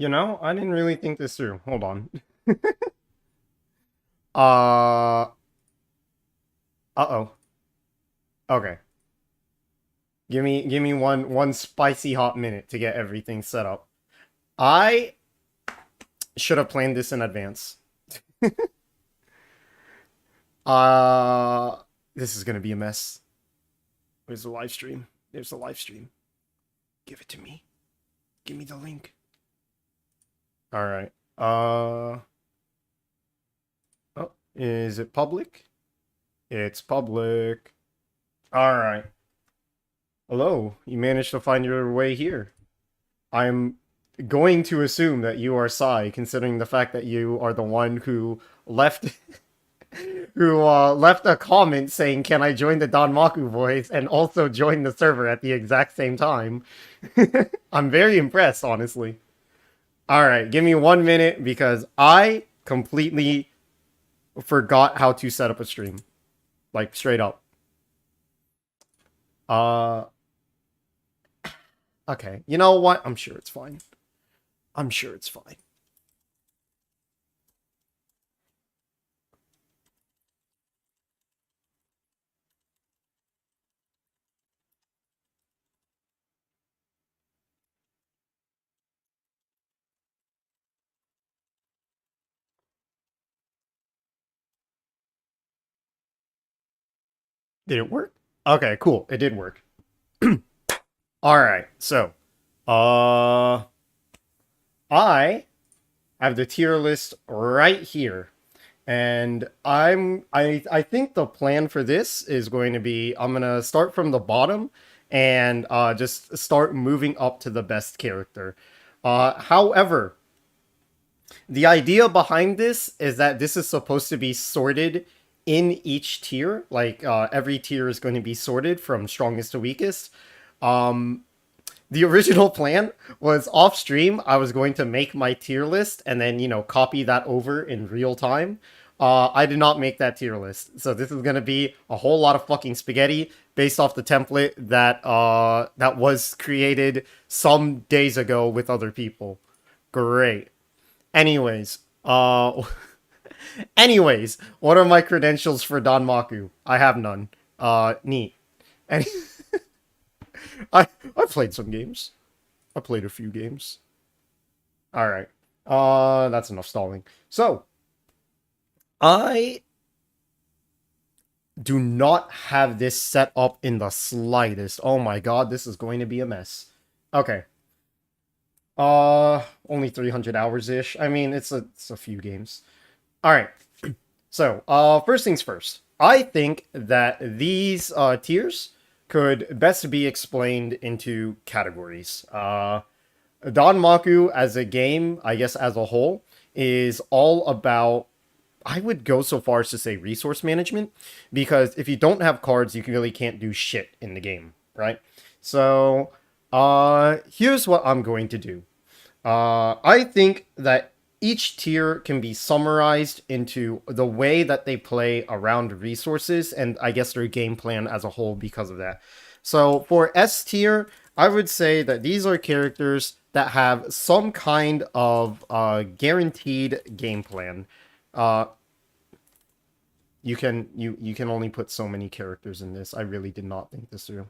You know, I didn't really think this through. Hold on. Uh, uh-oh. Okay. Give me one spicy hot minute to get everything set up. I should have planned this in advance. Uh, this is gonna be a mess. There's the live stream. There's the live stream. Give it to me. Give me the link. All right. Oh, is it public? It's public. All right. Hello. You managed to find your way here. I'm going to assume that you are Sai, considering the fact that you are the one who left left a comment saying, "Can I join the Danmaku voice?" and also join the server at the exact same time. I'm very impressed, honestly. All right, give me 1 minute because I completely forgot how to set up a stream, like straight up. Uh, okay. You know what? I'm sure it's fine. I'm sure it's fine. Did it work? Okay, cool. It did work. All right. So, uh, I have the tier list right here. And I think the plan for this is going to be I'm gonna start from the bottom and just start moving up to the best character. However, the idea behind this is that this is supposed to be sorted in each tier. Like every tier is going to be sorted from strongest to weakest. Um, the original plan was off stream. I was going to make my tier list and then, copy that over in real time. I did not make that tier list. So this is going to be a whole lot of fucking spaghetti based off the template that was created some days ago with other people. Great. Anyways, anyways, what are my credentials for Danmaku? I have none. Neat. And I played some games. I played a few games. All right. That's enough stalling. So, I do not have this set up in the slightest. Oh my god, this is going to be a mess. Okay. Only 300 hours-ish. I mean, it's a few games. All right. So, first things first. I think that these tiers could best be explained into categories. Danmaku as a game, I guess as a whole, is all about, I would go so far as to say resource management, because if you don't have cards, you really can't do shit in the game, right? So, here's what I'm going to do. I think that each tier can be summarized into the way that they play around resources and I guess their game plan as a whole because of that. So for S tier, I would say that these are characters that have some kind of guaranteed game plan. Uh, you can only put so many characters in this. I really did not think this through.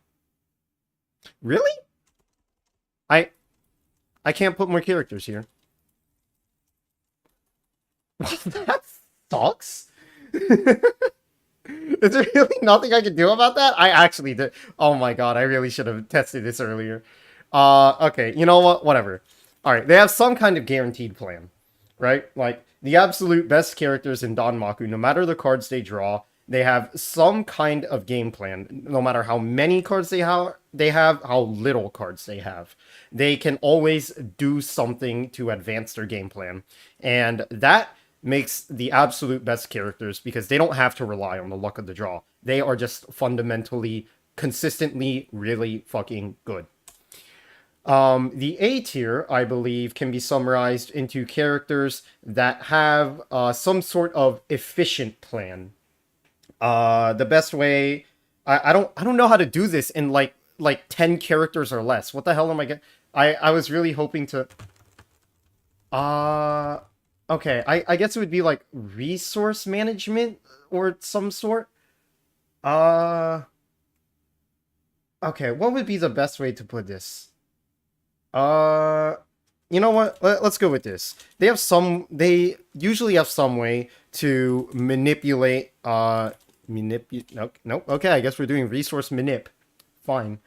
Really? I I can't put more characters here. That sucks. Is there really nothing I can do about that? I actually did. Oh my god, I really should have tested this earlier. Okay, you know what? Whatever. Alright, they have some kind of guaranteed plan, right? Like, the absolute best characters in Danmaku, no matter the cards they draw, they have some kind of game plan, no matter how many cards they have, how little cards they have. They can always do something to advance their game plan. And that makes the absolute best characters because they don't have to rely on the luck of the draw. They are just fundamentally, consistently really fucking good. The A tier, I believe, can be summarized into characters that have some sort of efficient plan. The best way, I don't know how to do this in like 10 characters or less. What the hell am I getting? I was really hoping to. Uh, okay. I guess it would be like resource management or some sort. Uh, okay. What would be the best way to put this? Uh, you know what? Let's go with this. They usually have some way to manipulate, nope, nope. Okay, I guess we're doing resource manip. Fine.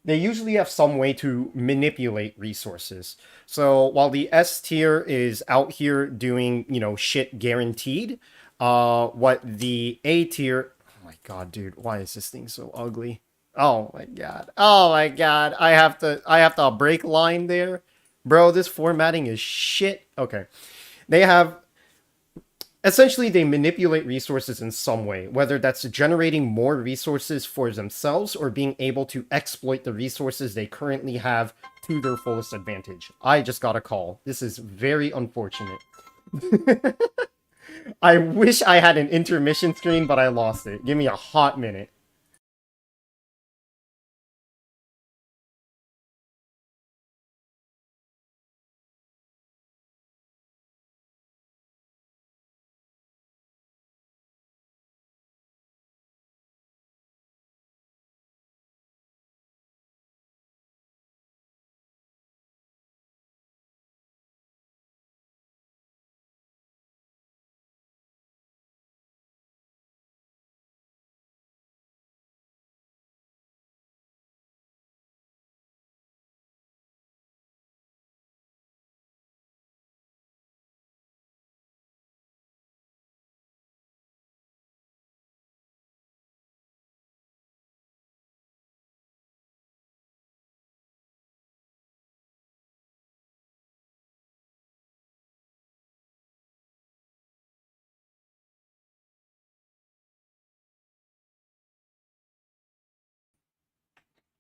They usually have some way to manipulate resources. So while the S tier is out here doing, shit guaranteed, what the A tier, oh my god, dude, why is this thing so ugly? Oh my god. Oh my god. I have to break line there. Bro, this formatting is shit. Okay. They have essentially they manipulate resources in some way, whether that's generating more resources for themselves or being able to exploit the resources they currently have to their fullest advantage. I just got a call. This is very unfortunate. I wish I had an intermission screen, but I lost it. Give me a hot minute.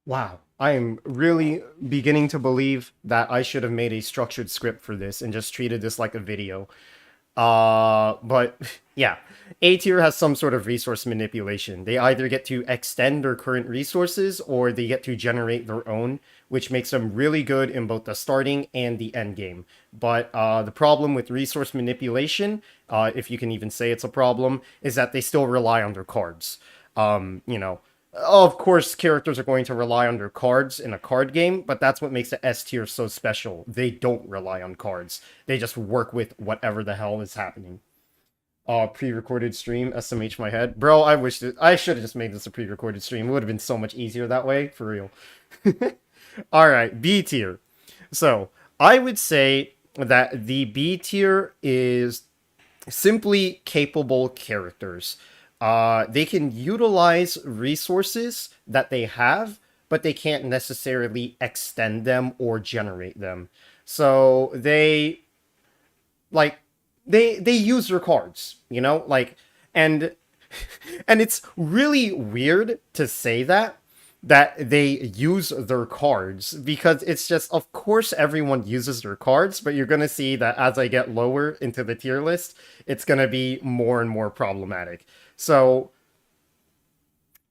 Wow. I am really beginning to believe that I should have made a structured script for this and just treated this like a video. But yeah, A tier has some sort of resource manipulation. They either get to extend their current resources or they get to generate their own, which makes them really good in both the starting and the end game. But the problem with resource manipulation, if you can even say it's a problem, is that they still rely on their cards. You know, of course, characters are going to rely on their cards in a card game, but that's what makes the S tier so special. They don't rely on cards. They just work with whatever the hell is happening. Pre-recorded stream, SMH my head. Bro, I should have just made this a pre-recorded stream. It would have been so much easier that way, for real. Alright, B tier. So, I would say that the B tier is simply capable characters. They can utilize resources that they have, but they can't necessarily extend them or generate them. So like they use their cards, and and it's really weird to say that they use their cards because it's just of course everyone uses their cards, but you're going to see that as I get lower into the tier list, it's going to be more and more problematic. So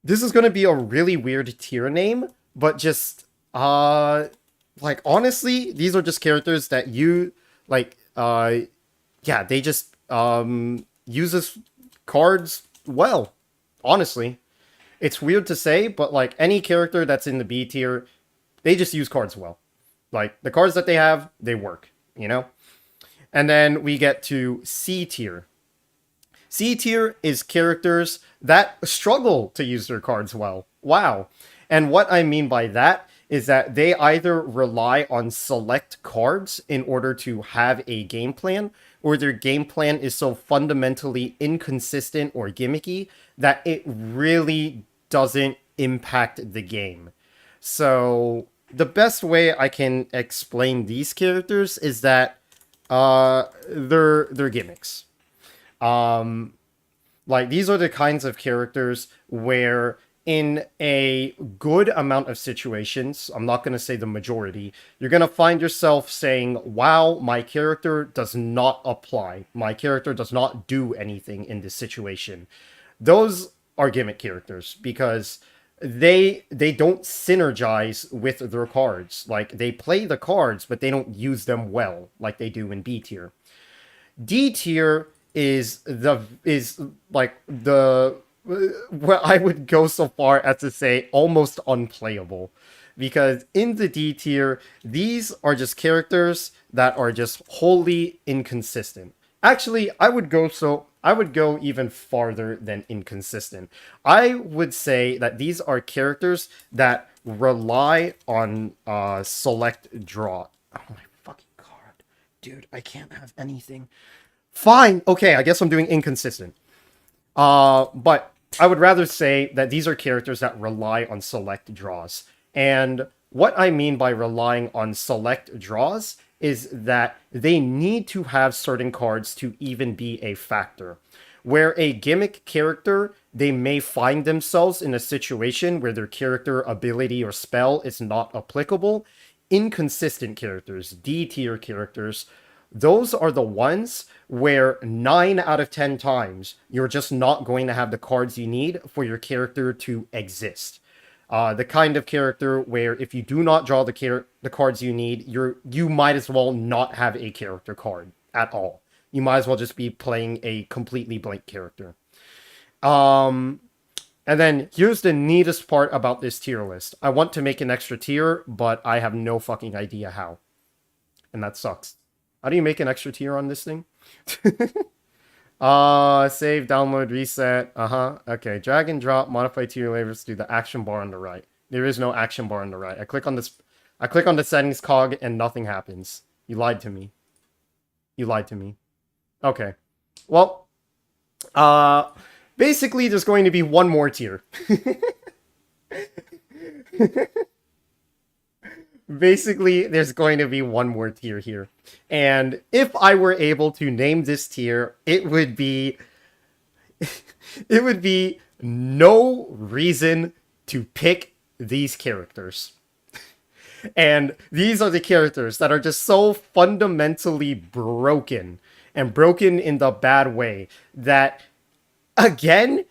this is going to be a really weird tier name, but just like honestly, these are just characters that you like yeah, they just uses cards well. Honestly, it's weird to say, but like any character that's in the B tier, they just use cards well. Like the cards that they have, they work. And then we get to C tier. C tier is characters that struggle to use their cards well. Wow. And what I mean by that is that they either rely on select cards in order to have a game plan, or their game plan is so fundamentally inconsistent or gimmicky that it really doesn't impact the game. So, the best way I can explain these characters is that they're gimmicks. Um, like these are the kinds of characters where in a good amount of situations, I'm not going to say the majority, you're going to find yourself saying, "Wow, my character does not apply. My character does not do anything in this situation." Those are gimmick characters because they don't synergize with their cards. Like they play the cards, but they don't use them well like they do in B tier. D tier is like the well, I would go so far as to say almost unplayable, because in the D tier these are just characters that are just wholly inconsistent. Actually, I would go even farther than inconsistent. I would say that these are characters that rely on select draw. Oh my fucking god. Dude, I can't have anything. Fine. Okay, I guess I'm doing inconsistent. But I would rather say that these are characters that rely on select draws. And what I mean by relying on select draws is that they need to have certain cards to even be a factor. Where a gimmick character, they may find themselves in a situation where their character ability or spell is not applicable. Inconsistent characters, D tier characters, those are the ones where 9 out of 10 times you're just not going to have the cards you need for your character to exist. The kind of character where if you do not draw the cards you need, you might as well not have a character card at all. You might as well just be playing a completely blank character. And then here's the neatest part about this tier list. I want to make an extra tier, but I have no fucking idea how. And that sucks. How do you make an extra tier on this thing? Save, download, reset. Okay, drag and drop, modify tier labels to the action bar on the right. There is no action bar on the right. I click on the settings cog and nothing happens. You lied to me. You lied to me. Okay. Well, basically there's going to be one more tier. Basically, there's going to be one more tier here. And if I were able to name this tier, it would be no reason to pick these characters. And these are the characters that are just so fundamentally broken, and broken in the bad way, that again,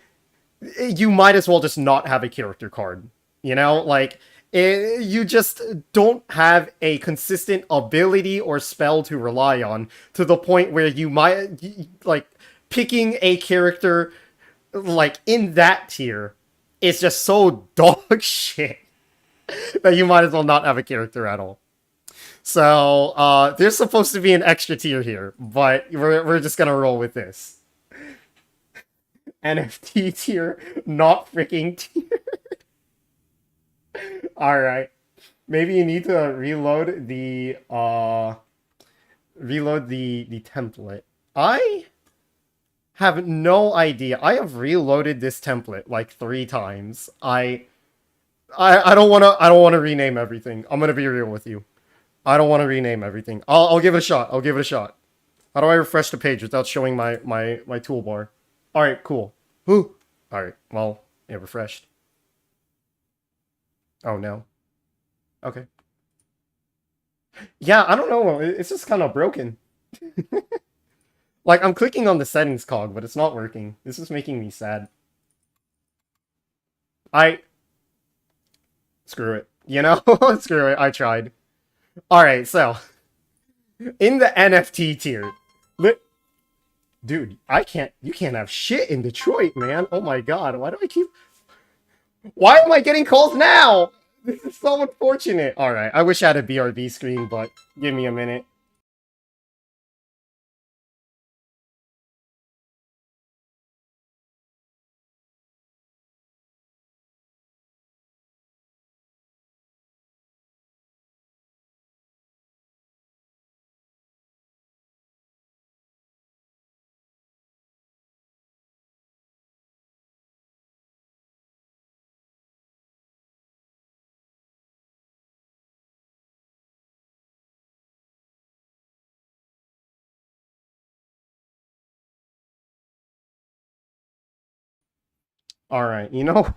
you might as well just not have a character card. You know, like you just don't have a consistent ability or spell to rely on, to the point where you might, like, picking a character like in that tier is just so dog shit that you might as well not have a character at all. So there's supposed to be an extra tier here, but we're just gonna roll with this. NFT tier, not freaking tier. Alright. Maybe you need to reload the template. I have no idea. I have reloaded this template like 3 times. I don't wanna rename everything. I'm gonna be real with you. I don't want to rename everything. I'll give it a shot. I'll give it a shot. How do I refresh the page without showing my toolbar? Alright, cool. Whew. Alright, well, it refreshed. Oh no. Okay. Yeah, I don't know. It's just kind of broken. Like, I'm clicking on the settings cog, but it's not working. This is making me sad. Screw it. You know? Screw it. I tried. Alright, so. In the NFT tier. Dude, you can't have shit in Detroit, man. Oh my god, why am I getting calls now? This is so unfortunate. Alright, I wish I had a BRB screen, but give me a minute. Alright, you know...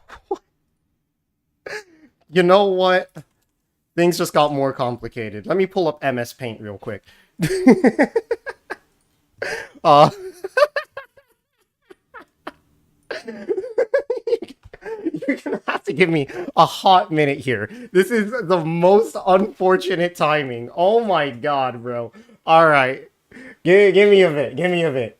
You know what? Things just got more complicated. Let me pull up MS Paint real quick. uh... You're gonna have to give me a hot minute here. This is the most unfortunate timing. Oh my god, bro. Alright. Give me a bit. Give me a bit.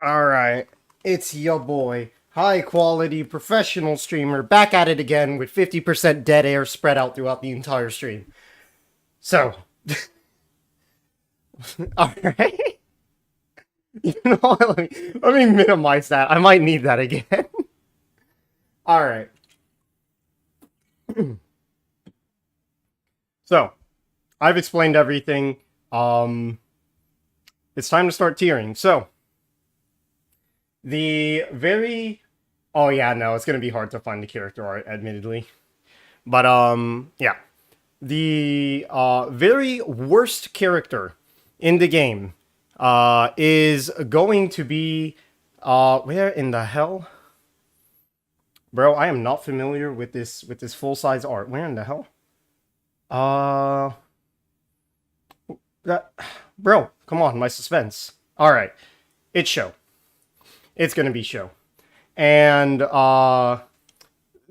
Alright. It's your boy, high quality professional streamer, back at it again with 50% dead air spread out throughout the entire stream. So, alright. You know what? Let me minimize that. I might need that again. Alright. So, I've explained everything. It's time to start tiering. So, the very... Oh yeah, no, it's gonna be hard to find the character art, admittedly. But, yeah. The very worst character in the game is going to be... where in the hell? Bro, I am not familiar with this full-size art. Where in the hell? Uh... That... Bro, come on, my suspense. Alright. It's Show. It's gonna be Show. And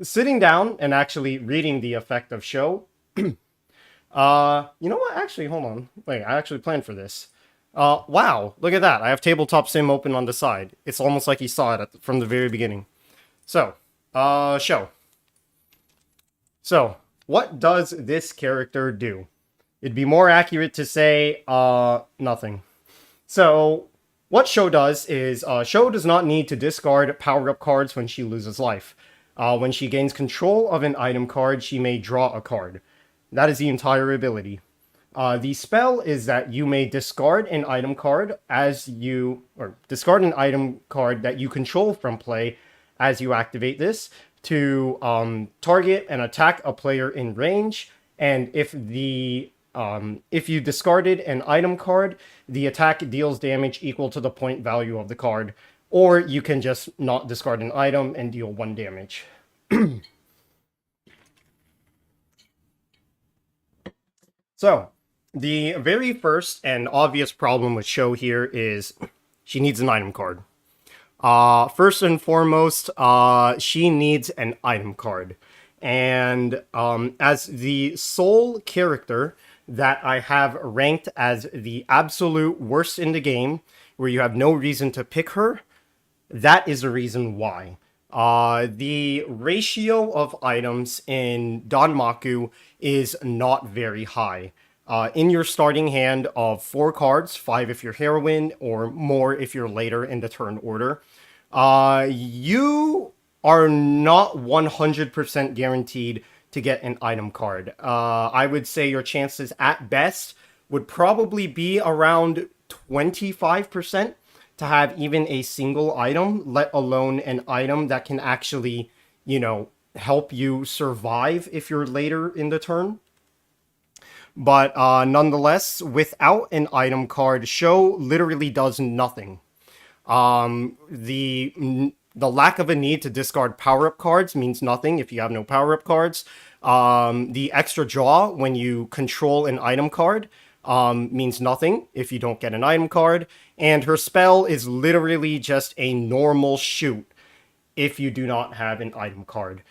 sitting down and actually reading the effect of show. You know what? Actually, hold on. Wait, I actually planned for this. Wow, look at that. I have tabletop sim open on the side. It's almost like he saw it from the very beginning. So, show. So, what does this character do? It'd be more accurate to say, nothing. So, what Show does is, Show does not need to discard power-up cards when she loses life. When she gains control of an item card, she may draw a card. That is the entire ability. The spell is that you may discard an item card or discard an item card that you control from play as you activate this to target and attack a player in range. And if you discarded an item card, the attack deals damage equal to the point value of the card. Or you can just not discard an item and deal 1 damage. So, the very first and obvious problem with Show here is she needs an item card. First and foremost, she needs an item card. And as the sole character that I have ranked as the absolute worst in the game, where you have no reason to pick her, that is the reason why. The ratio of items in Danmaku is not very high. In your starting hand of 4 cards, 5 if you're heroine, or more if you're later in the turn order, you are not 100% guaranteed to get an item card. I would say your chances at best would probably be around 25% to have even a single item, let alone an item that can actually, help you survive if you're later in the turn. But nonetheless, without an item card, Show literally does nothing. The lack of a need to discard power-up cards means nothing if you have no power-up cards. The extra draw when you control an item card means nothing if you don't get an item card. And her spell is literally just a normal shoot if you do not have an item card.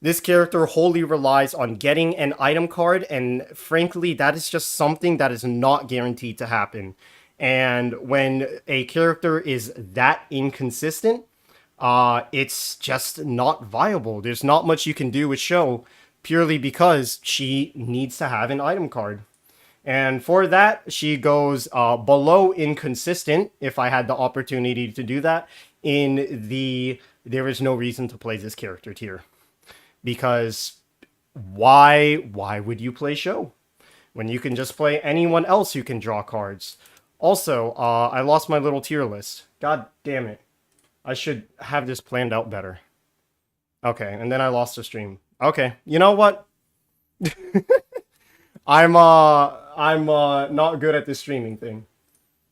This character wholly relies on getting an item card, and frankly, that is just something that is not guaranteed to happen. And when a character is that inconsistent, it's just not viable. There's not much you can do with Show, purely because she needs to have an item card. And for that, she goes below inconsistent, if I had the opportunity to do that, in the there is no reason to play this character tier. Because why would you play Show when you can just play anyone else who can draw cards? Also, I lost my little tier list. God damn it. I should have this planned out better. Okay, and then I lost the stream. Okay, you know what? I'm not good at this streaming thing.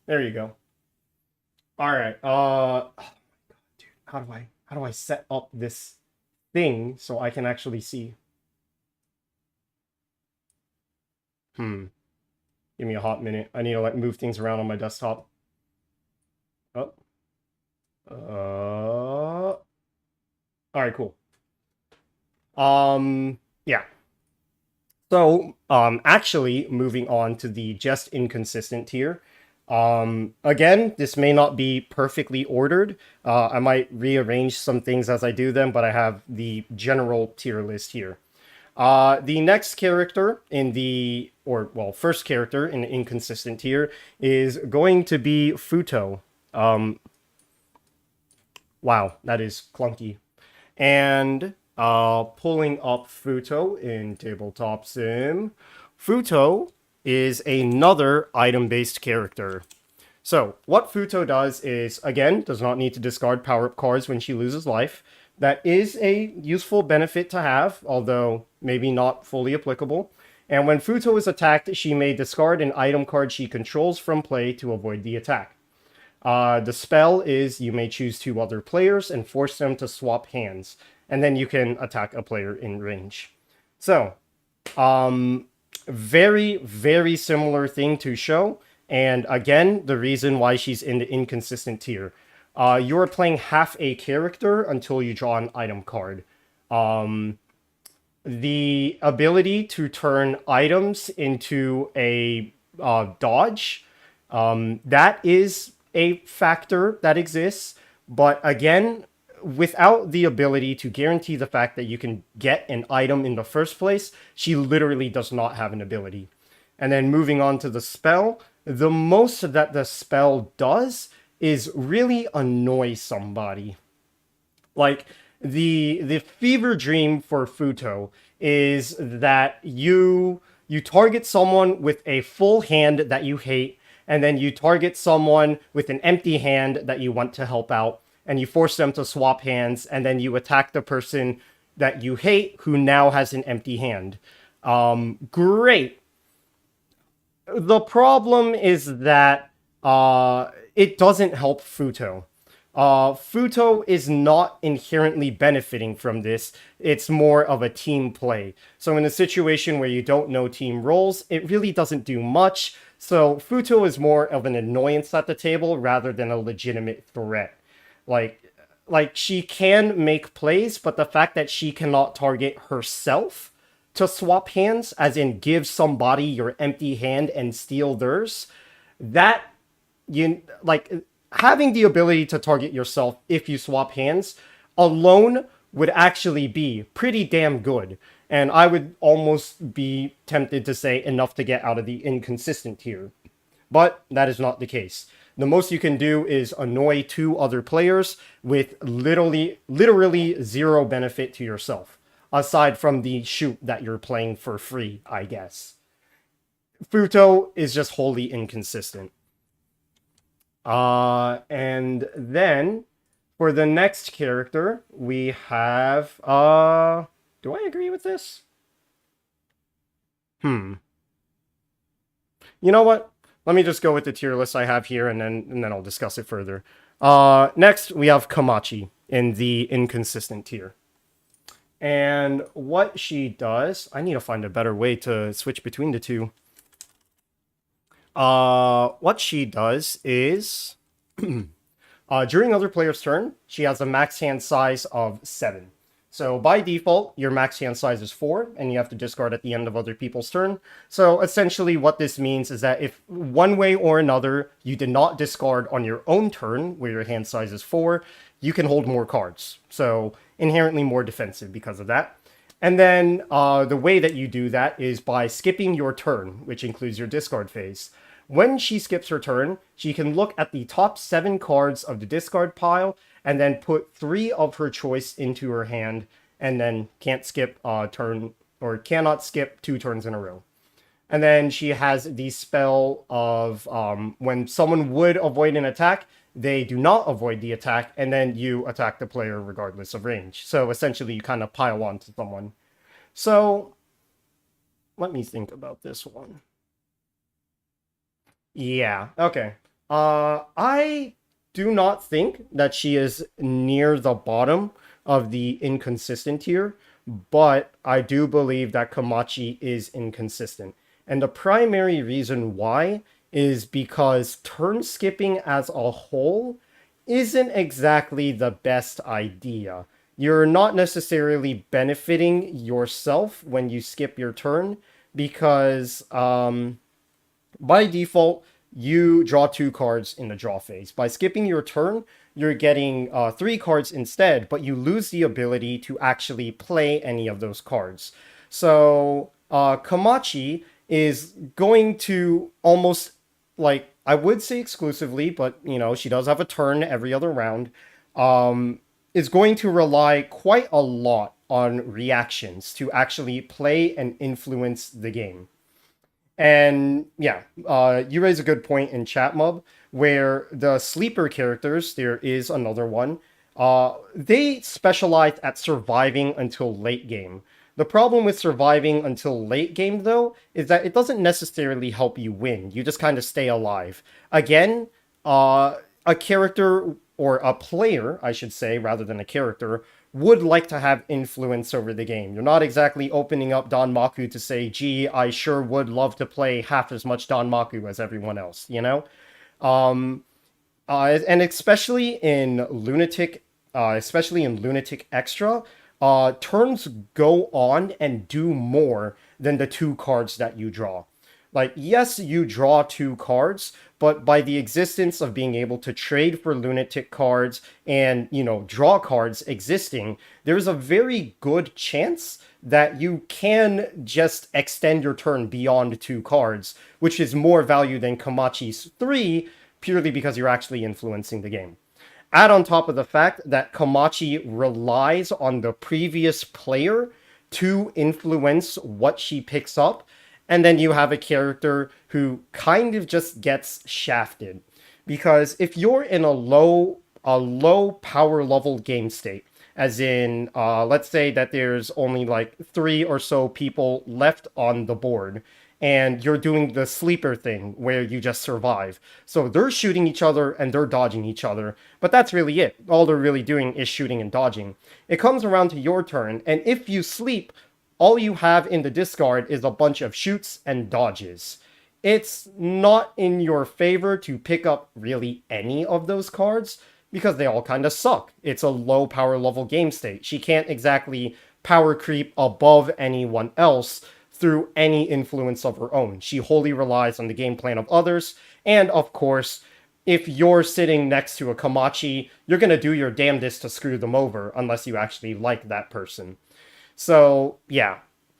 There you go. All right. Oh my God, dude, how do I set up this thing so I can actually see? Give me a hot minute. I need to move things around on my desktop. Oh. All right, cool. Yeah. So, actually, moving on to the just inconsistent tier. Again, this may not be perfectly ordered. I might rearrange some things as I do them, but I have the general tier list here. The next character in first character in the inconsistent tier is going to be Futo. Wow, that is clunky. And pulling up Futo in Tabletop Sim. Futo is another item-based character. So, what Futo does is, again, does not need to discard power-up cards when she loses life. That is a useful benefit to have, although maybe not fully applicable. And when Futo is attacked, she may discard an item card she controls from play to avoid the attack. The spell is you may choose 2 other players and force them to swap hands, and then you can attack a player in range. So, very, very similar thing to Show, and again, the reason why she's in the inconsistent tier. you're playing half a character until you draw an item card. The ability to turn items into a dodge, that is a factor that exists. But again, without the ability to guarantee the fact that you can get an item in the first place, she literally does not have an ability. And then moving on to the spell, the most that the spell does is really annoy somebody. Like the fever dream for Futo is that you target someone with a full hand that you hate, and then you target someone with an empty hand that you want to help out, and you force them to swap hands, and then you attack the person that you hate who now has an empty hand. Great. The problem is that it doesn't help Futo. Futo is not inherently benefiting from this. It's more of a team play. So in a situation where you don't know team roles, it really doesn't do much. So Futo is more of an annoyance at the table rather than a legitimate threat. Like, like she can make plays, but the fact that she cannot target herself to swap hands, as in give somebody your empty hand and steal theirs, that you like having the ability to target yourself if you swap hands alone would actually be pretty damn good. And I would almost be tempted to say enough to get out of the inconsistent tier. But that is not the case. The most you can do is annoy two other players with literally zero benefit to yourself, aside from the shoot that you're playing for free, I guess. Futo is just wholly inconsistent. And then for the next character, we have do I agree with this? You know what? Let me just go with the tier list I have here, and then I'll discuss it further. Next we have Kamachi in the inconsistent tier. And what she does, I need to find a better way to switch between the two. What she does is, during other player's turn, she has a max hand size of 7. So by default, your max hand size is 4, and you have to discard at the end of other people's turn. So essentially what this means is that if one way or another you did not discard on your own turn, where your hand size is 4, you can hold more cards. So inherently more defensive because of that. And then the way that you do that is by skipping your turn, which includes your discard phase. When she skips her turn, she can look at the top 7 cards of the discard pile and then put 3 of her choice into her hand, and then can't skip a turn, or cannot skip 2 turns in a row. And then she has the spell of when someone would avoid an attack, they do not avoid the attack, and then you attack the player regardless of range. So essentially you kind of pile on to someone. So let me think about this one. Yeah, okay. I do not think that she is near the bottom of the inconsistent tier, but I do believe that Kamachi is inconsistent. And the primary reason why is because turn skipping as a whole isn't exactly the best idea. You're not necessarily benefiting yourself when you skip your turn because by default, you draw 2 cards in the draw phase. By skipping your turn, you're getting 3 cards instead, but you lose the ability to actually play any of those cards. So Kamachi is going to almost, like, I would say exclusively, but, you know, she does have a turn every other round, is going to rely quite a lot on reactions to actually play and influence the game. And yeah, you raise a good point in chat mob, where the sleeper characters, there is another one, they specialize at surviving until late game. The problem with surviving until late game, though, is that it doesn't necessarily help you win. You just kind of stay alive. Again, a character, or a player, I should say, rather than a character, would like to have influence over the game. You're not exactly opening up Danmaku to say, gee, I sure would love to play half as much Danmaku as everyone else, you know? And especially in Lunatic Extra, turns go on and do more than the two cards that you draw. Like, yes, you draw two cards, but by the existence of being able to trade for Lunatic cards and, draw cards existing, there's a very good chance that you can just extend your turn beyond two cards, which is more value than Komachi's three, purely because you're actually influencing the game. Add on top of the fact that Komachi relies on the previous player to influence what she picks up, and then you have a character who kind of just gets shafted. Because if you're in a low power level game state, as in let's say that there's only like three or so people left on the board, and you're doing the sleeper thing where you just survive. So they're shooting each other and they're dodging each other, but that's really it. All they're really doing is shooting and dodging. It comes around to your turn, and if you sleep, all you have in the discard is a bunch of shoots and dodges. It's not in your favor to pick up really any of those cards because they all kind of suck. It's a low power level game state. She can't exactly power creep above anyone else through any influence of her own. She wholly relies on the game plan of others, and of course, if you're sitting next to a Komachi, you're going to do your damnedest to screw them over unless you actually like that person. So, yeah,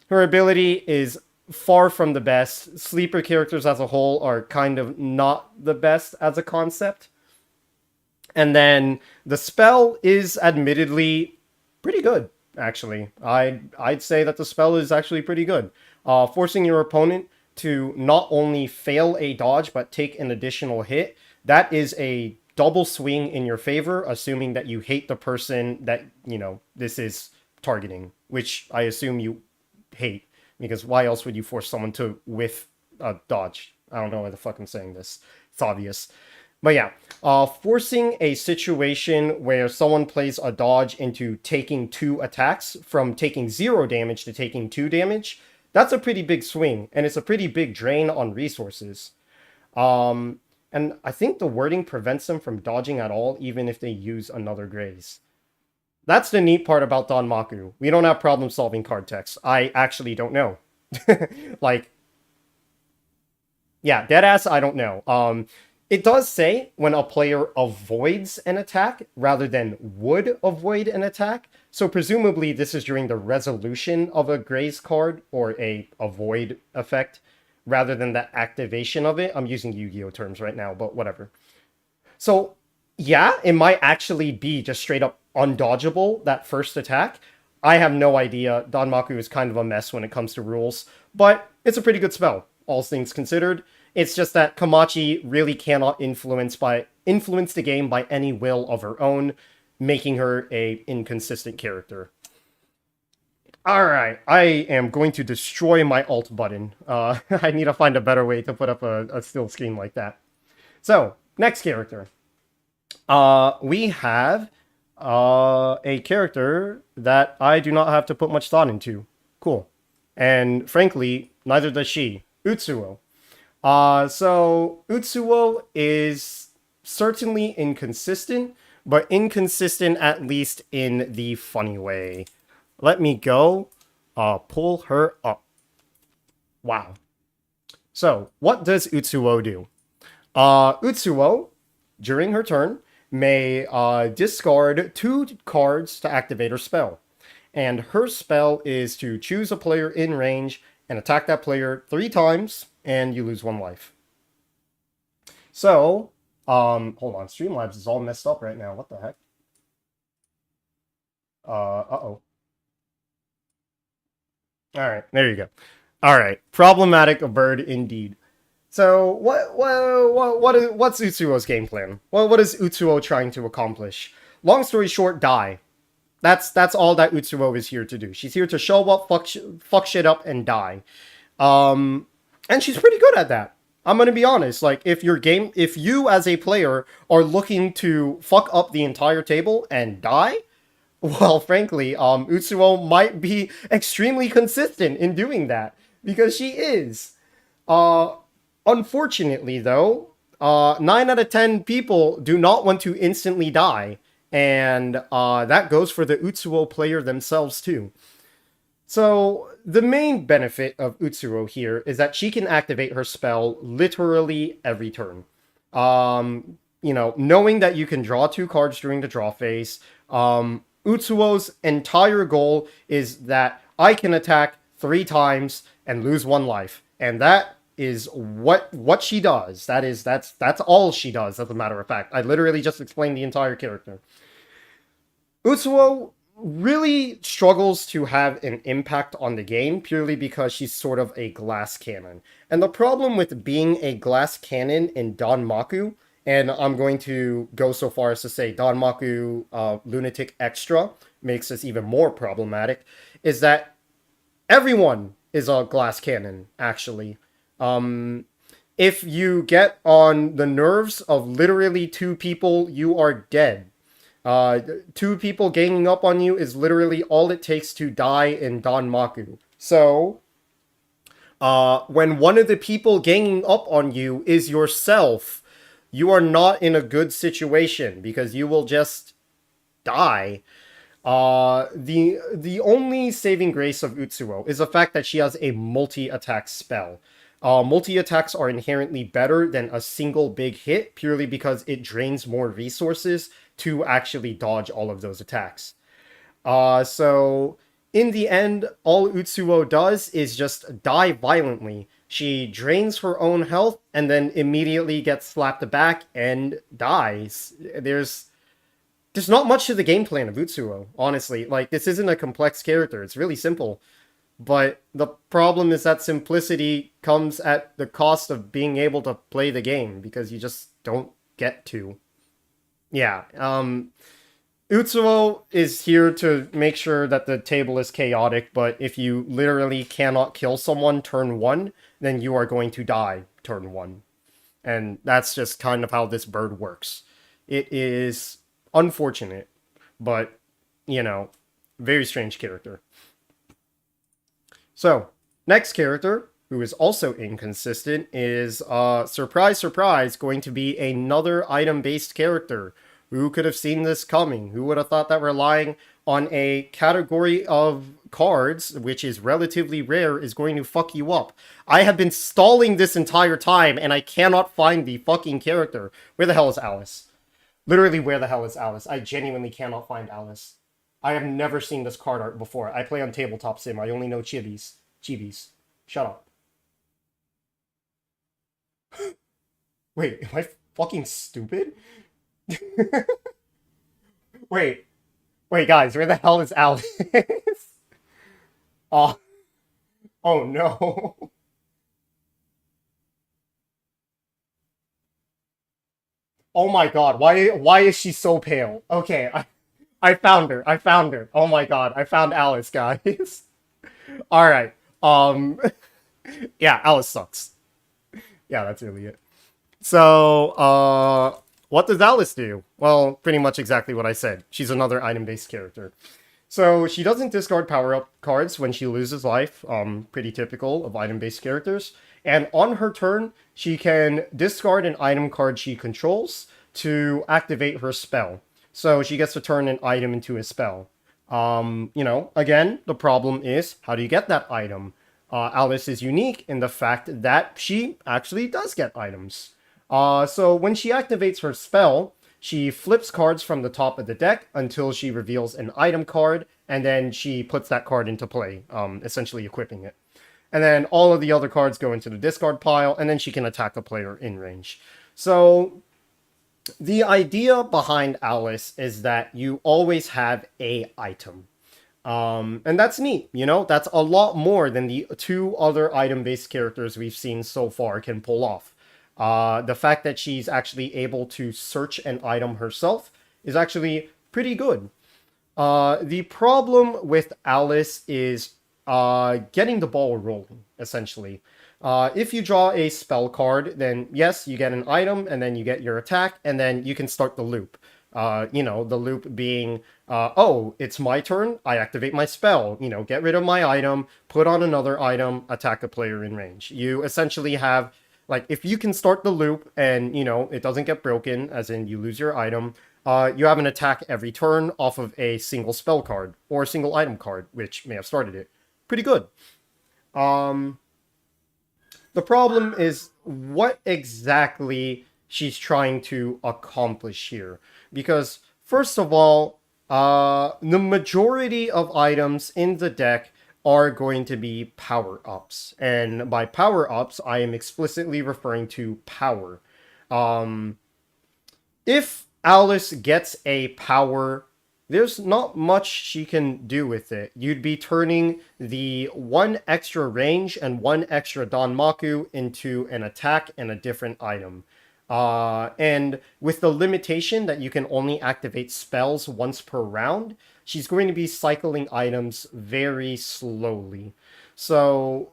her ability is far from the best. Sleeper characters as a whole are kind of not the best as a concept. And then the spell is admittedly pretty good, actually. I'd say that the spell is actually pretty good. Forcing your opponent to not only fail a dodge, but take an additional hit, that is a double swing in your favor, assuming that you hate the person that, this is targeting, which I assume you hate, because why else would you force someone to whiff a dodge? I don't know why the fuck I'm saying this. It's obvious. But yeah, forcing a situation where someone plays a dodge into taking two attacks from taking 0 damage to taking 2 damage, that's a pretty big swing, and it's a pretty big drain on resources. And I think the wording prevents them from dodging at all, even if they use another graze. That's the neat part about Danmaku. We don't have problem solving card text. I actually don't know. Like, yeah, deadass, I don't know. It does say when a player avoids an attack rather than would avoid an attack. So presumably this is during the resolution of a graze card or a avoid effect rather than the activation of it. I'm using Yu-Gi-Oh terms right now, but whatever. So yeah, it might actually be just straight up undodgeable, that first attack. I have no idea. Danmaku is kind of a mess when it comes to rules, but it's a pretty good spell, all things considered. It's just that Komachi really cannot influence the game by any will of her own, making her a inconsistent character. Alright, I am going to destroy my alt button. I need to find a better way to put up a still screen like that. So, next character. We have a character that I do not have to put much thought into. Cool. And frankly, neither does she. Utsuo. So Utsuo is certainly inconsistent, but inconsistent at least in the funny way. Let me go pull her up. Wow. So, what does Utsuo do? Utsuo, during her turn, may discard 2 cards to activate her spell. And her spell is to choose a player in range and attack that player 3 times, and you lose 1 life. So, hold on, Streamlabs is all messed up right now. What the heck? Uh-oh. Alright, there you go. Alright, problematic bird indeed. So, what's Utsuo's game plan? What is Utsuo trying to accomplish? Long story short, die. That's all that Utsuo is here to do. She's here to show up, fuck shit up, and die. And she's pretty good at that. I'm gonna be honest. Like, if you as a player are looking to fuck up the entire table and die, well, frankly, Utsuo might be extremely consistent in doing that because she is. Unfortunately, though, 9 out of 10 people do not want to instantly die, and that goes for the Utsuo player themselves too. So, the main benefit of Utsuro here is that she can activate her spell literally every turn. Knowing that you can draw 2 cards during the draw phase, Utsuo's entire goal is that I can attack 3 times and lose 1 life. And that is what she does. That's all she does, as a matter of fact. I literally just explained the entire character. Utsuo really struggles to have an impact on the game purely because she's sort of a glass cannon. And the problem with being a glass cannon in Danmaku, and I'm going to go so far as to say Danmaku Lunatic Extra makes this even more problematic, is that everyone is a glass cannon, actually. If you get on the nerves of literally 2 people, you are dead. 2 people ganging up on you is literally all it takes to die in Danmaku. So, when one of the people ganging up on you is yourself, you are not in a good situation because you will just die. The only saving grace of Utsuo is the fact that she has a multi-attack spell. Multi-attacks are inherently better than a single big hit purely because it drains more resources to actually dodge all of those attacks. So in the end, all Utsuo does is just die violently. She drains her own health and then immediately gets slapped back and dies. There's not much to the game plan of Utsuo, honestly. Like, this isn't a complex character. It's really simple. But the problem is that simplicity comes at the cost of being able to play the game, because you just don't get to. Yeah, Utsuo is here to make sure that the table is chaotic, but if you literally cannot kill someone turn 1, then you are going to die turn 1. And that's just kind of how this bird works. It is unfortunate, but, very strange character. So, next character, who is also inconsistent, is, surprise, surprise, going to be another item-based character. Who could have seen this coming? Who would have thought that relying on a category of cards, which is relatively rare, is going to fuck you up? I have been stalling this entire time, and I cannot find the fucking character. Where the hell is Alice? Literally, where the hell is Alice? I genuinely cannot find Alice. I have never seen this card art before. I play on Tabletop Sim. I only know Chibis. Chibis. Shut up. Wait, am I fucking stupid? Wait. Wait, guys, where the hell is Alice? Oh. Oh, no. Oh my god, why is she so pale? Okay, I found her. I found her. Oh my god, I found Alice, guys. Alright. Yeah, Alice sucks. Yeah, that's really it. So, what does Alice do? Well, pretty much exactly what I said. She's another item-based character. So, she doesn't discard power-up cards when she loses life, pretty typical of item-based characters. And on her turn, she can discard an item card she controls to activate her spell. So, she gets to turn an item into a spell. Again, the problem is, how do you get that item? Alice is unique in the fact that she actually does get items. So when she activates her spell, she flips cards from the top of the deck until she reveals an item card, and then she puts that card into play, essentially equipping it. And then all of the other cards go into the discard pile, and then she can attack a player in range. So the idea behind Alice is that you always have a item. And that's neat, that's a lot more than the 2 other item-based characters we've seen so far can pull off. The fact that she's actually able to search an item herself is actually pretty good. The problem with Alice is getting the ball rolling, essentially. If you draw a spell card, then yes, you get an item, and then you get your attack, and then you can start the loop. The loop being, oh, it's my turn, I activate my spell, get rid of my item, put on another item, attack a player in range. You essentially have Like, if you can start the loop and, it doesn't get broken, as in you lose your item, you have an attack every turn off of a single spell card or a single item card, which may have started it. Pretty good. Um, the problem is what exactly she's trying to accomplish here. Because, first of all, the majority of items in the deck are going to be power-ups. And by power-ups, I am explicitly referring to power. Um, if Alice gets a power, there's not much she can do with it. You'd be turning the one extra range and one extra Danmaku into an attack and a different item. And with the limitation that you can only activate spells once per round, she's going to be cycling items very slowly. So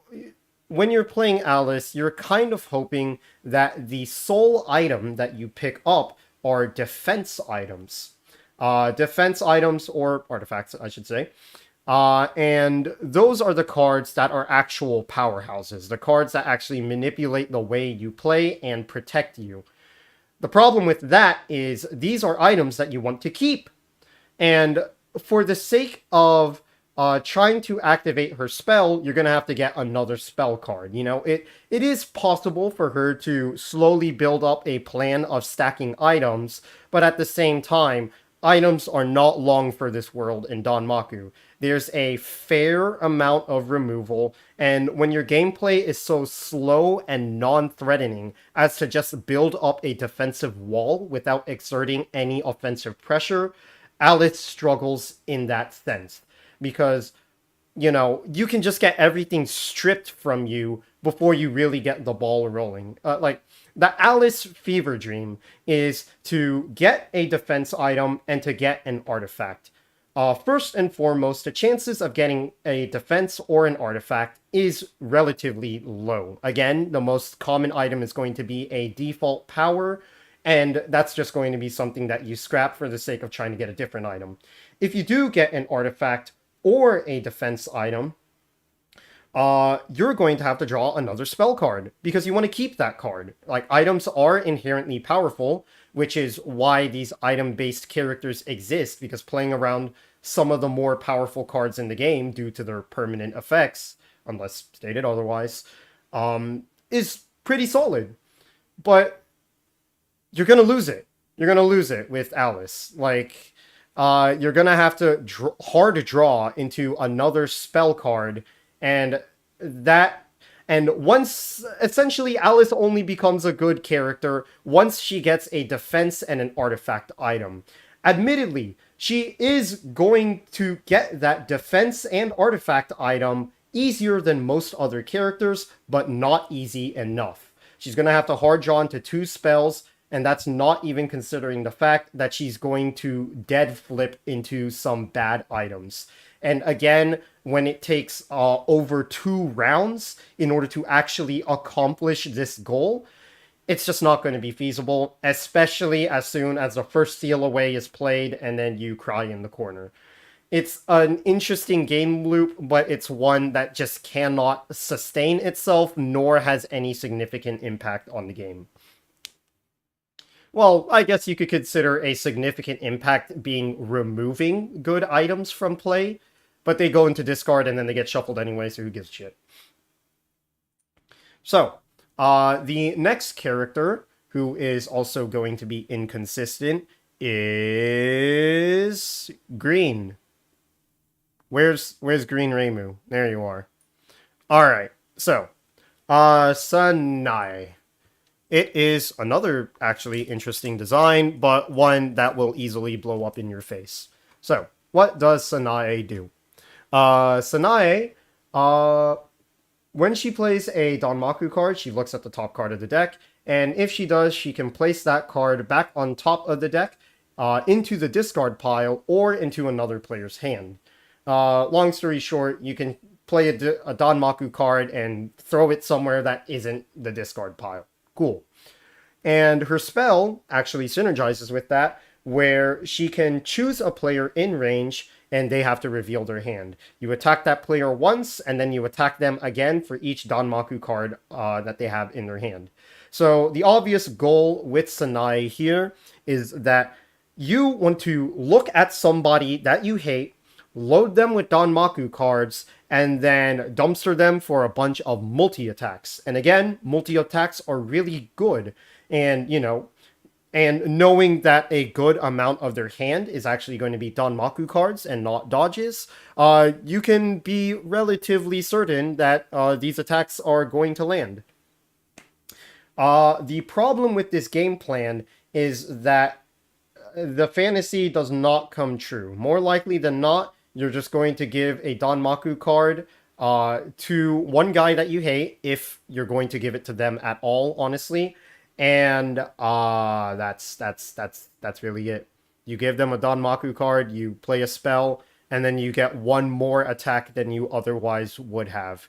when you're playing Alice, you're kind of hoping that the sole item that you pick up are defense items. Defense items, or artifacts, I should say. And those are the cards that are actual powerhouses, the cards that actually manipulate the way you play and protect you. The problem with that is these are items that you want to keep. And for the sake of trying to activate her spell, you're going to have to get another spell card. It is possible for her to slowly build up a plan of stacking items, but at the same time, items are not long for this world in Danmaku. There's a fair amount of removal, and when your gameplay is so slow and non-threatening as to just build up a defensive wall without exerting any offensive pressure, Alice struggles in that sense. Because, you can just get everything stripped from you before you really get the ball rolling. The Alice fever dream is to get a defense item and to get an artifact. First and foremost, the chances of getting a defense or an artifact is relatively low. Again, the most common item is going to be a default power, and that's just going to be something that you scrap for the sake of trying to get a different item. If you do get an artifact or a defense item, you're going to have to draw another spell card because you want to keep that card. Like, items are inherently powerful, which is why these item-based characters exist, because playing around some of the more powerful cards in the game due to their permanent effects, unless stated otherwise, is pretty solid. But you're going to lose it. You're going to lose it with Alice. Like, you're going to have to hard draw into another spell card, and once, essentially, Alice only becomes a good character once she gets a defense and an artifact item. Admittedly, she is going to get that defense and artifact item easier than most other characters, but not easy enough. She's going to have to hard draw into 2 spells, and that's not even considering the fact that she's going to dead flip into some bad items. And again, when it takes over 2 rounds in order to actually accomplish this goal, it's just not going to be feasible, especially as soon as the first seal away is played and then you cry in the corner. It's an interesting game loop, but it's one that just cannot sustain itself, nor has any significant impact on the game. Well, I guess you could consider a significant impact being removing good items from play, but they go into discard and then they get shuffled anyway, so who gives a shit? So, the next character, who is also going to be inconsistent, is Green. Where's Green Reimu? There you are. Alright, so, Sanai. It is another actually interesting design, but one that will easily blow up in your face. So, what does Sanae do? Sanae, when she plays a Danmaku card, she looks at the top card of the deck, and if she does, she can place that card back on top of the deck, into the discard pile, or into another player's hand. Long story short, you can play a Danmaku card and throw it somewhere that isn't the discard pile. Cool. And her spell actually synergizes with that, where she can choose a player in range and they have to reveal their hand. You attack that player once, and then you attack them again for each Danmaku card that they have in their hand. So the obvious goal with Sanai here is that you want to look at somebody that you hate, load them with Danmaku cards, and then dumpster them for a bunch of multi-attacks. And again, multi-attacks are really good. And, and knowing that a good amount of their hand is actually going to be Danmaku cards and not dodges, you can be relatively certain that these attacks are going to land. The problem with this game plan is that the fantasy does not come true. More likely than not, you're just going to give a Danmaku card to one guy that you hate, if you're going to give it to them at all, honestly. And that's really it. You give them a Danmaku card, you play a spell, and then you get one more attack than you otherwise would have.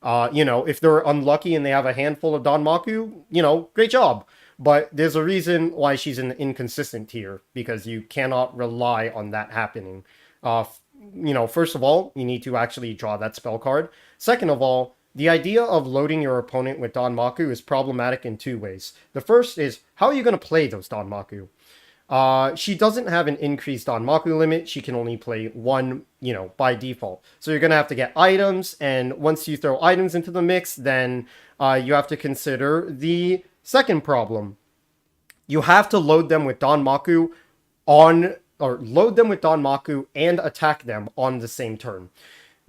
If they're unlucky and they have a handful of Danmaku, great job. But there's a reason why she's in the inconsistent tier, because you cannot rely on that happening. First of all, you need to actually draw that spell card. Second of all, the idea of loading your opponent with Danmaku is problematic in two ways. The first is, how are you going to play those Danmaku? She doesn't have an increased Danmaku limit. She can only play one, by default. So you're going to have to get items, and once you throw items into the mix, then you have to consider the second problem. You have to load them with Danmaku and attack them on the same turn.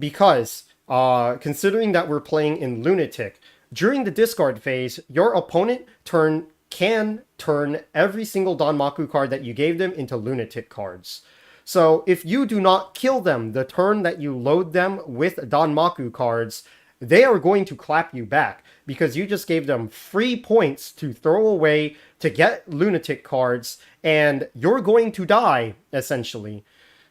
Because, considering that we're playing in Lunatic, during the discard phase, your opponent can turn every single Danmaku card that you gave them into Lunatic cards. So if you do not kill them the turn that you load them with Danmaku cards, they are going to clap you back, because you just gave them free points to throw away to get Lunatic cards, and you're going to die, essentially.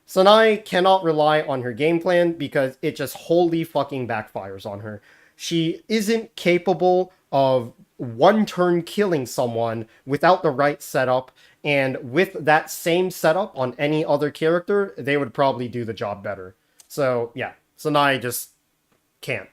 Sanai cannot rely on her game plan because it just wholly fucking backfires on her. She isn't capable of one turn killing someone without the right setup, and with that same setup on any other character, they would probably do the job better. So, yeah, Sanai just can't.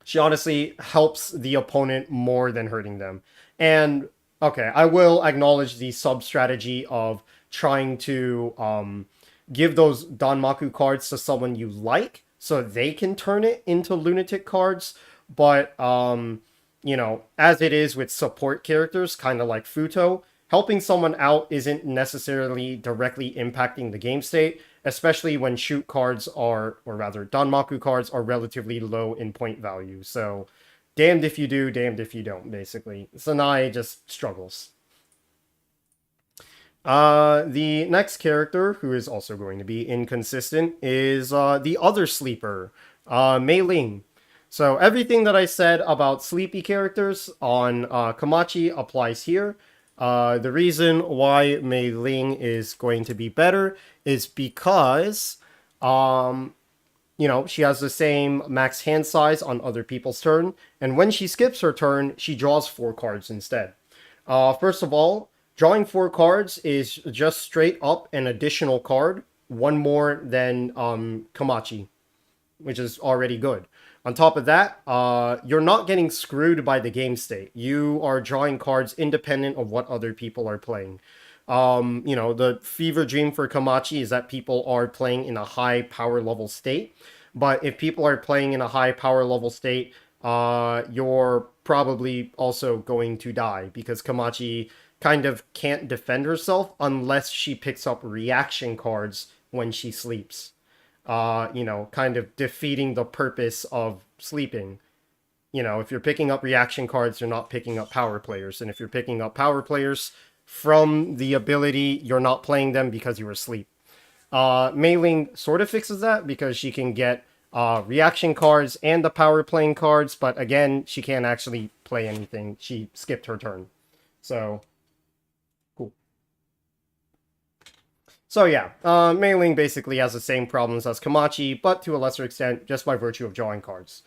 She honestly helps the opponent more than hurting them. And, okay, I will acknowledge the sub-strategy of trying to give those Danmaku cards to someone you like, so they can turn it into Lunatic cards. But, as it is with support characters, kind of like Futo, helping someone out isn't necessarily directly impacting the game state, especially when shoot cards or rather, Danmaku cards are relatively low in point value. So, damned if you do, damned if you don't, basically. Sanai just struggles. The next character, who is also going to be inconsistent, is the other sleeper, Mei Ling. So everything that I said about sleepy characters on Komachi applies here. The reason why Mei Ling is going to be better is because, she has the same max hand size on other people's turn, and when she skips her turn, she draws 4 cards instead. First of all, drawing 4 cards is just straight up an additional card, one more than Komachi, which is already good. On top of that, you're not getting screwed by the game state. You are drawing cards independent of what other people are playing. The fever dream for Komachi is that people are playing in a high power level state. But if people are playing in a high power level state, you're probably also going to die, because Komachi kind of can't defend herself unless she picks up reaction cards when she sleeps. Kind of defeating the purpose of sleeping. If you're picking up reaction cards, you're not picking up power players. And if you're picking up power players from the ability, you're not playing them because you were asleep. Mei Ling sort of fixes that, because she can get reaction cards and the power playing cards, but again, she can't actually play anything. She skipped her turn. So, cool. So yeah, Mei Ling basically has the same problems as Komachi, but to a lesser extent, just by virtue of drawing cards.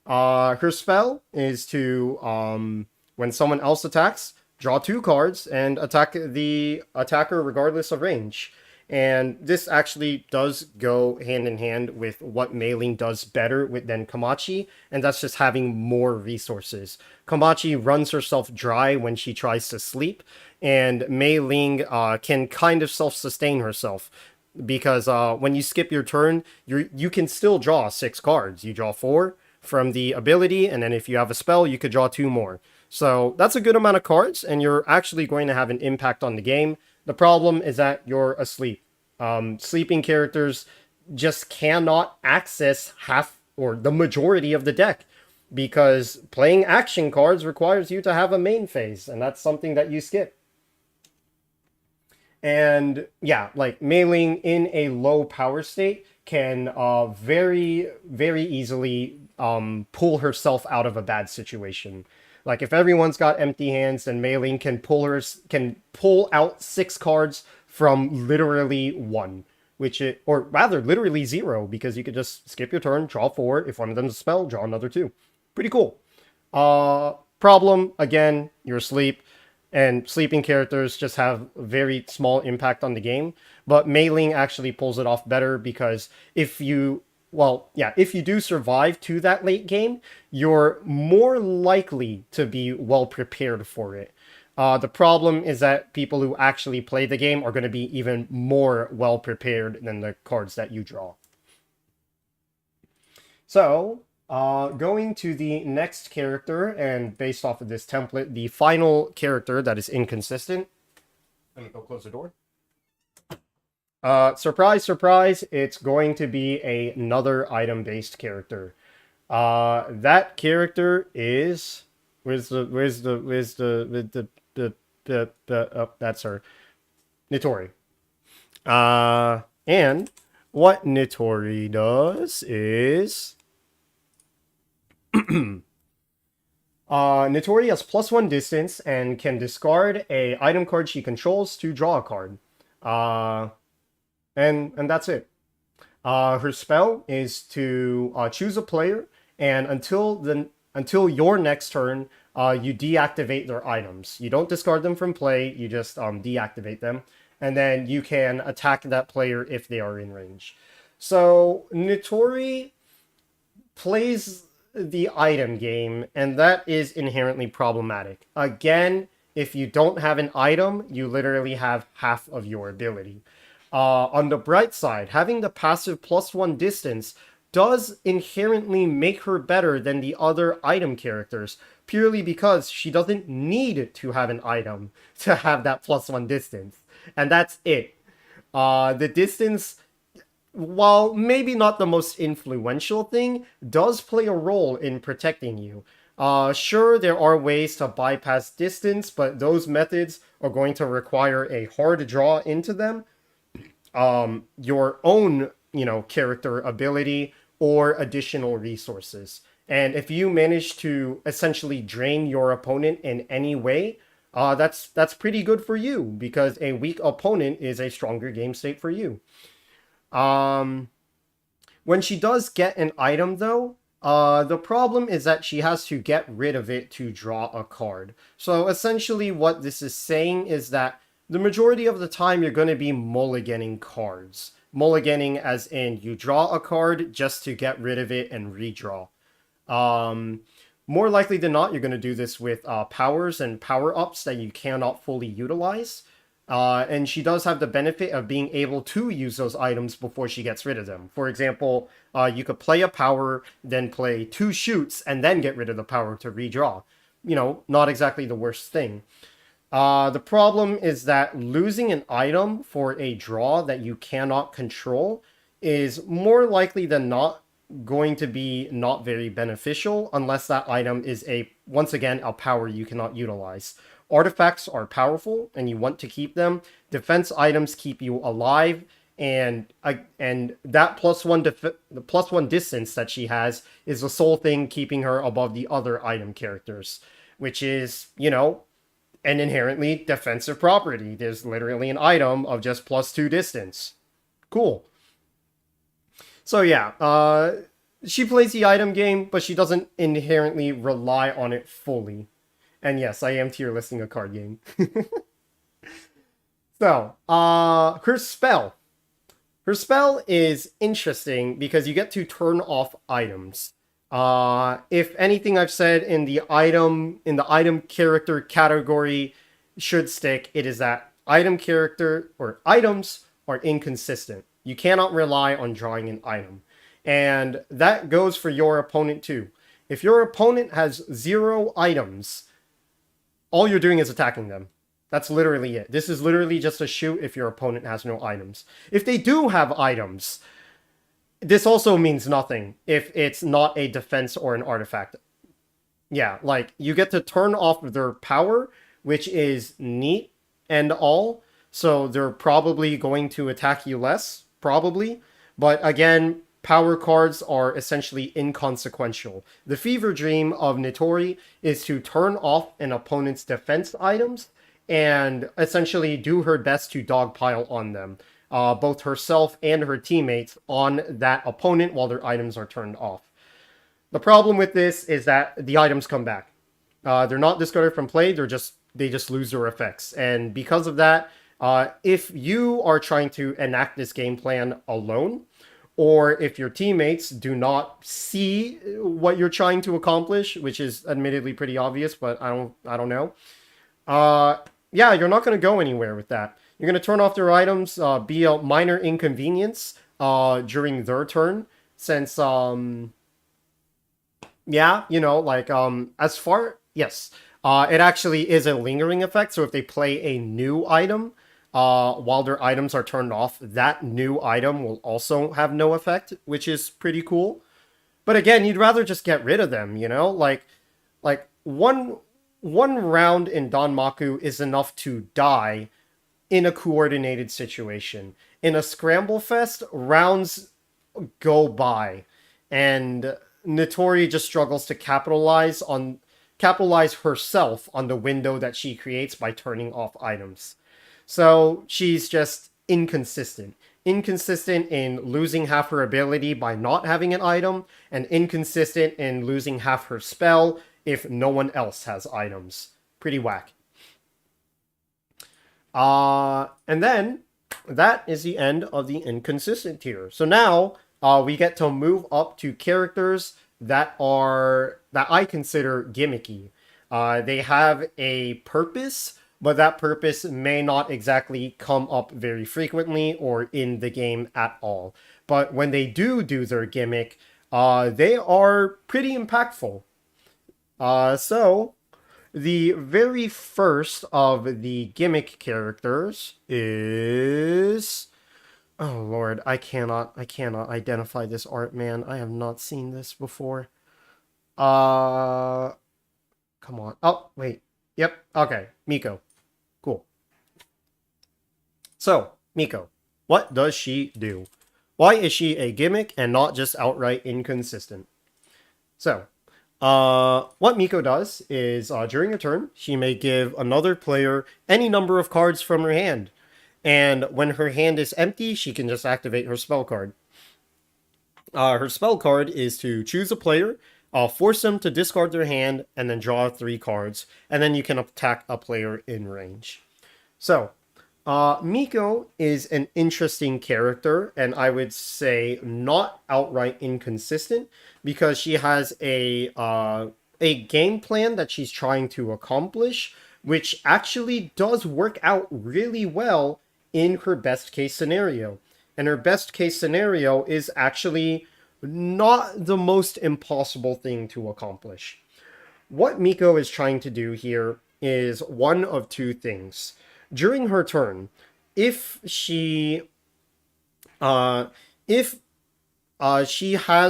Her spell is to, when someone else attacks, draw 2 cards, and attack the attacker regardless of range. And this actually does go hand in hand with what Mei Ling does better than Komachi, and that's just having more resources. Komachi runs herself dry when she tries to sleep, and Mei Ling can kind of self-sustain herself because when you skip your turn, you can still draw 6 cards. You draw 4 from the ability, and then if you have a spell, you could draw 2 more. So that's a good amount of cards, and you're actually going to have an impact on the game. The problem is that you're asleep. Sleeping characters just cannot access half or the majority of the deck because playing action cards requires you to have a main phase, and that's something that you skip. And yeah, like Mei Ling in a low power state can very, very easily pull herself out of a bad situation. Like if everyone's got empty hands, then Mei Ling can pull out 6 cards from literally 1, or rather literally 0, because you could just skip your turn, draw 4. If one of them's a spell, draw another 2. Pretty cool. Problem again, you're asleep, and sleeping characters just have very small impact on the game. But Mei Ling actually pulls it off better because if you do survive to that late game, you're more likely to be well prepared for it. The problem is that people who actually play the game are going to be even more well prepared than the cards that you draw. So, going to the next character, and based off of this template, the final character that is inconsistent. Let me go close the door. Surprise, surprise, it's going to be another item-based character. That character is... That's her. Nitori. And what Nitori does is... Nitori has +1 distance and can discard a item card she controls to draw a card. And that's it. Her spell is to choose a player, and until your next turn, you deactivate their items. You don't discard them from play, you just deactivate them, and then you can attack that player if they are in range. So Nitori plays the item game, and that is inherently problematic. Again, if you don't have an item, you literally have half of your ability. On the bright side, having the passive +1 distance does inherently make her better than the other item characters, purely because she doesn't need to have an item to have that +1 distance. And that's it. The distance, while maybe not the most influential thing, does play a role in protecting you. Sure, there are ways to bypass distance, but those methods are going to require a hard draw into them, your own, character ability, or additional resources. And if you manage to essentially drain your opponent in any way, that's pretty good for you, because a weak opponent is a stronger game state for you. When she does get an item, though, the problem is that she has to get rid of it to draw a card. So essentially what this is saying is that the majority of the time you're going to be mulliganing cards. Mulliganing as in you draw a card just to get rid of it and redraw. More likely than not, you're going to do this with powers and power-ups that you cannot fully utilize. And she does have the benefit of being able to use those items before she gets rid of them. For example, you could play a power, then play 2 shoots, and then get rid of the power to redraw. Not exactly the worst thing. The problem is that losing an item for a draw that you cannot control is more likely than not going to be not very beneficial unless that item is once again, a power you cannot utilize. Artifacts are powerful and you want to keep them. Defense items keep you alive, and that +1 distance that she has is the sole thing keeping her above the other item characters, which is, an inherently defensive property. There's literally an item of just +2 distance. Cool. So yeah, she plays the item game, but she doesn't inherently rely on it fully. And yes, I am tier listing a card game. So, her spell. Her spell is interesting because you get to turn off items. If anything I've said in the item character category should stick, it is that item character or items are inconsistent. You cannot rely on drawing an item. And that goes for your opponent too. If your opponent has 0 items, all you're doing is attacking them. That's literally it. This is literally just a shoot if your opponent has no items. If they do have items, this also means nothing if it's not a defense or an artifact. Yeah, like, you get to turn off their power, which is neat and all. So they're probably going to attack you less, probably. But again, power cards are essentially inconsequential. The fever dream of Nitori is to turn off an opponent's defense items and essentially do her best to dogpile on them, both herself and her teammates, on that opponent while their items are turned off. The problem with this is that the items come back. They're not discarded from play. They just lose their effects, and because of that, if you are trying to enact this game plan alone, or if your teammates do not see what you're trying to accomplish, which is admittedly pretty obvious, but I don't know. Yeah, you're not going to go anywhere with that. You're going to turn off their items, be a minor inconvenience during their turn, since yeah, like, yes, it actually is a lingering effect. So if they play a new item, while their items are turned off, that new item will also have no effect, which is pretty cool. But again, you'd rather just get rid of them, like one round in Danmaku is enough to die in a coordinated situation. In a scramble fest, rounds go by, and Notori just struggles to capitalize herself on the window that she creates by turning off items. So she's just inconsistent. Inconsistent in losing half her ability by not having an item, and inconsistent in losing half her spell if no one else has items. Pretty whack. And then that is the end of the inconsistent tier. So now we get to move up to characters that I consider gimmicky. They have a purpose, but that purpose may not exactly come up very frequently or in the game at all. But when they do their gimmick, they are pretty impactful. So the very first of the gimmick characters is... Oh lord, I cannot identify this art, man. I have not seen this before. Come on. Oh, wait. Yep, okay. Miko. Cool. So, Miko. What does she do? Why is she a gimmick and not just outright inconsistent? So, what Miko does is, during a turn, she may give another player any number of cards from her hand. And when her hand is empty, she can just activate her spell card. Her spell card is to choose a player, force them to discard their hand, and then draw 3 cards. And then you can attack a player in range. So, Miko is an interesting character, and I would say not outright inconsistent, because she has a game plan that she's trying to accomplish, which actually does work out really well in her best case scenario. And her best case scenario is actually not the most impossible thing to accomplish. What Miko is trying to do here is one of 2 things. During her turn, if she has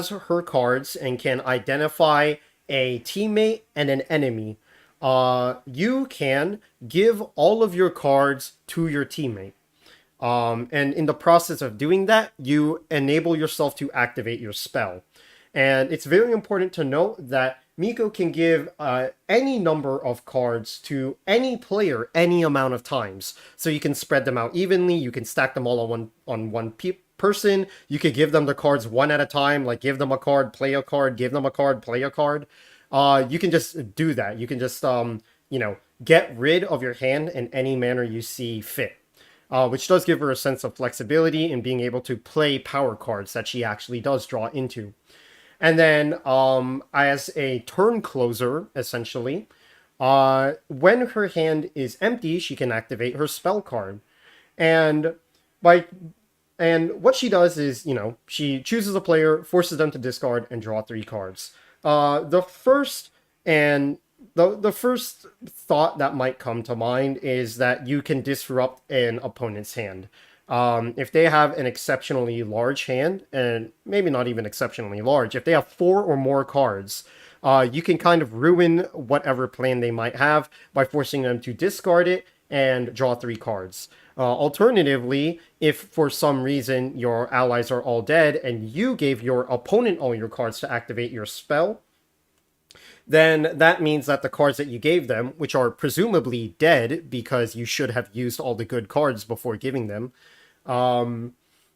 her cards and can identify a teammate and an enemy, you can give all of your cards to your teammate. And in the process of doing that, you enable yourself to activate your spell. And it's very important to note that Miko can give any number of cards to any player any amount of times. So you can spread them out evenly, you can stack them all on one person, you could give them the cards one at a time, like give them a card, play a card, give them a card, play a card. You can just do that. You can just get rid of your hand in any manner you see fit. Which does give her a sense of flexibility in being able to play power cards that she actually does draw into. And then, as a turn closer, essentially, when her hand is empty, she can activate her spell card. And by and what she does is, she chooses a player, forces them to discard, and draw 3 cards. The first and the first thought that might come to mind is that you can disrupt an opponent's hand. If they have an exceptionally large hand, and maybe not even exceptionally large, if they have 4 or more cards, you can kind of ruin whatever plan they might have by forcing them to discard it and draw 3 cards. Alternatively, if for some reason your allies are all dead and you gave your opponent all your cards to activate your spell, then that means that the cards that you gave them, which are presumably dead because you should have used all the good cards before giving them,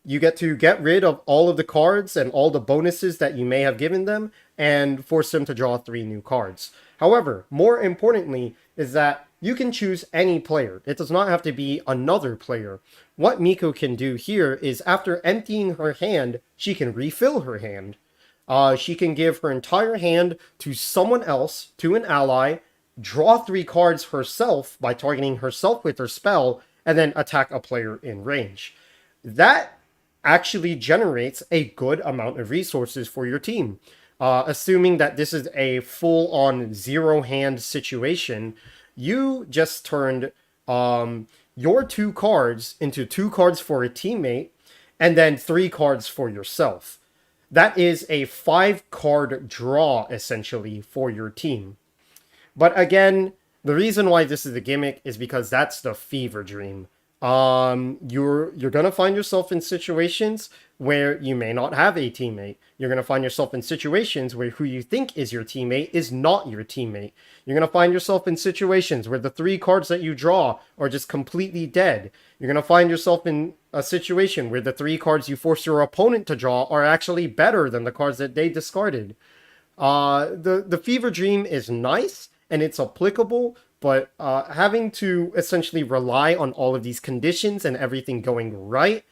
you get to get rid of all of the cards and all the bonuses that you may have given them and force them to draw 3 new cards. However, more importantly is that you can choose any player. It does not have to be another player. What Miko can do here is after emptying her hand, she can refill her hand. She can give her entire hand to someone else, to an ally, draw 3 cards herself by targeting herself with her spell, and then attack a player in range. That actually generates a good amount of resources for your team. Assuming that this is a full-on zero-hand situation, you just turned your 2 cards into 2 cards for a teammate, and then 3 cards for yourself. That is a 5-card draw, essentially, for your team. But again, the reason why this is a gimmick is because that's the fever dream. You're gonna find yourself in situations where you may not have a teammate. You're gonna find yourself in situations where who you think is your teammate is not your teammate. You're gonna find yourself in situations where the 3 cards that you draw are just completely dead. You're gonna find yourself in a situation where the 3 cards you force your opponent to draw are actually better than the cards that they discarded. The fever dream is nice and it's applicable, but having to essentially rely on all of these conditions and everything going right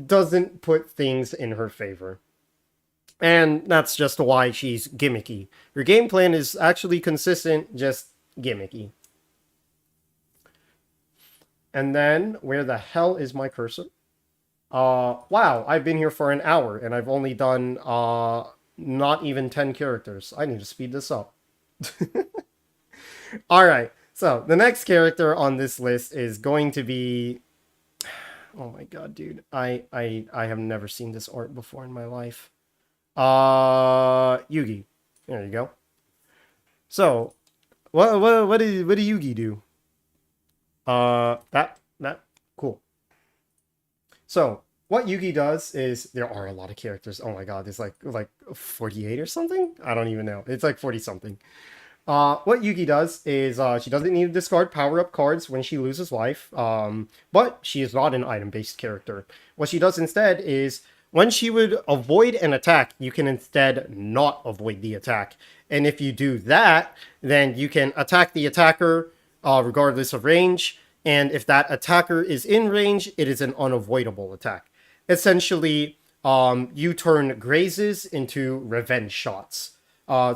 doesn't put things in her favor. And that's just why she's gimmicky. Her game plan is actually consistent, just gimmicky. And then, where the hell is my cursor? Wow, I've been here for an hour and I've only done not even 10 characters. I need to speed this up. Alright, so the next character on this list is going to be... Oh my god, dude. I have never seen this art before in my life. Yugi. There you go. So, what did Yugi do? That cool. So, what Yugi does is there are a lot of characters. Oh my god, there's like 48 or something? I don't even know. It's like 40 something. What Yugi does is she doesn't need to discard power-up cards when she loses life, but she is not an item-based character. What she does instead is when she would avoid an attack, you can instead not avoid the attack. And if you do that, then you can attack the attacker regardless of range, and if that attacker is in range, it is an unavoidable attack. Essentially, you turn grazes into revenge shots.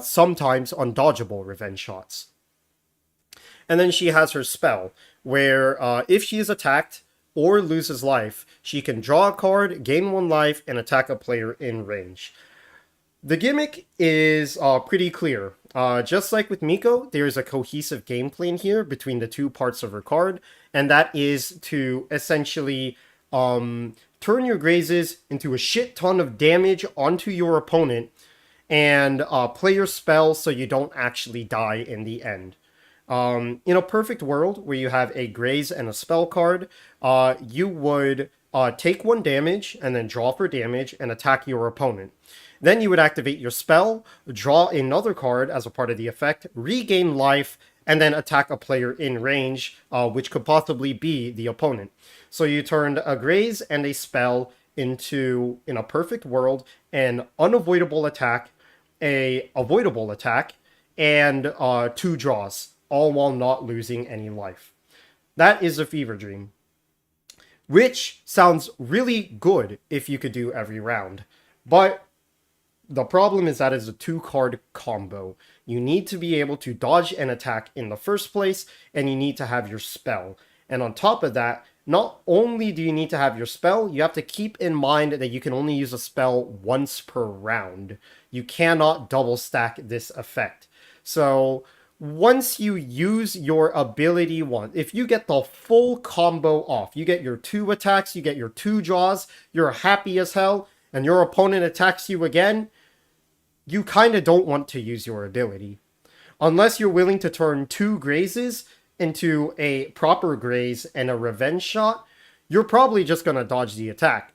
Sometimes undodgeable revenge shots. And then she has her spell, where if she is attacked or loses life, she can draw a card, gain 1 life, and attack a player in range. The gimmick is pretty clear. Just like with Miko, there is a cohesive game plan here between the 2 parts of her card, and that is to essentially turn your grazes into a shit ton of damage onto your opponent, and play your spell so you don't actually die in the end. In a perfect world where you have a graze and a spell card, you would take 1 damage and then draw for damage and attack your opponent. Then you would activate your spell, draw another card as a part of the effect, regain life, and then attack a player in range, which could possibly be the opponent. So you turned a graze and a spell into, in a perfect world, an unavoidable attack, a avoidable attack, and 2 draws all while not losing any life. That is a fever dream, which sounds really good if you could do every round. But the problem is that it's a 2-card combo. You need to be able to dodge an attack in the first place, and you need to have your spell. And on top of that, not only do you need to have your spell, you have to keep in mind that you can only use a spell once per round. You cannot double stack this effect. So once you use your ability once, if you get the full combo off, you get your 2 attacks, you get your 2 draws, you're happy as hell, and your opponent attacks you again, you kind of don't want to use your ability. Unless you're willing to turn 2 grazes into a proper graze and a revenge shot, you're probably just going to dodge the attack.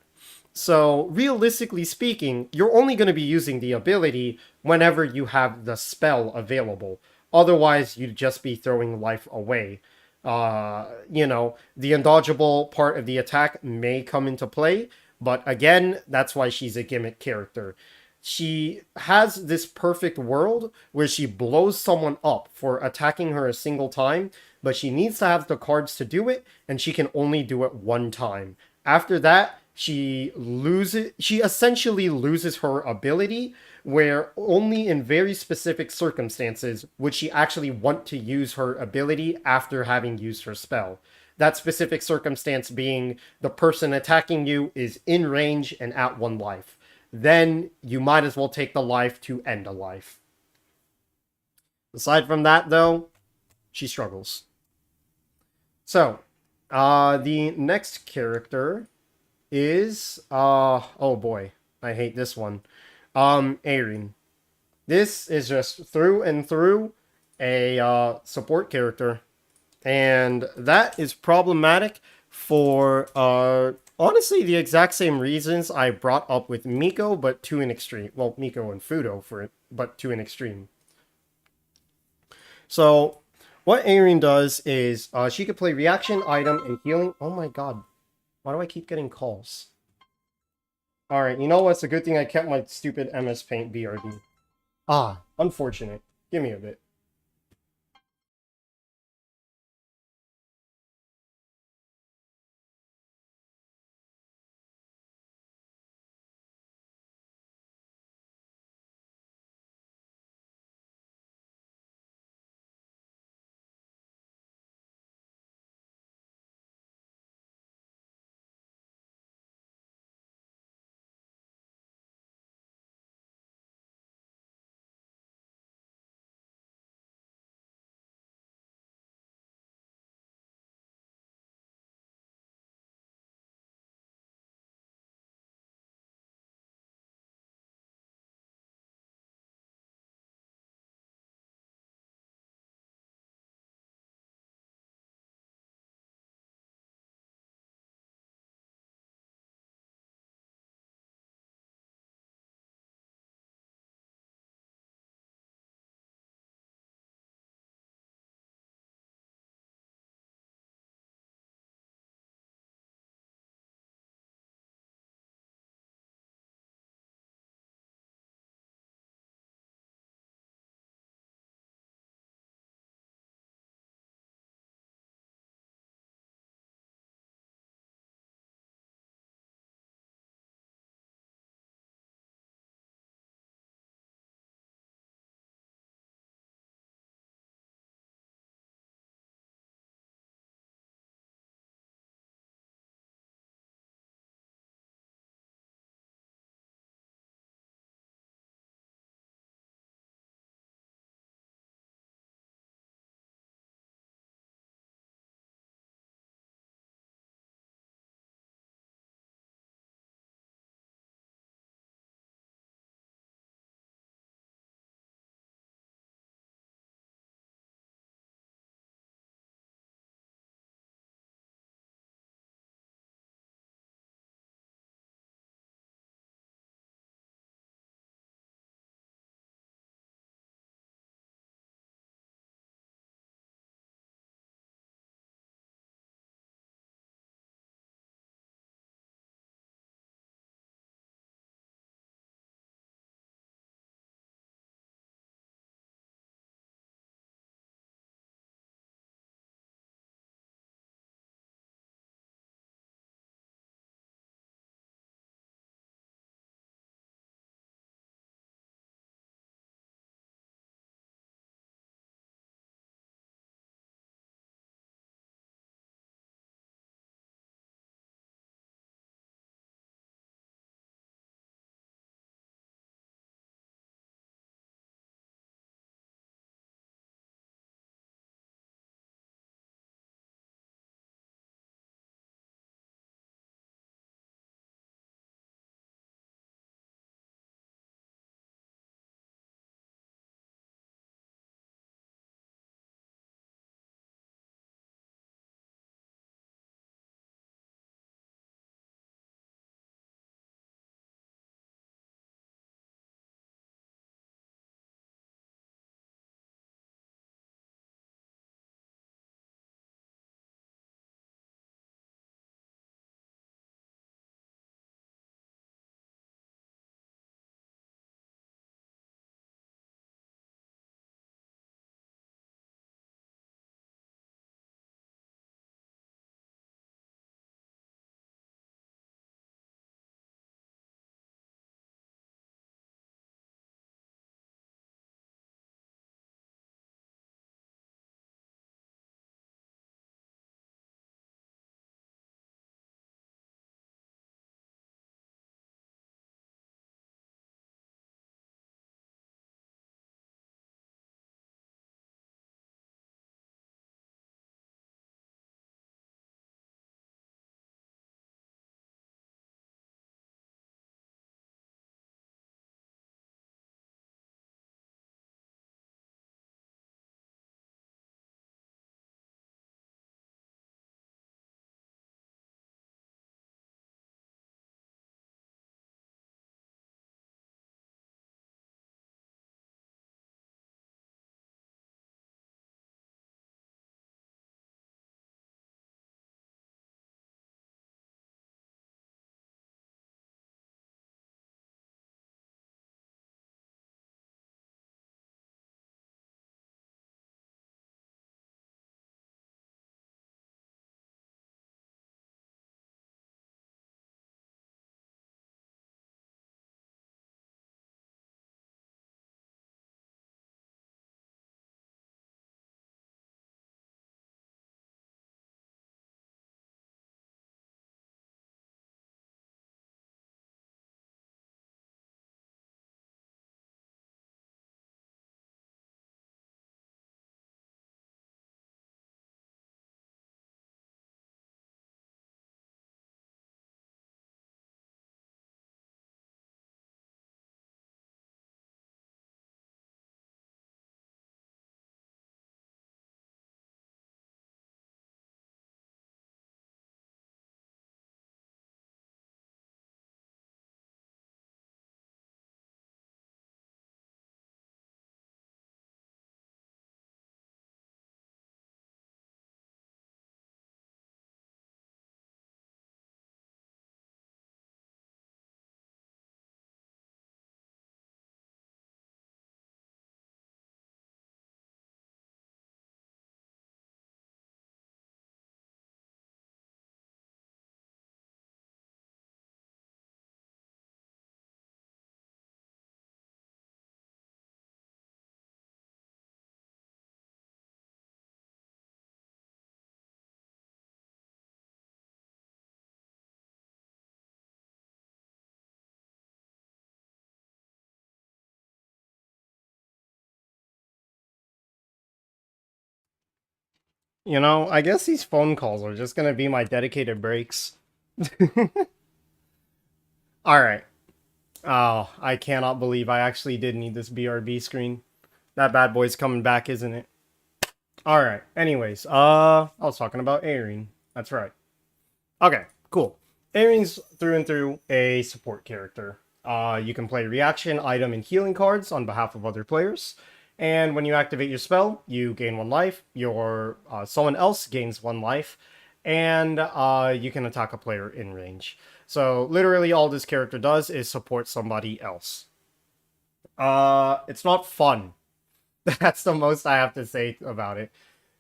So, realistically speaking, you're only going to be using the ability whenever you have the spell available. Otherwise, you'd just be throwing life away. The undodgeable part of the attack may come into play, but again, that's why she's a gimmick character. She has this perfect world where she blows someone up for attacking her a single time, but she needs to have the cards to do it, and she can only do it one time. After that, she essentially loses her ability, where only in very specific circumstances would she actually want to use her ability after having used her spell. That specific circumstance being the person attacking you is in range and at 1 life. Then you might as well take the life to end a life. Aside from that, though, she struggles. So, the next character is, oh boy, I hate this one. Aeryn. This is just through and through a support character, and that is problematic for honestly the exact same reasons I brought up with Miko, but to an extreme. Well, Miko and Fudo for it, but to an extreme. So what Aeryn does is she could play reaction, item, and healing. Oh my god, why do I keep getting calls? All right, you know what's a good thing I kept my stupid MS Paint BRB. Ah, unfortunate. Give me a bit. You know, I guess these phone calls are just gonna be my dedicated breaks. Alright. Oh, I cannot believe I actually did need this BRB screen. That bad boy's coming back, isn't it? Alright, anyways, I was talking about Airing. That's right. Okay, cool. Airing's through and through a support character. You can play reaction, item, and healing cards on behalf of other players. And when you activate your spell, you gain 1 life. Your someone else gains 1 life, and you can attack a player in range. So literally, all this character does is support somebody else. It's not fun. That's the most I have to say about it.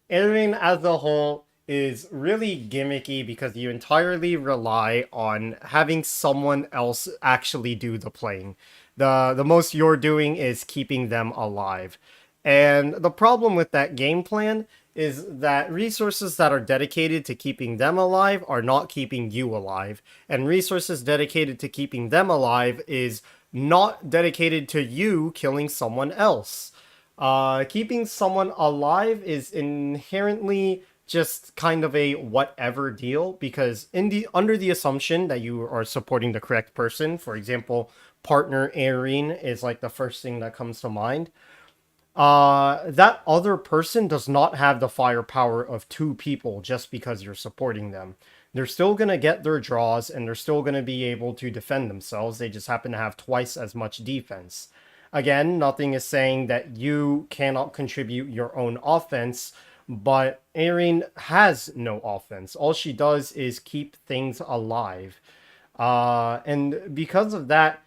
Airing as a whole is really gimmicky because you entirely rely on having someone else actually do the playing. The most you're doing is keeping them alive. And the problem with that game plan is that resources that are dedicated to keeping them alive are not keeping you alive. And resources dedicated to keeping them alive is not dedicated to you killing someone else. Keeping someone alive is inherently just kind of a whatever deal because under the assumption that you are supporting the correct person, for example, partner airing is like the first thing that comes to mind. That other person does not have the firepower of 2 people just because you're supporting them. They're still going to get their draws and they're still going to be able to defend themselves. They just happen to have twice as much defense. Again, nothing is saying that you cannot contribute your own offense, but Erin has no offense. All she does is keep things alive. And because of that,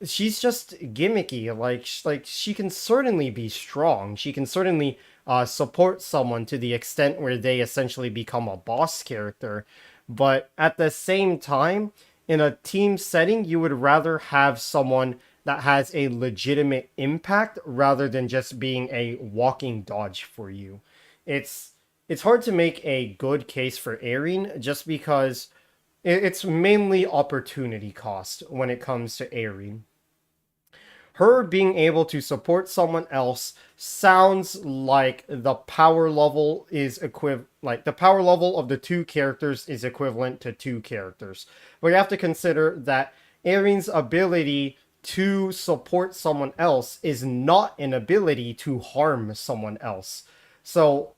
she's just gimmicky. Like she can certainly be strong. She can certainly support someone to the extent where they essentially become a boss character. But at the same time, in a team setting, you would rather have someone that has a legitimate impact rather than just being a walking dodge for you. It's it's hard to make a good case for airing just because it's mainly opportunity cost when it comes to airing. Her being able to support someone else sounds like the power level is like the power level of the 2 characters is equivalent to 2 characters. But you have to consider that Erin's ability to support someone else is not an ability to harm someone else. So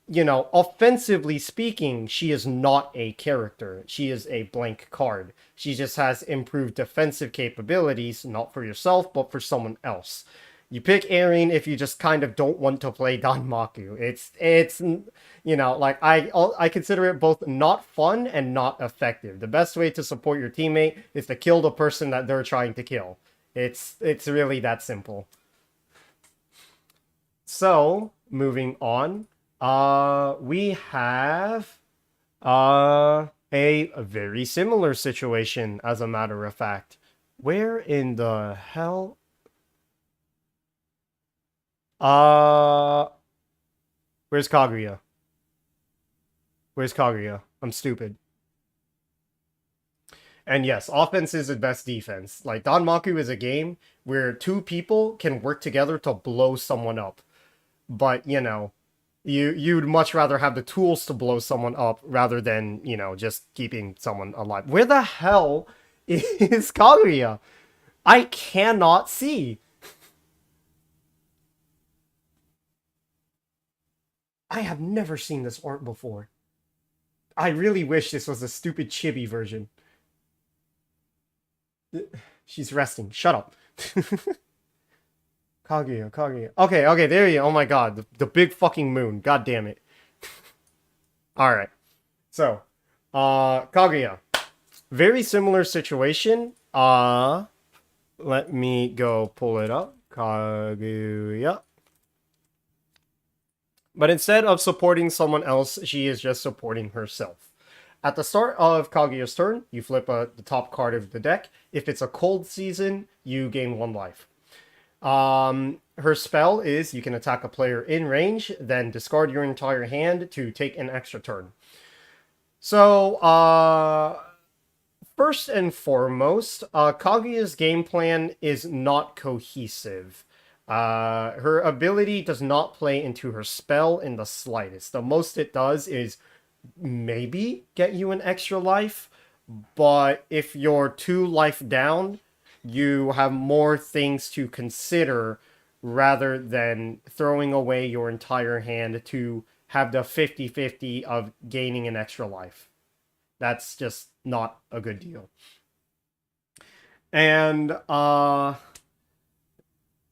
offensively speaking, she is not a character. She is a blank card. She just has improved defensive capabilities, not for yourself, but for someone else. You pick Erin if you just kind of don't want to play Danmaku. Like I consider it both not fun and not effective. The best way to support your teammate is to kill the person that they're trying to kill. It's really that simple. So, moving on. We have a very similar situation, as a matter of fact. Where in the hell? Uh, where's Kaguya? Where's Kaguya? I'm stupid. And yes, offense is the best defense. Like, Danmaku is a game where 2 people can work together to blow someone up. But, you'd much rather have the tools to blow someone up rather than, just keeping someone alive. Where the hell is Kaguya? I cannot see. I have never seen this art before. I really wish this was a stupid chibi version. She's resting. Shut up. Kaguya, Kaguya. Okay, okay, there you go. Oh my god, the big fucking moon. God damn it. Alright. So, Kaguya. Very similar situation. Let me go pull it up. Kaguya. But instead of supporting someone else, she is just supporting herself. At the start of Kaguya's turn, you flip the top card of the deck. If it's a cold season, you gain 1 life. Her spell is you can attack a player in range, then discard your entire hand to take an extra turn. So, first and foremost, Kaguya's game plan is not cohesive. Her ability does not play into her spell in the slightest. The most it does is maybe get you an extra life, but if you're 2 life down, you have more things to consider rather than throwing away your entire hand to have the 50-50 of gaining an extra life. That's just not a good deal. And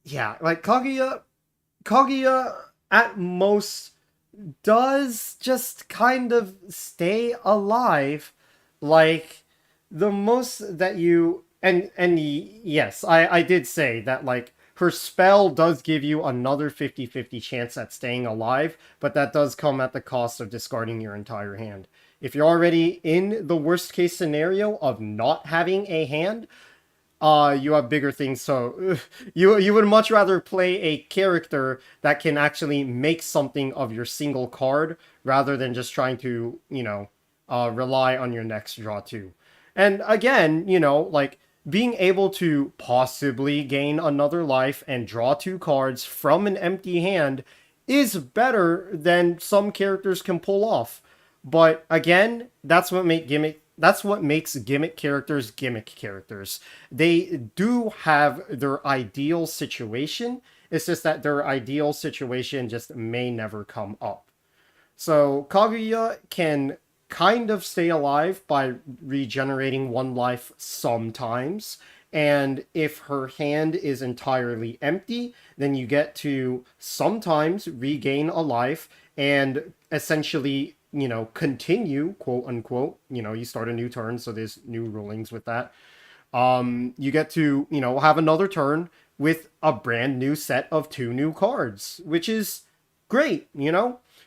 yeah, like Kaguya at most does just kind of stay alive. Like the most that you and yes, I did say that like her spell does give you another 50-50 chance at staying alive, but that does come at the cost of discarding your entire hand. If you're already in the worst case scenario of not having a hand, you have bigger things. So you would much rather play a character that can actually make something of your single card rather than just trying to, rely on your next draw too. And again, like being able to possibly gain another life and draw 2 cards from an empty hand is better than some characters can pull off. But again, that's what makes gimmick characters. They do have their ideal situation. It's just that their ideal situation just may never come up. So Kaguya can kind of stay alive by regenerating 1 life sometimes. And if her hand is entirely empty, then you get to sometimes regain a life and essentially, continue, quote unquote. You start a new turn, so there's new rulings with that. You get to, have another turn with a brand new set of 2 new cards, which is great.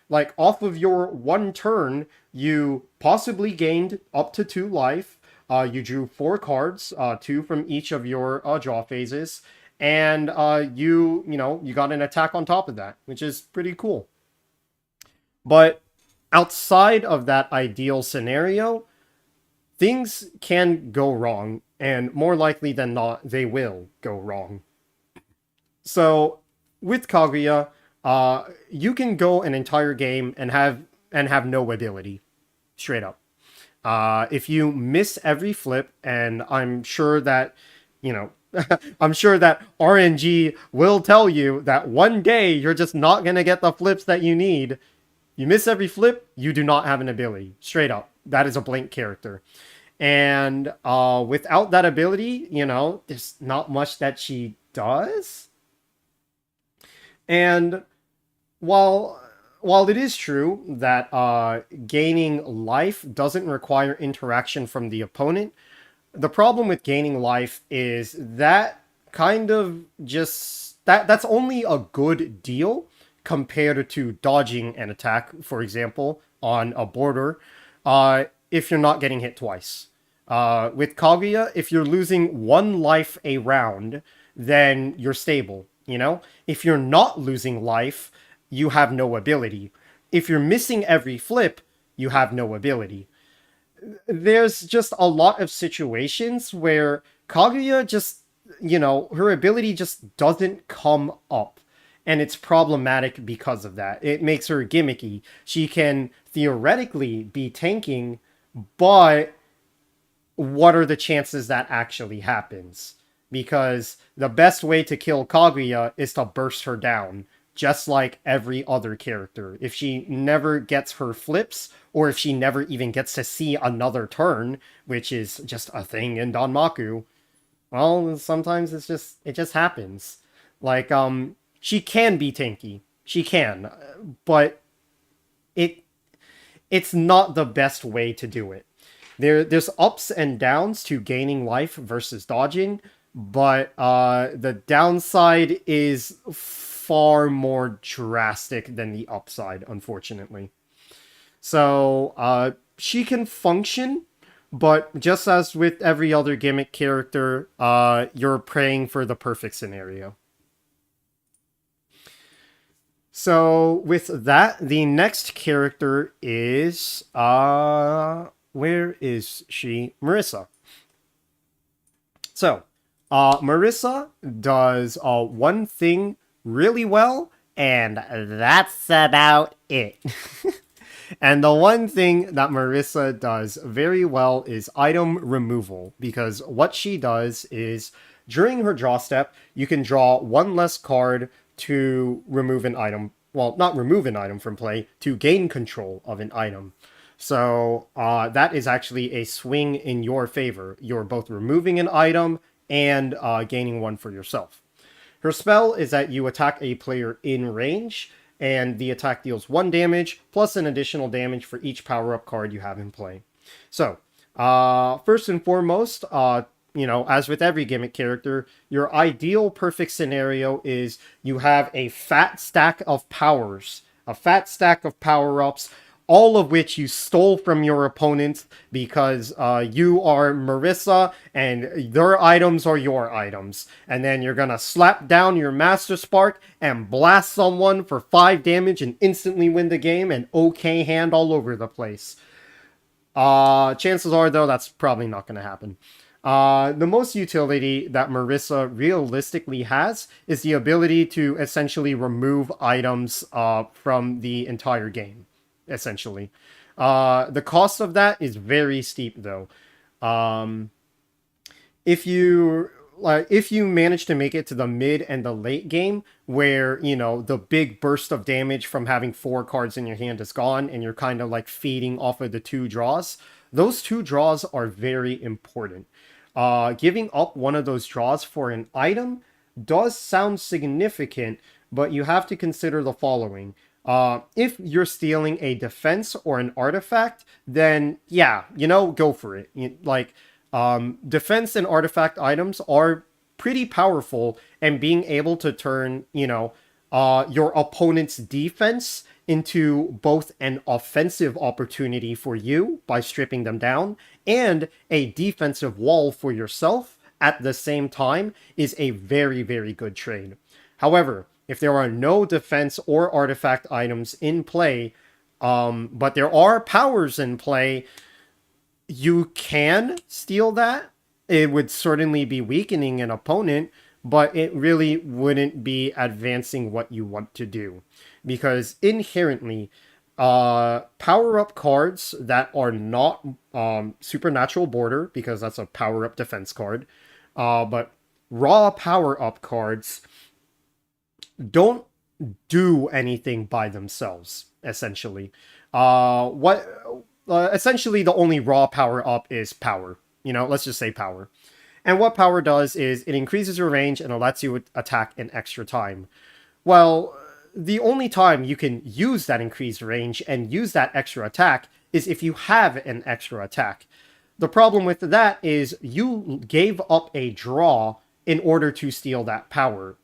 Like off of your 1 turn, you possibly gained up to 2 life. You drew 4 cards, 2 from each of your draw phases, and you got an attack on top of that, which is pretty cool. But outside of that ideal scenario, things can go wrong, and more likely than not, they will go wrong. So with Kaguya, you can go an entire game and have no ability, straight up. If you miss every flip, and I'm sure that you know, I'm sure that RNG will tell you that one day you're just not gonna get the flips that you need. You miss every flip, you do not have an ability, straight up. That is a blank character. And without that ability, there's not much that she does. And while while it is true that gaining life doesn't require interaction from the opponent, the problem with gaining life is that kind of just that's only a good deal compared to dodging an attack, for example, on a border, if you're not getting hit twice. With Kaguya, if you're losing 1 life a round, then you're stable. If you're not losing life, you have no ability. If you're missing every flip, you have no ability. There's just a lot of situations where Kaguya just, her ability just doesn't come up. And it's problematic because of that. It makes her gimmicky. She can theoretically be tanking, but what are the chances that actually happens? Because the best way to kill Kaguya is to burst her down, just like every other character. If she never gets her flips, or if she never even gets to see another turn, which is just a thing in Danmaku, well, sometimes it just happens. Like, she can be tanky. She can, but it it's not the best way to do it. There's ups and downs to gaining life versus dodging, but the downside is far more drastic than the upside, unfortunately. So she can function, but just as with every other gimmick character, you're praying for the perfect scenario. So with that, the next character is where is she? Marissa. So Marissa does one thing really well, and that's about it. And the one thing that Marissa does very well is item removal, because what she does is during her draw step, you can draw one less card to remove an item. Well, not remove an item from play, to gain control of an item. So that is actually a swing in your favor. You're both removing an item and gaining one for yourself. Her spell is that you attack a player in range, and the attack deals 1 damage plus an additional damage for each power-up card you have in play. So, first and foremost, as with every gimmick character, your ideal perfect scenario is you have a fat stack of powers, a fat stack of power-ups, all of which you stole from your opponent because you are Marissa and their items are your items. And then you're gonna slap down your Master Spark and blast someone for 5 damage and instantly win the game, and okay hand all over the place. Chances are, though, that's probably not gonna happen. The most utility that Marissa realistically has is the ability to essentially remove items from the entire game, essentially. The cost of that is very steep, though. Um, if you manage to make it to the mid and the late game, where the big burst of damage from having 4 cards in your hand is gone, and you're kind of like feeding off of the 2 draws, those 2 draws are very important. Giving up one of those draws for an item does sound significant, but you have to consider the following. If you're stealing a defense or an artifact, then yeah, go for it. Defense and artifact items are pretty powerful, and being able to turn, your opponent's defense into both an offensive opportunity for you by stripping them down and a defensive wall for yourself at the same time is a very, very good trade. However, if there are no defense or artifact items in play, but there are powers in play, you can steal that. It would certainly be weakening an opponent, but it really wouldn't be advancing what you want to do. Because inherently, power-up cards that are not Supernatural Border, because that's a power-up defense card, but raw power-up cards don't do anything by themselves, essentially. Essentially, the only raw power-up is power. Let's just say power. And what power does is it increases your range and it lets you attack an extra time. Well, the only time you can use that increased range and use that extra attack is if you have an extra attack. The problem with that is you gave up a draw in order to steal that power.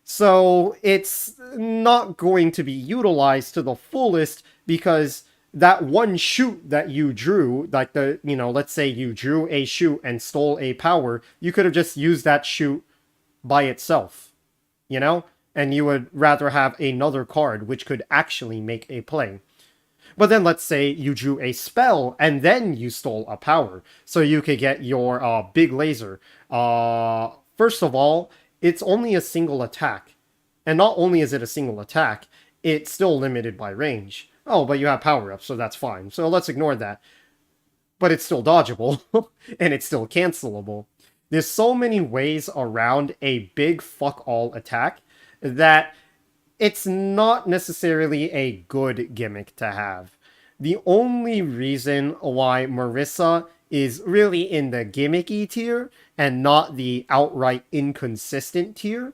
So it's not going to be utilized to the fullest, because that one shoot that you drew, like let's say you drew a shoot and stole a power, you could have just used that shoot by itself, and you would rather have another card which could actually make a play. But then let's say you drew a spell and then you stole a power, so you could get your big laser. First of all, it's only a single attack. And not only is it a single attack, it's still limited by range. Oh, but you have power-ups, so that's fine. So let's ignore that. But it's still dodgeable, and it's still cancelable. There's so many ways around a big fuck-all attack that it's not necessarily a good gimmick to have. The only reason why Marissa is really in the gimmicky tier and not the outright inconsistent tier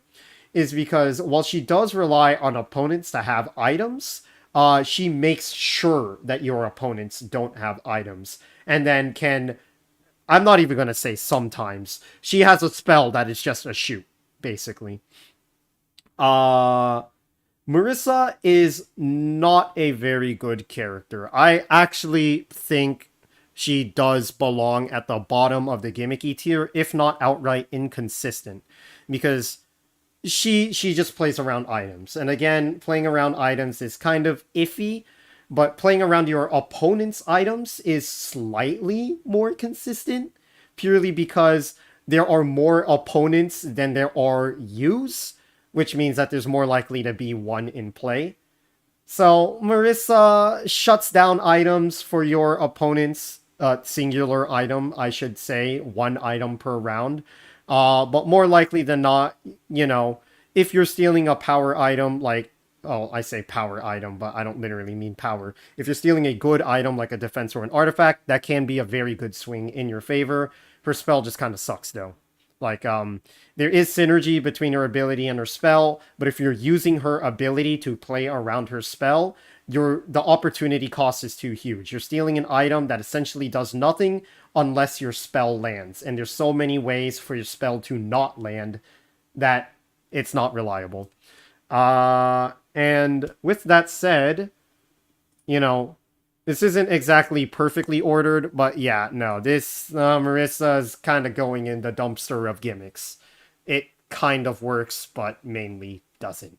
is because while she does rely on opponents to have items, she makes sure that your opponents don't have items. And then I'm not even going to say sometimes, she has a spell that is just a shoot, basically. Marissa is not a very good character. I actually think she does belong at the bottom of the gimmicky tier, if not outright inconsistent, because she just plays around items. And again, playing around items is kind of iffy, but playing around your opponent's items is slightly more consistent, purely because there are more opponents than there are yous, which means that there's more likely to be one in play. So Marissa shuts down items for your opponent's singular item, I should say, one item per round. But more likely than not, you know, if you're stealing a power item, like, oh, I say power item, but I don't literally mean power. If you're stealing a good item like a defense or an artifact, that can be a very good swing in your favor. Her spell just kind of sucks, though. Like, there is synergy between her ability and her spell, but if you're using her ability to play around her spell, the opportunity cost is too huge. You're stealing an item that essentially does nothing unless your spell lands, and there's so many ways for your spell to not land that it's not reliable. And with that said, you know, this isn't exactly perfectly ordered, but yeah, no, this Marissa's kind of going in the dumpster of gimmicks. It kind of works, but mainly doesn't.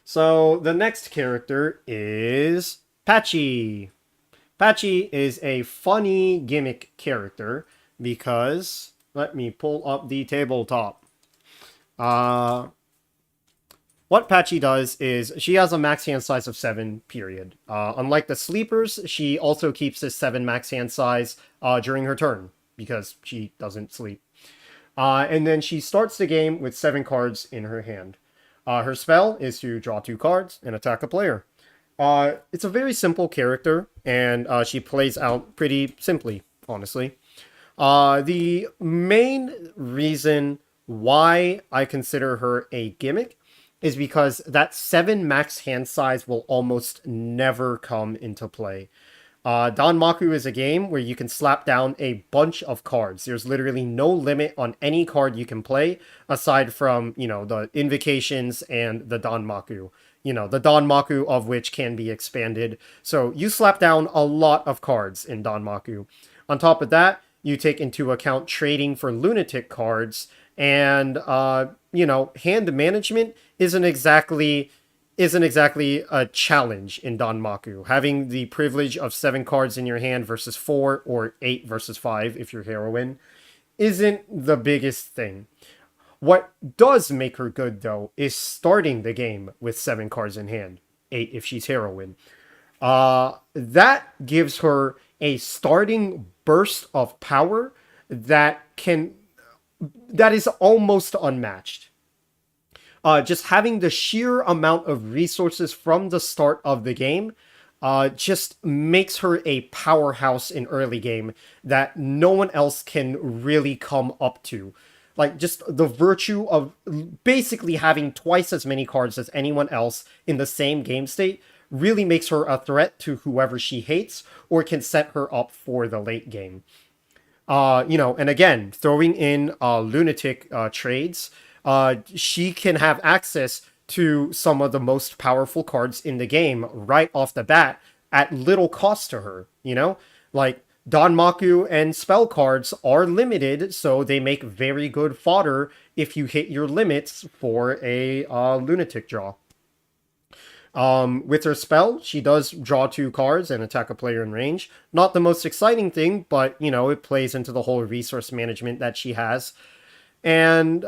So the next character is Patchy. Patchy is a funny gimmick character because, let me pull up the tabletop. What Patchy does is she has a max hand size of 7, period. Unlike the sleepers, she also keeps this 7 max hand size during her turn, because she doesn't sleep. And then she starts the game with 7 cards in her hand. Her spell is to draw 2 cards and attack a player. It's a very simple character, and she plays out pretty simply, honestly. The main reason why I consider her a gimmick is because that 7 max hand size will almost never come into play. Danmaku is a game where you can slap down a bunch of cards. There's literally no limit on any card you can play, aside from, you know, the invocations and the Danmaku. You know, the Danmaku of which can be expanded. So you slap down a lot of cards in Danmaku. On top of that, you take into account trading for Lunatic cards, and, you know, hand management isn't exactly a challenge in Danmaku. Having the privilege of 7 cards in your hand versus 4, or 8 versus 5 if you're heroine, isn't the biggest thing. What does make her good, though, is starting the game with 7 cards in hand, 8 if she's heroine. That gives her a starting burst of power that is almost unmatched. Just having the sheer amount of resources from the start of the game just makes her a powerhouse in early game that no one else can really come up to. Like, just the virtue of basically having twice as many cards as anyone else in the same game state really makes her a threat to whoever she hates, or can set her up for the late game. You know, and again, throwing in Lunatic trades, she can have access to some of the most powerful cards in the game right off the bat at little cost to her, you know? Like, Danmaku and spell cards are limited, so they make very good fodder if you hit your limits for a Lunatic draw. With her spell, she does draw 2 cards and attack a player in range. Not the most exciting thing, but, you know, it plays into the whole resource management that she has. And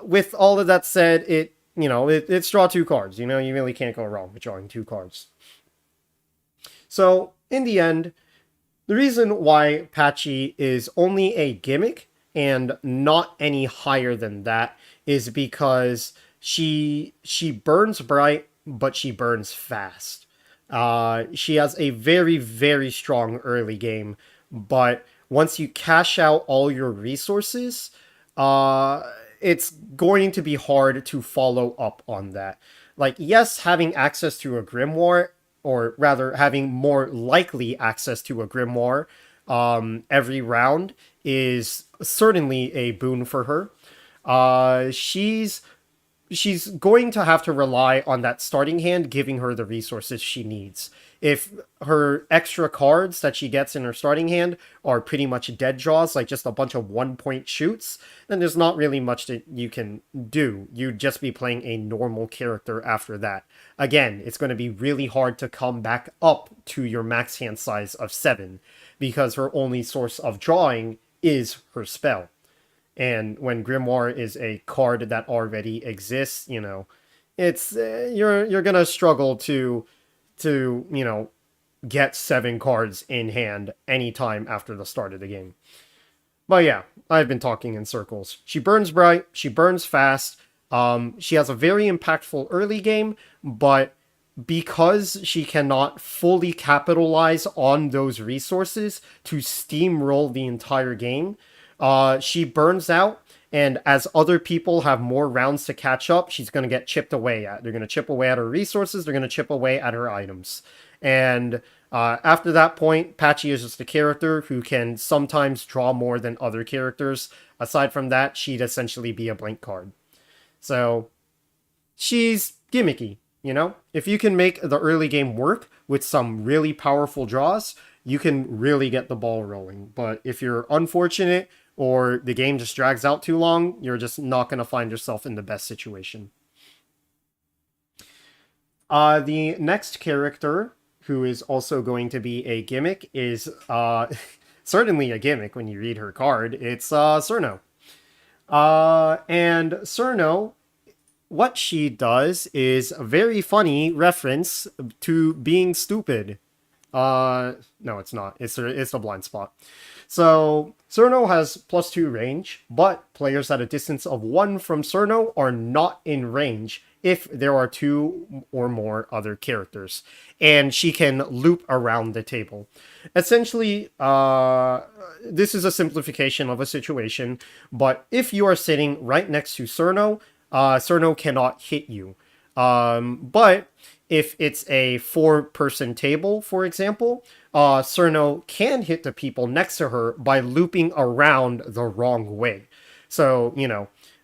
with all of that said, it's draw 2 cards. You know, you really can't go wrong with drawing 2 cards. So, in the end, the reason why Patchy is only a gimmick and not any higher than that is because she burns bright, but she burns fast. She has a very, very strong early game, but once you cash out all your resources, it's going to be hard to follow up on that. Like, yes, having access to a grimoire, or rather having more likely access to a grimoire every round, is certainly a boon for her. She's going to have to rely on that starting hand giving her the resources she needs. If her extra cards that she gets in her starting hand are pretty much dead draws, like just a bunch of 1-point shoots, then there's not really much that you can do. You'd just be playing a normal character after that. Again, it's going to be really hard to come back up to your max hand size of 7, because her only source of drawing is her spell. And when Grimoire is a card that already exists, it's you're gonna struggle to get 7 cards in hand anytime after the start of the game. But yeah, I've been talking in circles. She burns bright, she burns fast. She has a very impactful early game, but because she cannot fully capitalize on those resources to steamroll the entire game, she burns out. And as other people have more rounds to catch up, she's going to get chipped away at. They're going to chip away at her resources. They're going to chip away at her items. And after that point, Patchy is just a character who can sometimes draw more than other characters. Aside from that, she'd essentially be a blank card. So she's gimmicky. If you can make the early game work with some really powerful draws, you can really get the ball rolling. But if you're unfortunate or the game just drags out too long, you're just not going to find yourself in the best situation. The next character, who is also going to be a gimmick, is certainly a gimmick when you read her card. It's Cirno. And Cirno, what she does is a very funny reference to being stupid. No, it's not. It's a blind spot. So Cirno has +2 range, but players at a distance of 1 from Cirno are not in range if there are 2 or more other characters, and she can loop around the table. Essentially, this is a simplification of a situation, but if you are sitting right next to Cirno, Cirno cannot hit you. But if it's a 4-person table, for example, Cirno can hit the people next to her by looping around the wrong way. So,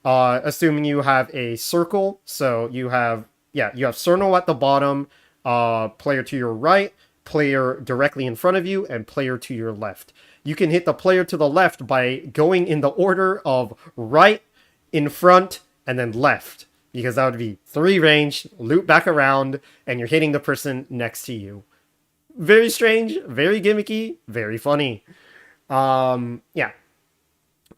assuming you have a circle, so you have Cirno at the bottom, player to your right, player directly in front of you, and player to your left. You can hit the player to the left by going in the order of right, in front, and then left, because that would be 3 range, loop back around, and you're hitting the person next to you. Very strange, very gimmicky, very funny. Yeah.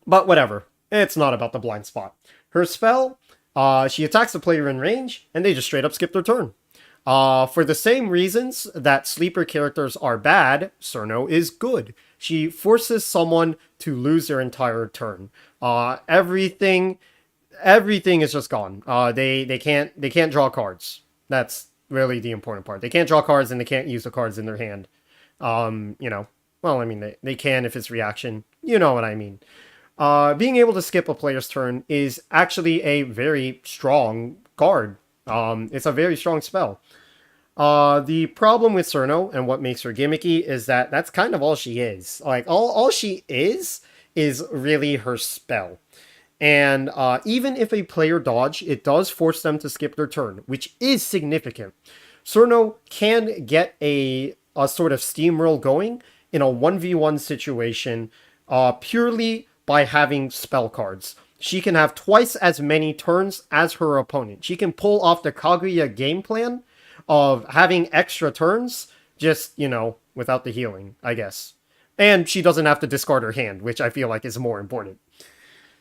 But whatever. It's not about the blind spot. Her spell, she attacks the player in range, and they just straight up skip their turn. For the same reasons that sleeper characters are bad, Cirno is good. She forces someone to lose their entire turn. Everything is just gone. They can't draw cards. That's really the important part. They can't draw cards, and they can't use the cards in their hand. Well, I mean, they can if it's reaction. You know what I mean. Being able to skip a player's turn is actually a very strong card. It's a very strong spell. The problem with Cirno and what makes her gimmicky is that that's kind of all she is. Like, all she is really her spell. And even if a player dodge, it does force them to skip their turn, which is significant. Cirno can get a sort of steamroll going in a 1v1 situation purely by having spell cards. She can have twice as many turns as her opponent. She can pull off the Kaguya game plan of having extra turns, just, without the healing, I guess. And she doesn't have to discard her hand, which I feel like is more important.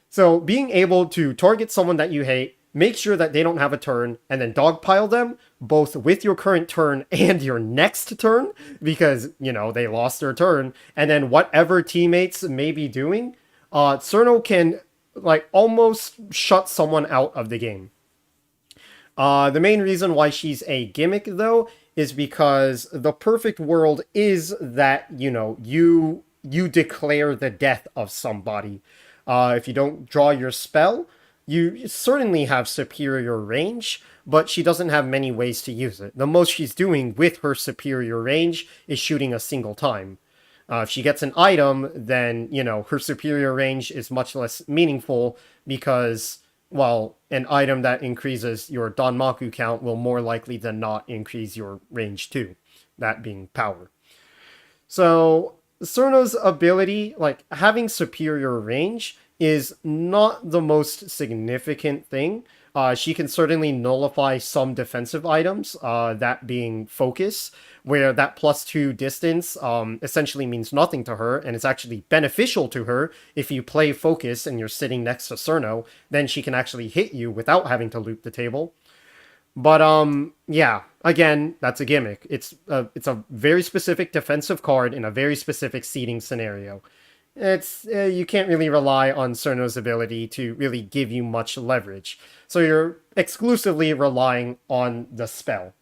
So being able to target someone that you hate, make sure that they don't have a turn, and then dogpile them, both with your current turn and your next turn, because, they lost their turn, and then whatever teammates may be doing, Cirno can, almost shut someone out of the game. The main reason why she's a gimmick, though, is because the perfect world is that, you declare the death of somebody. If you don't draw your spell, you certainly have superior range, but she doesn't have many ways to use it. The most she's doing with her superior range is shooting a single time. If she gets an item, then, her superior range is much less meaningful because, well, an item that increases your Danmaku count will more likely than not increase your range too, that being power. So Cirno's ability, having superior range, is not the most significant thing. she can certainly nullify some defensive items, that being focus, where that +2 distance essentially means nothing to her, and it's actually beneficial to her if you play focus and you're sitting next to Cerno, then she can actually hit you without having to loop the table. But yeah, again, that's a gimmick. It's a very specific defensive card in a very specific seeding scenario. It's you can't really rely on Cerno's ability to really give you much leverage. So you're exclusively relying on the spell.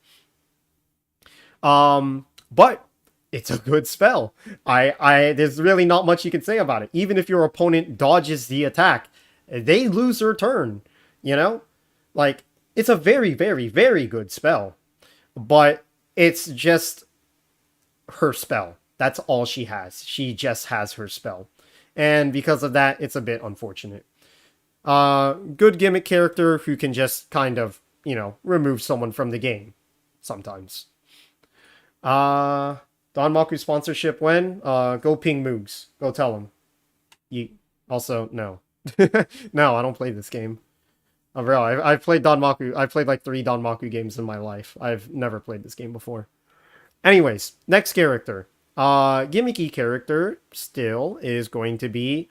But it's a good spell. There's really not much you can say about it. Even if your opponent dodges the attack, they lose their turn. You know, like it's a very, very, very good spell. But it's just her spell. That's all she has. She just has her spell. And because of that, it's a bit unfortunate. Good gimmick character who can just kind of, remove someone from the game sometimes. Danmaku sponsorship when? Go ping Moogs. Go tell him. Also, no. No, I don't play this game. Oh, bro, I've played Danmaku. I've played like 3 Danmaku games in my life. I've never played this game before. Anyways, next character. Gimmicky character still is going to be...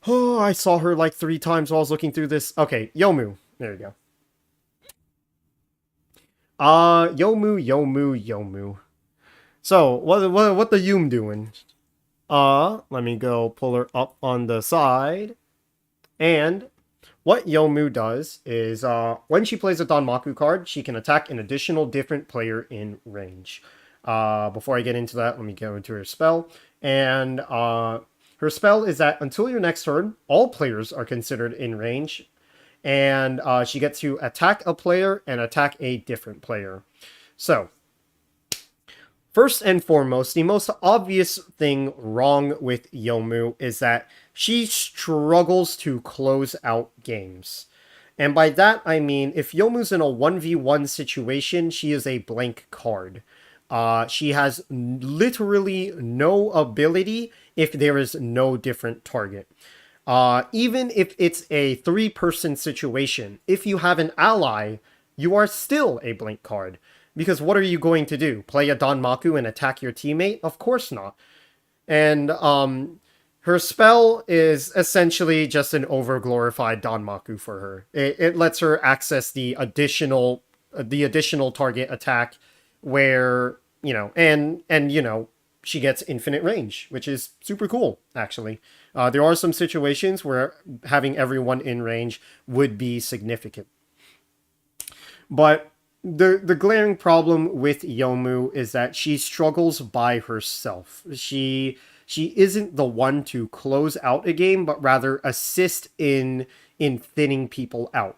Oh, I saw her like 3 times while I was looking through this. Okay, Yomu. There you go. Yomu. So, what the Yum doing? Let me go pull her up on the side. And what Yomu does is, when she plays a Danmaku card, she can attack an additional different player in range. Before I get into that, let me go into her spell. And, her spell is that until your next turn, all players are considered in range. And she gets to attack a player and attack a different player. So, first and foremost, the most obvious thing wrong with Yomu is that she struggles to close out games. And by that, I mean, if Yomu's in a 1v1 situation, she is a blank card. She has literally no ability if there is no different target. Even if it's a 3-person situation, if you have an ally, you are still a blank card. Because what are you going to do? Play a Danmaku and attack your teammate? Of course not. And her spell is essentially just an overglorified Danmaku for her. It lets her access the additional target attack where, she gets infinite range, which is super cool, actually. There are some situations where having everyone in range would be significant. But the glaring problem with Yomu is that she struggles by herself. She isn't the one to close out a game, but rather assist in thinning people out.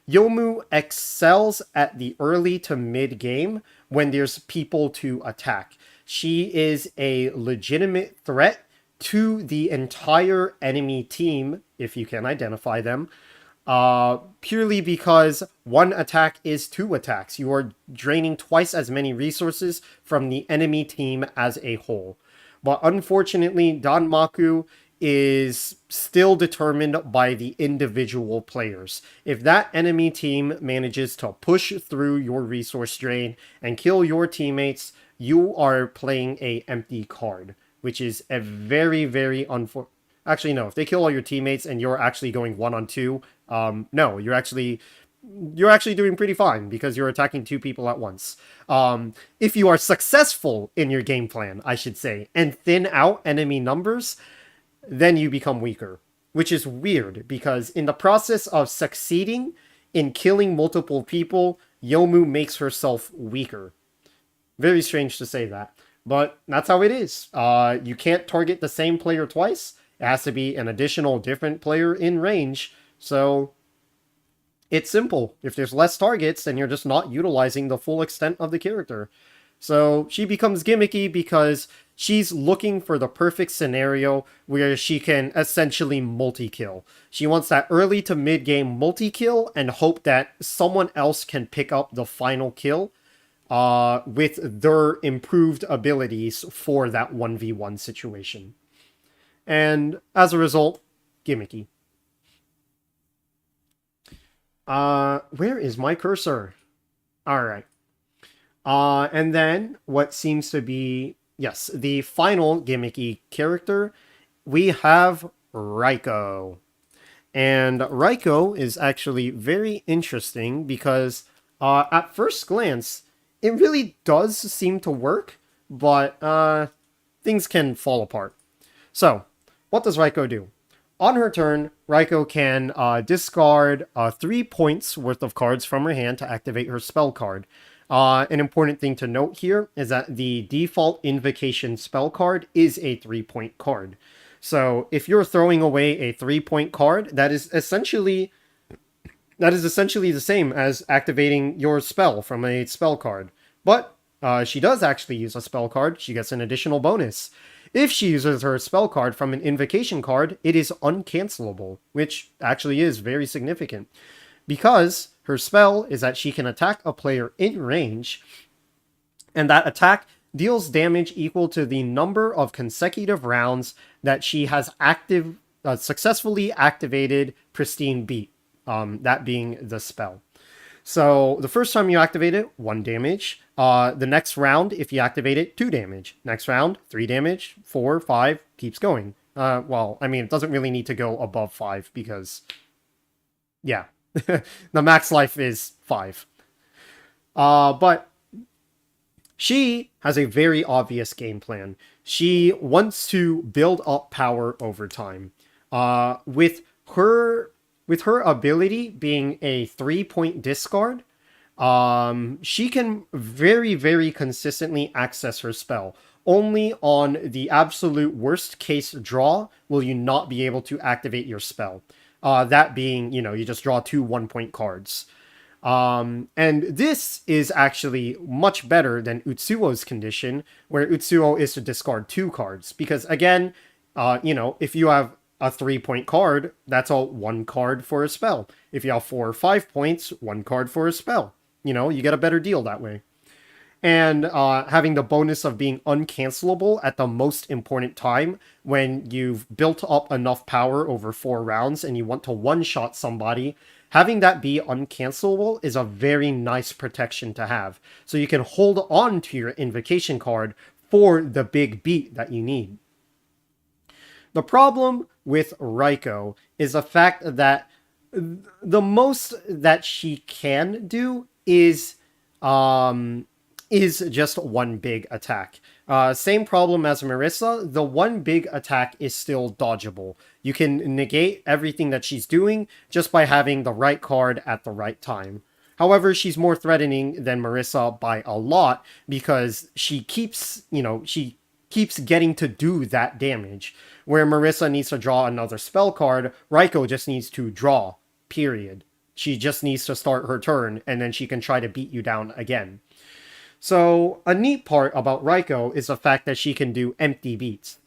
Yomu excels at the early to mid game when there's people to attack. She is a legitimate threat to the entire enemy team, if you can identify them, purely because one attack is 2 attacks. You are draining twice as many resources from the enemy team as a whole. But unfortunately, Danmaku is still determined by the individual players. If that enemy team manages to push through your resource drain and kill your teammates, you are playing a empty card, which is a very, very Actually, no. If they kill all your teammates and you're actually going 1-on-2, no, you're actually doing pretty fine because you're attacking 2 people at once. If you are successful in your game plan, I should say, and thin out enemy numbers, then you become weaker, which is weird because in the process of succeeding in killing multiple people, Yomu makes herself weaker. Very strange to say that, but that's how it is. You can't target the same player twice. It has to be an additional different player in range, so it's simple. If there's less targets, then you're just not utilizing the full extent of the character. So she becomes gimmicky because she's looking for the perfect scenario where she can essentially multi-kill. She wants that early to mid-game multi-kill and hope that someone else can pick up the final kill with their improved abilities for that 1v1 situation. And as a result, gimmicky. Where is my cursor? All right. And then what seems to be, yes, the final gimmicky character, we have Raiko. And Raiko is actually very interesting because at first glance, it really does seem to work, but things can fall apart. So, what does Raiko do? On her turn, Raiko can discard 3 points worth of cards from her hand to activate her spell card. An important thing to note here is that the default invocation spell card is a 3 point card. So if you're throwing away a 3 point card, that is essentially the same as activating your spell from a spell card. But she does actually use a spell card. She gets an additional bonus. If she uses her spell card from an invocation card, it is uncancelable, which actually is very significant. Because her spell is that she can attack a player in range, and that attack deals damage equal to the number of consecutive rounds that she has successfully activated Pristine Beat, that being the spell. So the first time you activate it, 1 damage. The next round, if you activate it, 2 damage. Next round, 3 damage, 4, 5, keeps going. Well, I mean, it doesn't really need to go above 5 because, yeah, the max life is 5. But she has a very obvious game plan. She wants to build up power over time. With her ability being a 3 point discard, she can very, very consistently access her spell. Only on the absolute worst case draw will you not be able to activate your spell. That being, you just draw 2 1 point cards. And this is actually much better than Utsuo's condition, where Utsuo is to discard 2 cards. Because again, if you have a 3 point card, that's all 1 card for a spell. If you have 4 or 5 points, 1 card for a spell. You get a better deal that way. And having the bonus of being uncancelable at the most important time when you've built up enough power over 4 rounds and you want to one-shot somebody, having that be uncancelable is a very nice protection to have. So you can hold on to your invocation card for the big beat that you need. The problem with Raiko is the fact that the most that she can do is just one big attack. Same problem as Marissa, the one big attack is still dodgeable. You can negate everything that she's doing just by having the right card at the right time. However, she's more threatening than Marissa by a lot because she keeps getting to do that damage. Where Marissa needs to draw another spell card, Raiko just needs to draw, period. She just needs to start her turn, and then she can try to beat you down again. So, a neat part about Raiko is the fact that she can do empty beats.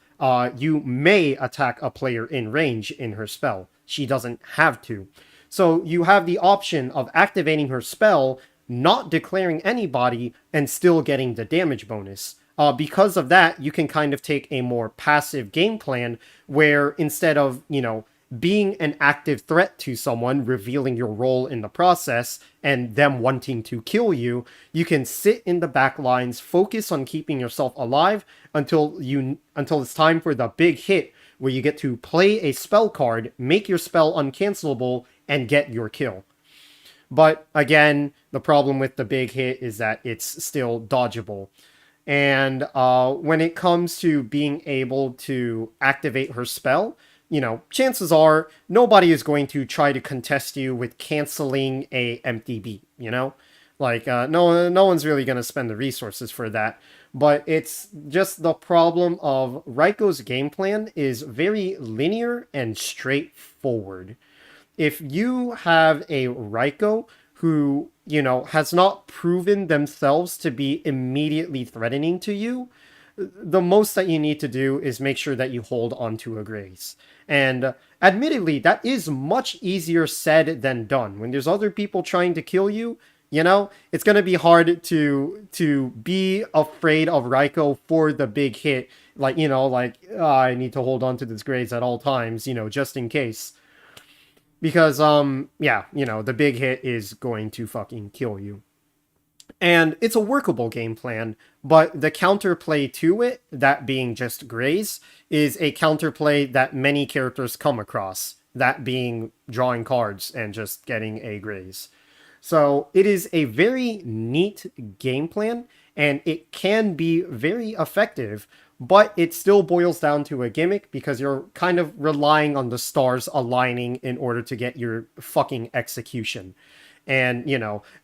You may attack a player in range in her spell. She doesn't have to. So, you have the option of activating her spell, not declaring anybody, and still getting the damage bonus. Because of that, you can kind of take a more passive game plan where instead of, being an active threat to someone, revealing your role in the process, and them wanting to kill you, you can sit in the back lines, focus on keeping yourself alive until it's time for the big hit where you get to play a spell card, make your spell uncancelable, and get your kill. But again, the problem with the big hit is that it's still dodgeable. And when it comes to being able to activate her spell, chances are nobody is going to try to contest you with canceling a empty beat, Like, no one's really going to spend the resources for that. But it's just the problem of Raiko's game plan is very linear and straightforward. If you have a Raiko who, has not proven themselves to be immediately threatening to you, the most that you need to do is make sure that you hold onto a grace. And admittedly, that is much easier said than done. When there's other people trying to kill you, it's going to be hard to be afraid of Raiko for the big hit. I need to hold on to this grace at all times, just in case. because yeah, the big hit is going to fucking kill you. And it's a workable game plan, but the counterplay to it, that being just graze, is a counterplay that many characters come across, that being drawing cards and just getting a graze. So it is a very neat game plan, and it can be very effective, but it still boils down to a gimmick because you're kind of relying on the stars aligning in order to get your fucking execution. And,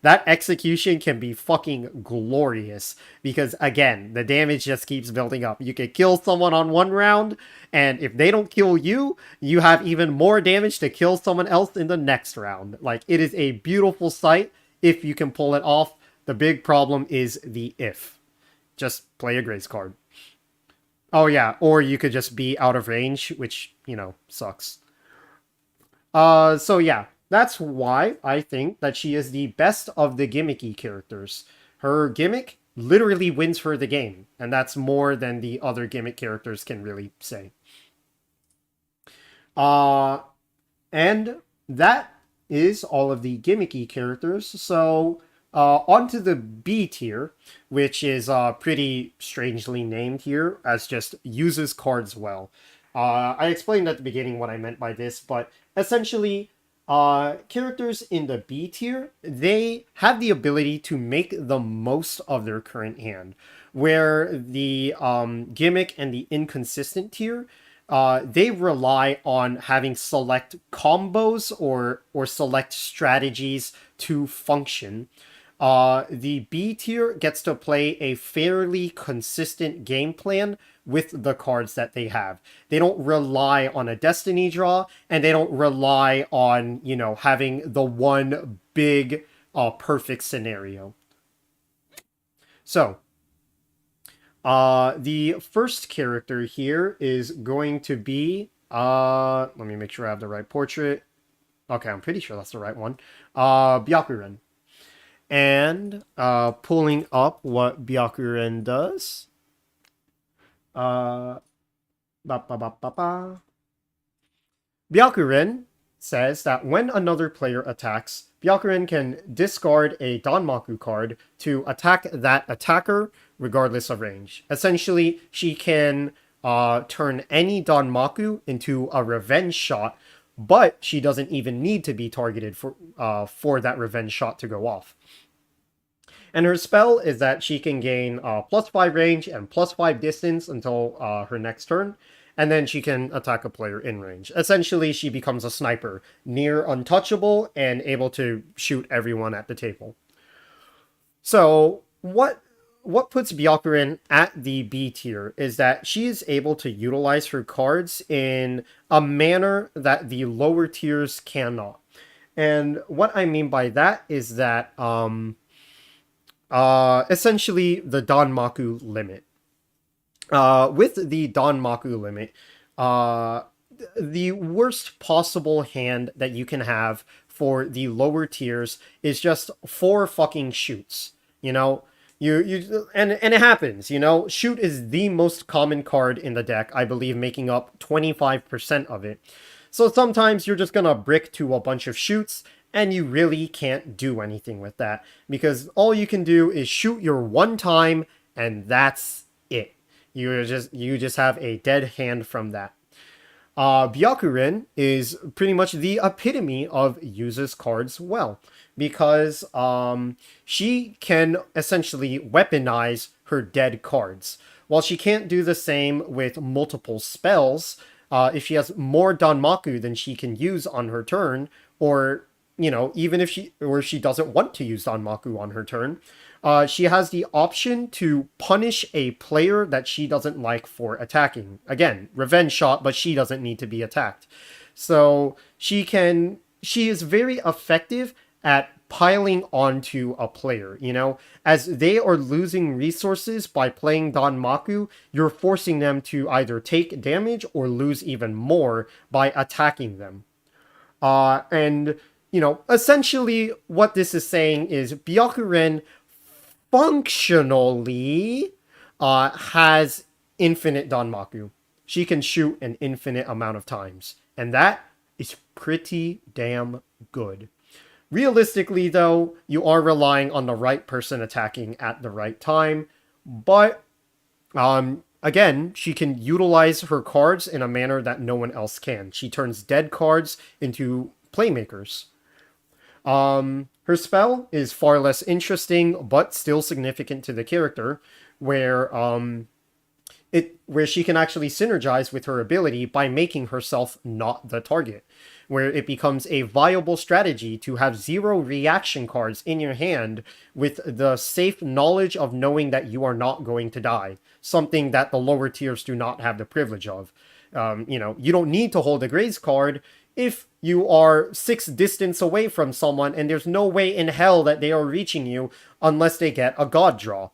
that execution can be fucking glorious because, again, the damage just keeps building up. You can kill someone on one round, and if they don't kill you, you have even more damage to kill someone else in the next round. Like, it is a beautiful sight if you can pull it off. The big problem is the if. Just play a grace card. Oh, yeah, or you could just be out of range, which, sucks. So yeah, that's why I think that she is the best of the gimmicky characters. Her gimmick literally wins her the game, and that's more than the other gimmick characters can really say. Uh, and that is all of the gimmicky characters. So, onto the B tier, which is pretty strangely named here as just uses cards well. I explained at the beginning what I meant by this, but essentially, characters in the B tier, they have the ability to make the most of their current hand, where the gimmick and the inconsistent tier, they rely on having select combos or select strategies to function. The B tier gets to play a fairly consistent game plan with the cards that they have. They don't rely on a destiny draw, and they don't rely on, having the one big perfect scenario. So, the first character here is going to be let me make sure I have the right portrait. Okay, I'm pretty sure that's the right one. Byakuren. And pulling up what Byakuren does. Uh, ba, ba, ba, ba, ba. Byakuren says that when another player attacks, Byakuren can discard a Danmaku card to attack that attacker regardless of range. Essentially, she can turn any Danmaku into a revenge shot, but she doesn't even need to be targeted for that revenge shot to go off. And her spell is that she can gain +5 range and +5 distance until her next turn. And then she can attack a player in range. Essentially, she becomes a sniper, near untouchable and able to shoot everyone at the table. So, what puts Byakuren at the B tier is that she is able to utilize her cards in a manner that the lower tiers cannot. And what I mean by that is that essentially the Danmaku limit. With the Danmaku limit, the worst possible hand that you can have for the lower tiers is just 4 fucking shoots. And it happens. Shoot is the most common card in the deck, I believe, making up 25% of it. So sometimes you're just gonna brick to a bunch of shoots, and you really can't do anything with that because all you can do is shoot your one time, and that's it. You just have a dead hand from that. Byakuren is pretty much the epitome of uses cards well because she can essentially weaponize her dead cards. While she can't do the same with multiple spells, if she has more Danmaku than she can use on her turn, or even if she doesn't want to use Danmaku on her turn, she has the option to punish a player that she doesn't like for attacking. Again, revenge shot, but she doesn't need to be attacked. So she is very effective at piling onto a player, as they are losing resources by playing Danmaku, you're forcing them to either take damage or lose even more by attacking them. And essentially what this is saying is Byakuren functionally has infinite Danmaku. She can shoot an infinite amount of times. And that is pretty damn good. Realistically, though, you are relying on the right person attacking at the right time, but again, she can utilize her cards in a manner that no one else can. She turns dead cards into playmakers. Her spell is far less interesting, but still significant to the character, where where she can actually synergize with her ability by making herself not the target, where it becomes a viable strategy to have 0 reaction cards in your hand with the safe knowledge of knowing that you are not going to die, something that the lower tiers do not have the privilege of. You don't need to hold a Graze card if you are 6 distance away from someone and there's no way in hell that they are reaching you unless they get a God draw.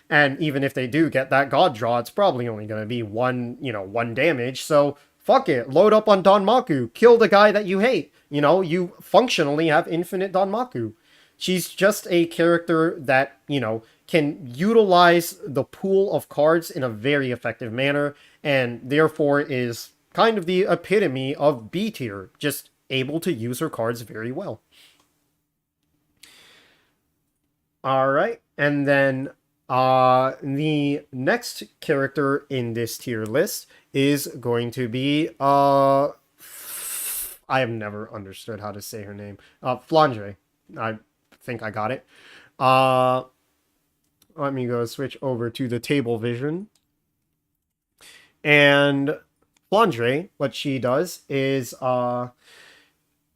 And even if they do get that God draw, it's probably only going to be one damage. So fuck it, load up on Danmaku, kill the guy that you hate. You functionally have infinite Danmaku. She's just a character that, can utilize the pool of cards in a very effective manner, and therefore is kind of the epitome of B tier, just able to use her cards very well. All right, and then the next character in this tier list is going to be I have never understood how to say her name. Flandre. I think I got it. Let me go switch over to the table vision. And Flandre, what she does is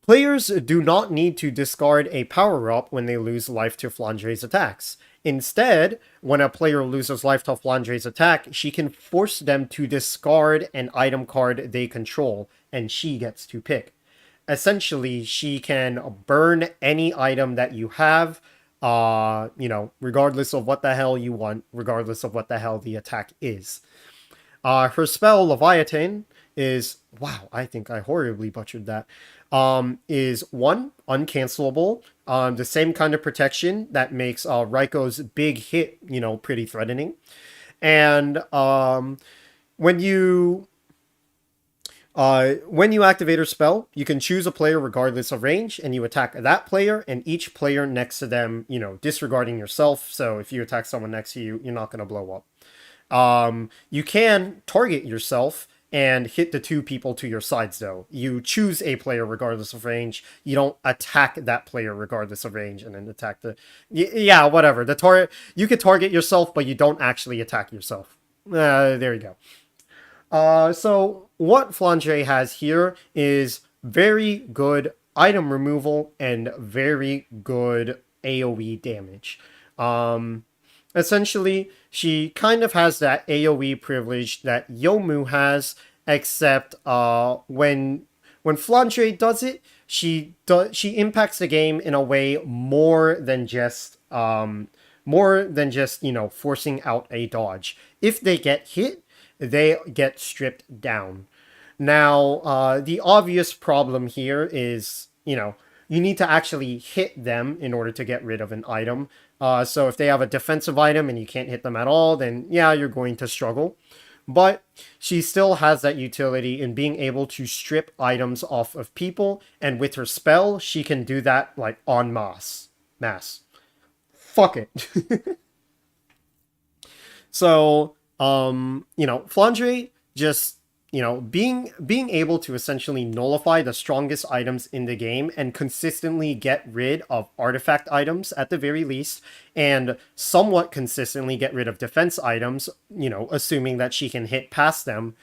players do not need to discard a power-up when they lose life to Flandre's attacks. Instead, when a player loses life to Flandre's attack, she can force them to discard an item card they control, and she gets to pick. Essentially, she can burn any item that you have, regardless of what the hell you want, regardless of what the hell the attack is. Her spell, Leviathan, is... Wow, I think I horribly butchered that. Is 1, uncancelable. The same kind of protection that makes Raiko's big hit, pretty threatening. And when you activate her spell, you can choose a player regardless of range, and you attack that player and each player next to them, disregarding yourself. So if you attack someone next to you, you're not going to blow up. You can target yourself and hit the 2 people to your sides, though. You choose a player regardless of range. You don't attack that player regardless of range and then attack the... Yeah, whatever. You could target yourself, but you don't actually attack yourself. There you go. So what Flandre has here is very good item removal and very good AoE damage. Essentially, she kind of has that AoE privilege that Yomu has, except when Flandre does it, she impacts the game in a way more than just forcing out a dodge. If they get hit, they get stripped down. Now, the obvious problem here is, you need to actually hit them in order to get rid of an item. So if they have a defensive item and you can't hit them at all, then yeah, you're going to struggle. But she still has that utility in being able to strip items off of people, and with her spell, she can do that like en masse. Fuck it. So, Flandre just, being able to essentially nullify the strongest items in the game and consistently get rid of artifact items at the very least, and somewhat consistently get rid of defense items, assuming that she can hit past them,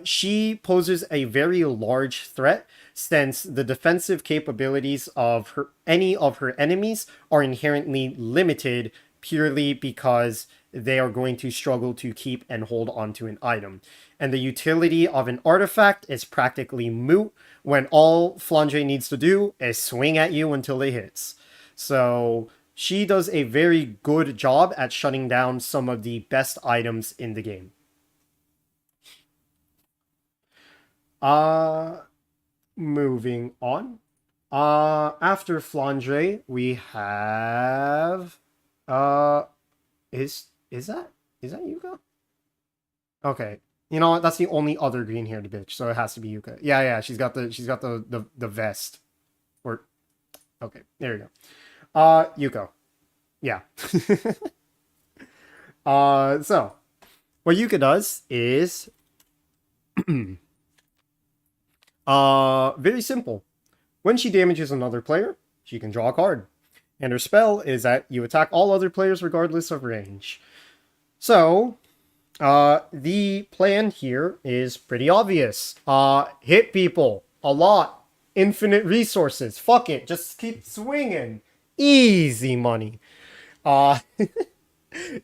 she poses a very large threat, since the defensive capabilities of any of her enemies are inherently limited purely because they are going to struggle to keep and hold onto an item. And the utility of an artifact is practically moot when all Flandre needs to do is swing at you until it hits. So she does a very good job at shutting down some of the best items in the game. Moving on. After Flandre, we have... Is that Yuga? Okay. You know what? That's the only other green-haired bitch, so it has to be Yuka. Yeah, yeah, she's got the vest. Or okay, there you go. Yuko. Yeah. So what Yuka does is very simple. When she damages another player, she can draw a card. And her spell is that you attack all other players regardless of range. So, the plan here is pretty obvious. Hit people a lot. Infinite resources. Fuck it. Just keep swinging. Easy money. Uh,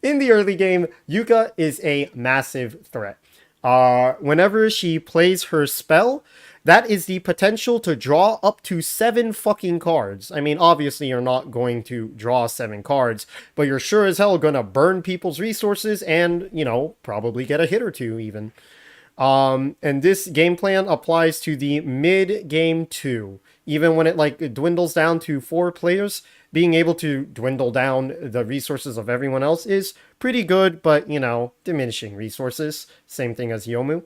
in the early game, Yuka is a massive threat. Whenever she plays her spell, that is the potential to draw up to 7 fucking cards. I mean, obviously you're not going to draw 7 cards, but you're sure as hell gonna burn people's resources and, you know, probably get a hit or two even. And this game plan applies to the mid game too. Even when it like dwindles down to 4 players, being able to dwindle down the resources of everyone else is pretty good, but you know, diminishing resources. Same thing as Yomu.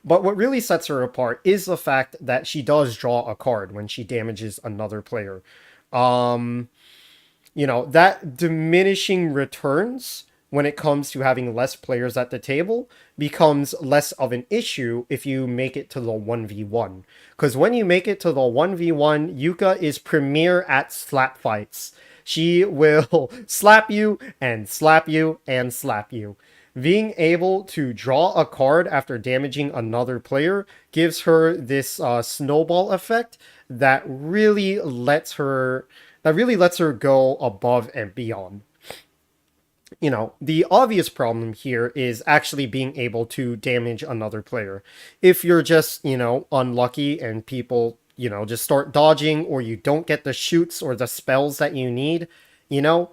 But what really sets her apart is the fact that she does draw a card when she damages another player. Um, you know, that diminishing returns when it comes to having less players at the table becomes less of an issue if you make it to the 1v1. Because when you make it to the 1v1, Yuka is premier at slap fights. She will slap you and slap you and slap you. Being able to draw a card after damaging another player gives her this snowball effect that really lets her go above and beyond. You know, the obvious problem here is actually being able to damage another player. If you're just, you know, unlucky and people, you know, just start dodging or you don't get the shoots or the spells that you need, you know,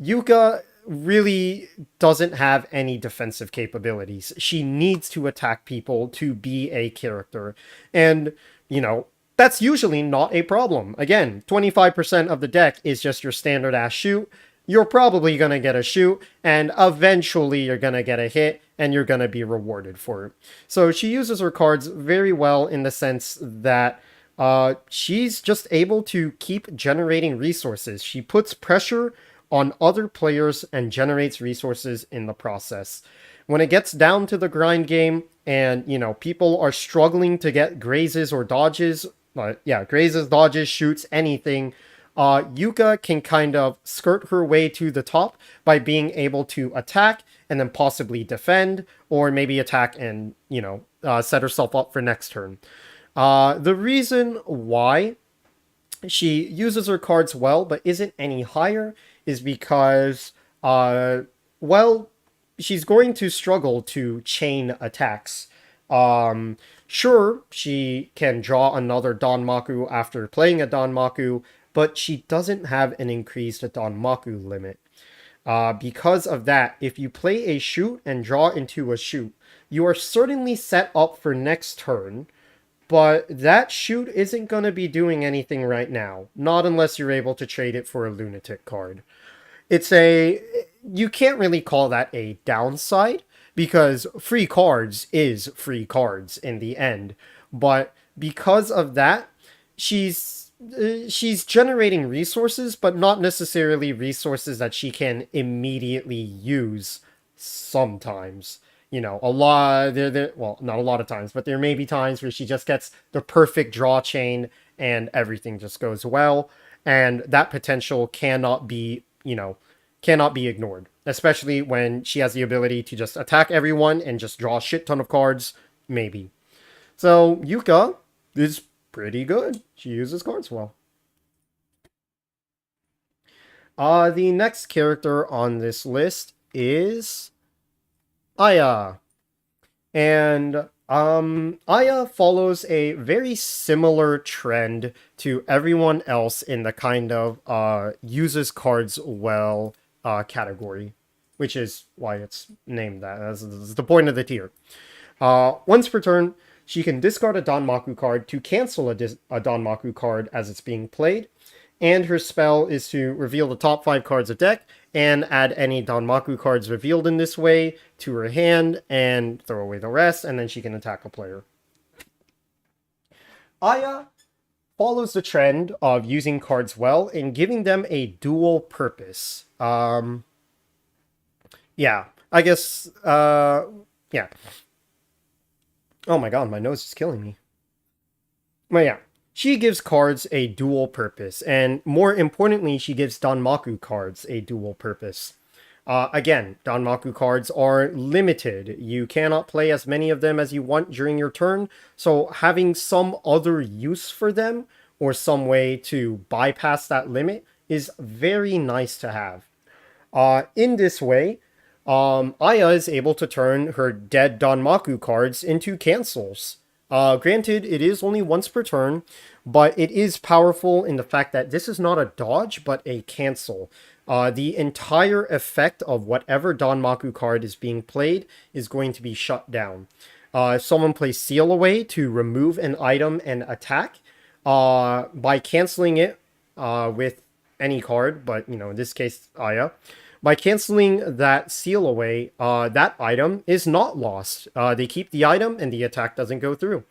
Yuka really doesn't have any defensive capabilities. She needs to attack people to be a character. And, you know, that's usually not a problem. Again, 25% of the deck is just your standard ass shoot. You're probably going to get a shoot, and eventually you're going to get a hit, and you're going to be rewarded for it. So she uses her cards very well in the sense that she's just able to keep generating resources. She puts pressure on other players and generates resources in the process. When it gets down to the grind game, and, you know, people are struggling to get grazes or dodges, grazes, dodges, shoots, anything, Yuka can kind of skirt her way to the top by being able to attack and then possibly defend, or maybe attack and, you know, set herself up for next turn. The reason why she uses her cards well but isn't any higher is because, well, she's going to struggle to chain attacks. Sure, she can draw another Danmaku after playing a Danmaku, but she doesn't have an increased Danmaku limit. Because of that, if you play a shoot and draw into a shoot, you are certainly set up for next turn, but that shoot isn't going to be doing anything right now. Not unless you're able to trade it for a Lunatic card. You can't really call that a downside, because free cards is free cards in the end. But because of that, she's generating resources, but not necessarily resources that she can immediately use sometimes. You know, a lot well, not a lot of times, but there may be times where she just gets the perfect draw chain and everything just goes well, and that potential cannot be, you know, cannot be ignored, especially when she has the ability to just attack everyone and just draw a shit ton of cards, maybe. So Yuka is pretty good. She uses cards well. The next character on this list is Aya. And Aya follows a very similar trend to everyone else in the kind of uses cards well category, which is why it's named that. That's the point of the tier. Once per turn, she can discard a Danmaku card to cancel a Danmaku card as it's being played. and her spell is to reveal the top 5 cards of deck and add any Danmaku cards revealed in this way to her hand and throw away the rest, and then she can attack a player. Aya follows the trend of using cards well and giving them a dual purpose. Yeah, I guess, yeah. Oh my god, my nose is killing me. But yeah, she gives cards a dual purpose, and more importantly, she gives Danmaku cards a dual purpose. Again, Danmaku cards are limited. You cannot play as many of them as you want during your turn, so having some other use for them or some way to bypass that limit is very nice to have. In this way, Aya is able to turn her dead Danmaku cards into cancels. Granted, it is only once per turn, but it is powerful in the fact that this is not a dodge, but a cancel. The entire effect of whatever Danmaku card is being played is going to be shut down. If someone plays Seal Away to remove an item and attack, by canceling it with any card, but in this case, Aya, by canceling that Seal Away, that item is not lost. They keep the item and the attack doesn't go through.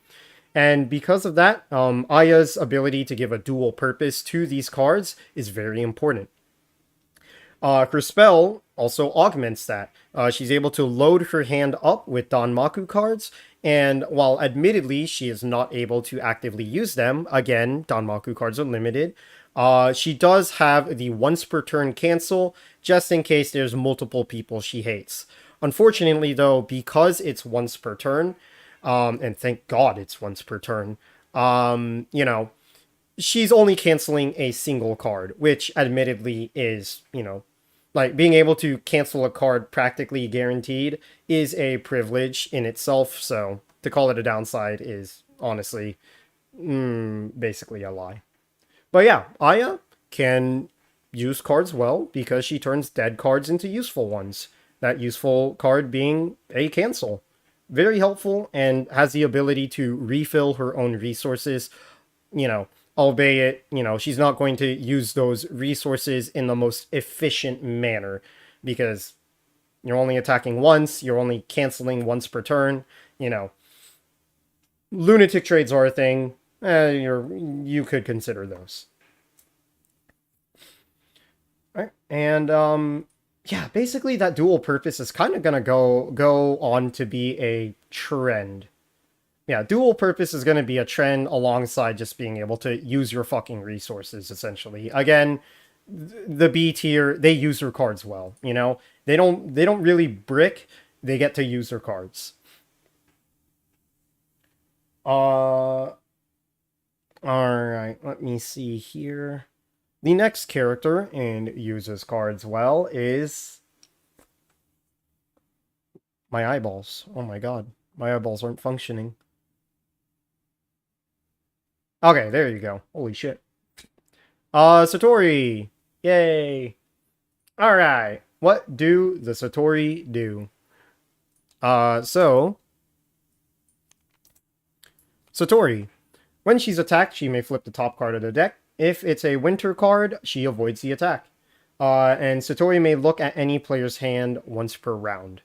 And because of that, Aya's ability to give a dual purpose to these cards is very important. Her spell also augments that. She's able to load her hand up with Danmaku cards, and while admittedly she is not able to actively use them, again, Danmaku cards are limited, she does have the once per turn cancel, just in case there's multiple people she hates. Unfortunately, though, because it's once per turn, and thank God it's once per turn, she's only canceling a single card, which admittedly is, like being able to cancel a card practically guaranteed is a privilege in itself. So to call it a downside is honestly basically a lie. But yeah, Aya can use cards well because she turns dead cards into useful ones. That useful card being a cancel. Very helpful and has the ability to refill her own resources, albeit, she's not going to use those resources in the most efficient manner because you're only attacking once, you're only canceling once per turn, Lunatic trades are a thing. You could consider those. Right. And yeah, basically that dual purpose is kind of gonna go on to be a trend. Yeah, dual purpose is gonna be a trend alongside just being able to use your fucking resources, essentially. Again, the B tier, they use their cards well, They don't really brick, they get to use their cards. Alright, let me see here. The next character, and uses cards well, is my eyeballs. Oh my god. My eyeballs aren't functioning. Okay, there you go. Holy shit. Satori! Yay! Alright. What do the Satori do? So... Satori. When she's attacked, she may flip the top card of the deck. If it's a winter card, she avoids the attack. And Satori may look at any player's hand once per round.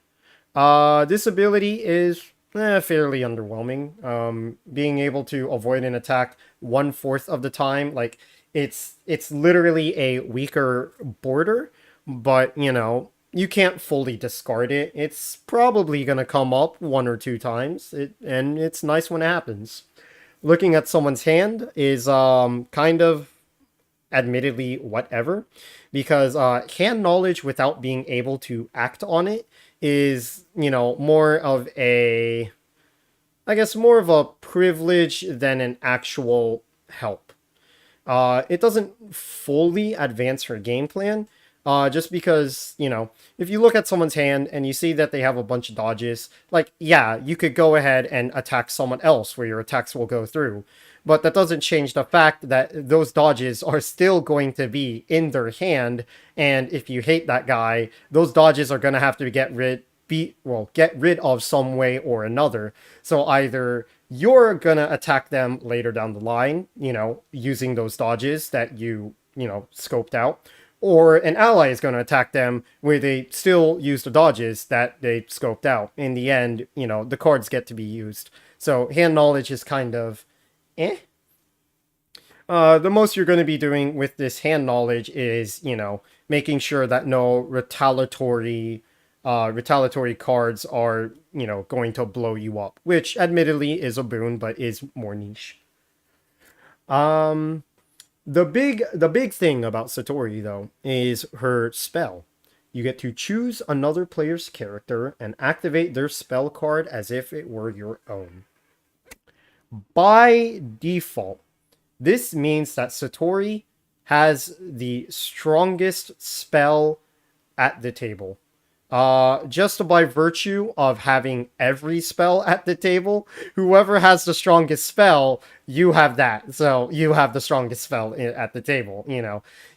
This ability is fairly underwhelming. Being able to avoid an attack 1/4 of the time, like it's literally a weaker border, but you can't fully discard it. It's probably gonna come up 1 or 2 times, and it's nice when it happens. Looking at someone's hand is kind of admittedly whatever, because hand knowledge without being able to act on it is, more of a, I guess, more of a privilege than an actual help. It doesn't fully advance her game plan, just because, if you look at someone's hand and you see that they have a bunch of dodges, like, yeah, you could go ahead and attack someone else where your attacks will go through. But that doesn't change the fact that those dodges are still going to be in their hand, and if you hate that guy, those dodges are going to have to get rid of some way or another. So either you're going to attack them later down the line, using those dodges that you scoped out, or an ally is going to attack them where they still use the dodges that they scoped out. In the end, the cards get to be used. So hand knowledge is kind of eh. The most you're going to be doing with this hand knowledge is, making sure that no retaliatory cards are, going to blow you up, which admittedly is a boon, but is more niche. Um, the big thing about Satori though is her spell. You get to choose another player's character and activate their spell card as if it were your own. By default, this means that Satori has the strongest spell at the table. Just by virtue of having every spell at the table, whoever has the strongest spell, you have that. So you have the strongest spell at the table.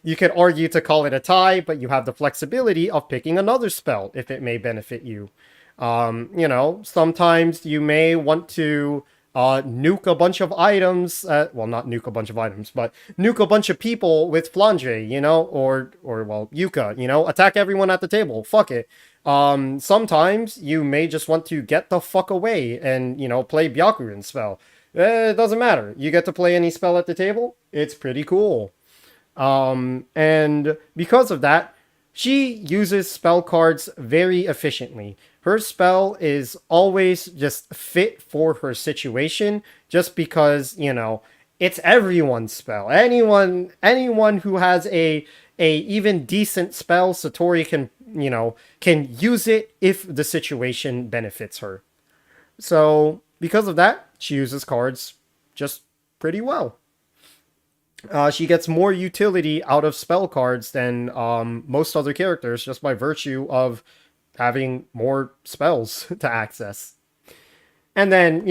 You could argue to call it a tie, but you have the flexibility of picking another spell if it may benefit you. Sometimes you may want to nuke a bunch of items. Well, not nuke a bunch of items, but nuke a bunch of people with Flange, or Yuka, attack everyone at the table. Fuck it. Sometimes you may just want to get the fuck away and, play Byakurin spell. It doesn't matter. You get to play any spell at the table. It's pretty cool. And because of that, she uses spell cards very efficiently. Her spell is always just fit for her situation, just because, it's everyone's spell. Anyone who has a even decent spell, Satori can use it if the situation benefits her. So, because of that, she uses cards just pretty well. She gets more utility out of spell cards than most other characters just by virtue of having more spells to access. And then,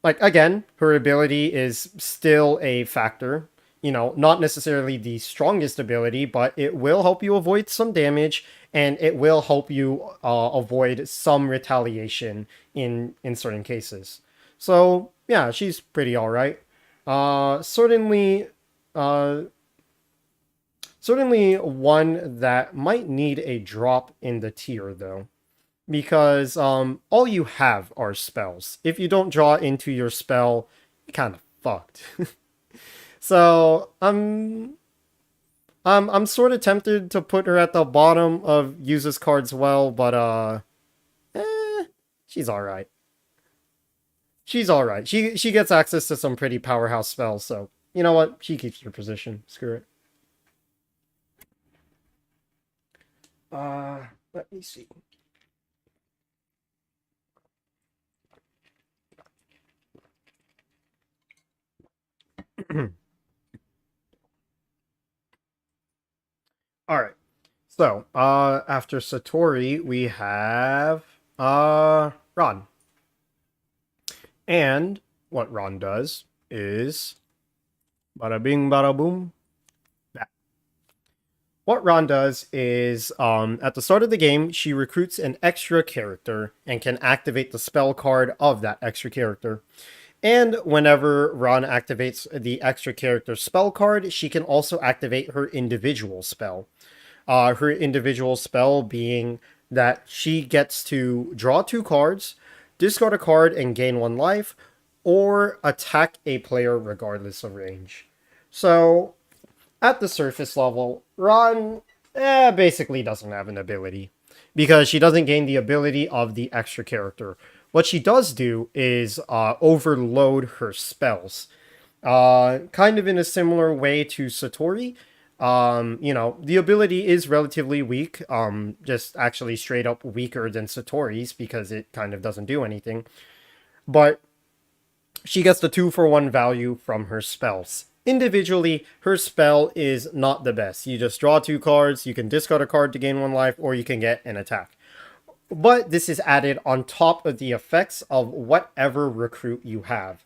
again, her ability is still a factor. Not necessarily the strongest ability, but it will help you avoid some damage, and it will help you avoid some retaliation in certain cases. So, yeah, she's pretty alright. Certainly one that might need a drop in the tier, though. Because all you have are spells. If you don't draw into your spell, you're kind of fucked. So, I'm sort of tempted to put her at the bottom of uses cards well, but she's alright. She's alright. She gets access to some pretty powerhouse spells, so you know what? She keeps her position. Screw it. Let me see. All right. So, after Satori, we have Ron. And what Ron does is bada bing bada boom. That. What Ron does is at the start of the game, she recruits an extra character and can activate the spell card of that extra character. And whenever Ron activates the extra character spell card, she can also activate her individual spell. Her individual spell being that she gets to draw 2 cards, discard a card and gain 1 life, or attack a player regardless of range. So, at the surface level, Ron basically doesn't have an ability, because she doesn't gain the ability of the extra character. What she does do is overload her spells. Kind of in a similar way to Satori. The ability is relatively weak, just actually straight up weaker than Satori's because it kind of doesn't do anything. But she gets the 2-for-1 value from her spells. Individually, her spell is not the best. You just draw 2 cards, you can discard a card to gain 1 life, or you can get an attack. But this is added on top of the effects of whatever recruit you have.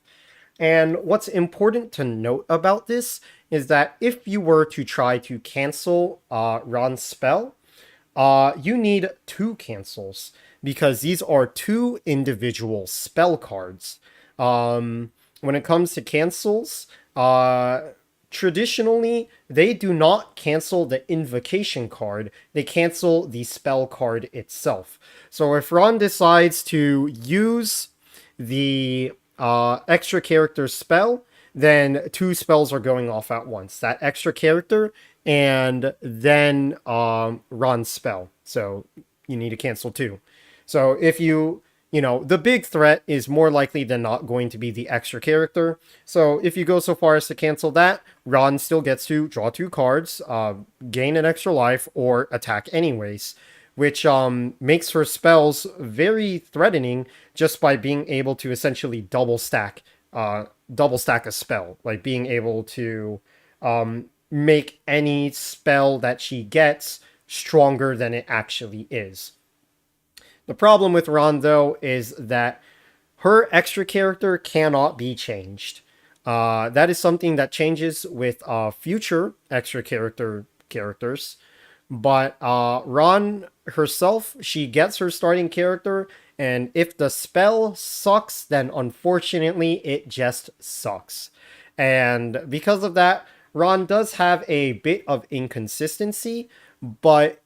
And what's important to note about this is that if you were to try to cancel Ron's spell, you need 2 cancels, because these are 2 individual spell cards. When it comes to cancels, traditionally, they do not cancel the invocation card, they cancel the spell card itself. So if Ron decides to use the extra character spell, then two spells are going off at once. That extra character and then Ron's spell. So you need to cancel two. So if the big threat is more likely than not going to be the extra character. So if you go so far as to cancel that, Ron still gets to draw two cards, gain an extra life, or attack anyways, which makes her spells very threatening just by being able to essentially double stack a spell, like being able to make any spell that she gets stronger than it actually is. The problem with Ron, though, is that her extra character cannot be changed. That is something that changes with future extra characters. But Ron herself, she gets her starting character, and if the spell sucks, then unfortunately it just sucks. And because of that, Ron does have a bit of inconsistency, but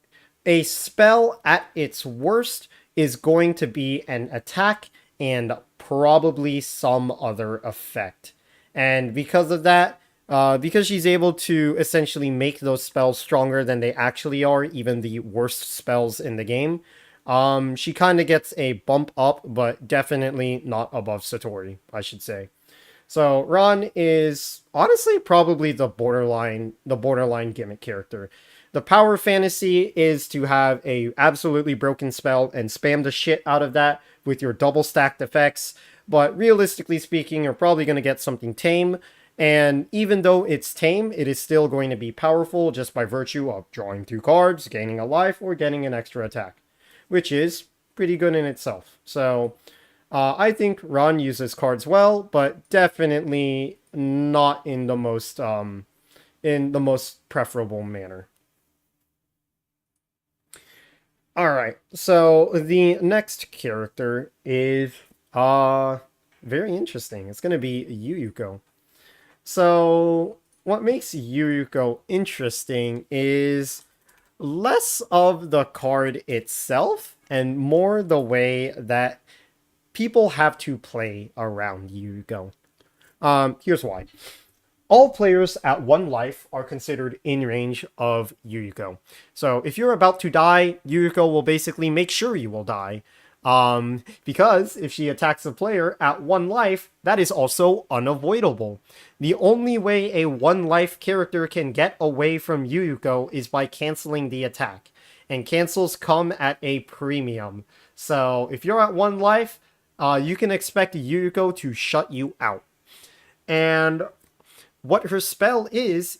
a spell at its worst is going to be an attack and probably some other effect. And because of that, because she's able to essentially make those spells stronger than they actually are, even the worst spells in the game, she kind of gets a bump up, but definitely not above Satori, I should say. So Ron is honestly probably the borderline gimmick character. The power fantasy is to have a absolutely broken spell and spam the shit out of that with your double stacked effects. But realistically speaking, you're probably going to get something tame. And even though it's tame, it is still going to be powerful just by virtue of drawing two cards, gaining a life, or getting an extra attack, which is pretty good in itself. So I think Ron uses cards well, but definitely not in the most preferable manner. Alright, so the next character is very interesting. It's gonna be Yuyuko. So what makes Yuyuko interesting is less of the card itself and more the way that people have to play around Yuyuko. Here's why. All players at one life are considered in range of Yuyuko. So if you're about to die, Yuyuko will basically make sure you will die. Because if she attacks a player at one life, that is also unavoidable. The only way a one life character can get away from Yuyuko is by canceling the attack. And cancels come at a premium. So if you're at one life, you can expect Yuyuko to shut you out. And what her spell is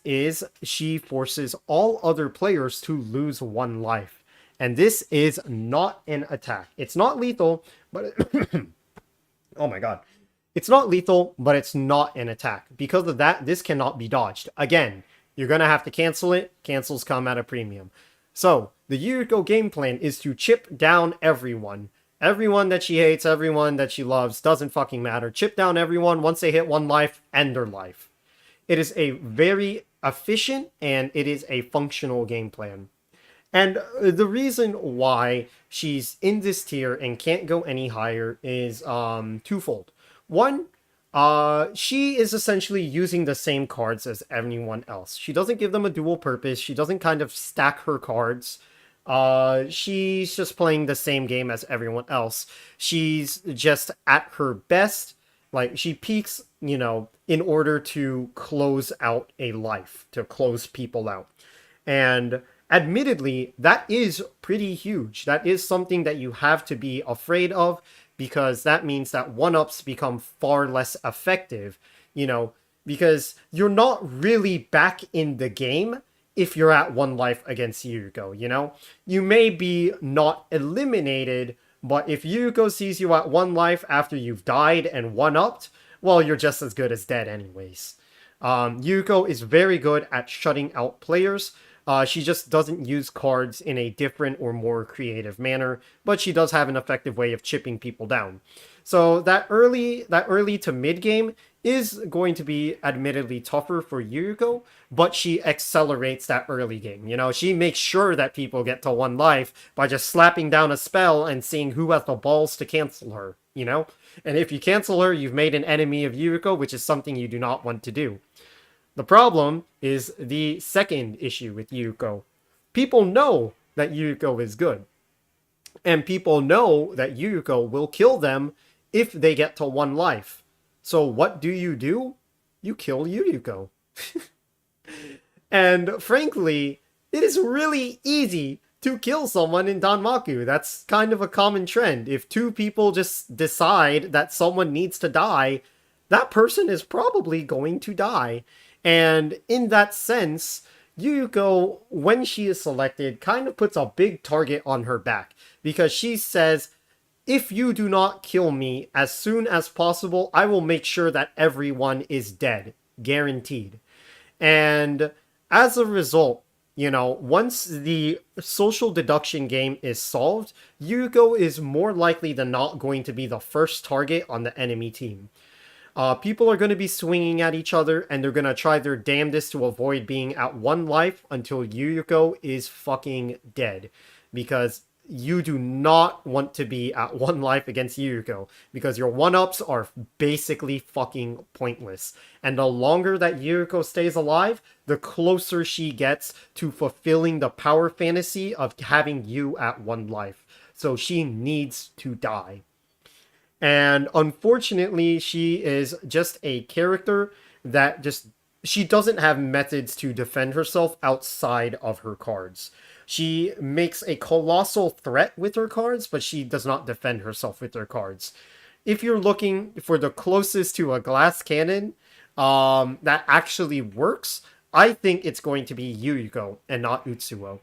she forces all other players to lose one life. And this is not an attack. It's not lethal, but oh my god. It's not lethal, but it's not an attack. Because of that, this cannot be dodged. Again, you're going to have to cancel it. Cancels come at a premium. So, the Yuriko game plan is to chip down everyone. Everyone that she hates, everyone that she loves, doesn't fucking matter. Chip down everyone. Once they hit one life, end their life. It is a very efficient and it is a functional game plan. And the reason why she's in this tier and can't go any higher is twofold. One, she is essentially using the same cards as anyone else. She doesn't give them a dual purpose. She doesn't kind of stack her cards. She's just playing the same game as everyone else. She's just at her best. Like, she peaks, in order to close out a life, to close people out. And admittedly, that is pretty huge. That is something that you have to be afraid of, because that means that one-ups become far less effective, because you're not really back in the game if you're at one life against Yuriko, You may be not eliminated, but if Yuriko sees you at one life after you've died and one-upped, well, you're just as good as dead anyways. Yuriko is very good at shutting out players. She just doesn't use cards in a different or more creative manner, but she does have an effective way of chipping people down. So that early to mid game is going to be admittedly tougher for Yuriko, but she accelerates that early game. You know, she makes sure that people get to one life by just slapping down a spell and seeing who has the balls to cancel her, you know? And if you cancel her, you've made an enemy of Yuriko, which is something you do not want to do. The problem is the second issue with Yuriko. People know that Yuriko is good, and people know that Yuriko will kill them if they get to one life. So what do? You kill Yuriko. And frankly, it is really easy to kill someone in Danmaku. That's kind of a common trend. If two people just decide that someone needs to die, that person is probably going to die. And in that sense, Yuriko, when she is selected, kind of puts a big target on her back because she says, if you do not kill me as soon as possible, I will make sure that everyone is dead. Guaranteed. And as a result, you know, once the social deduction game is solved, Yuriko is more likely than not going to be the first target on the enemy team. People are going to be swinging at each other, and they're going to try their damnedest to avoid being at one life until Yuriko is fucking dead. Because you do not want to be at one life against Yuriko, because your one-ups are basically fucking pointless. And the longer that Yuriko stays alive, the closer she gets to fulfilling the power fantasy of having you at one life. So she needs to die. And unfortunately, she is just a character that she doesn't have methods to defend herself outside of her cards. She makes a colossal threat with her cards, but she does not defend herself with her cards. If you're looking for the closest to a glass cannon that actually works, I think it's going to be Yuriko and not Utsuo.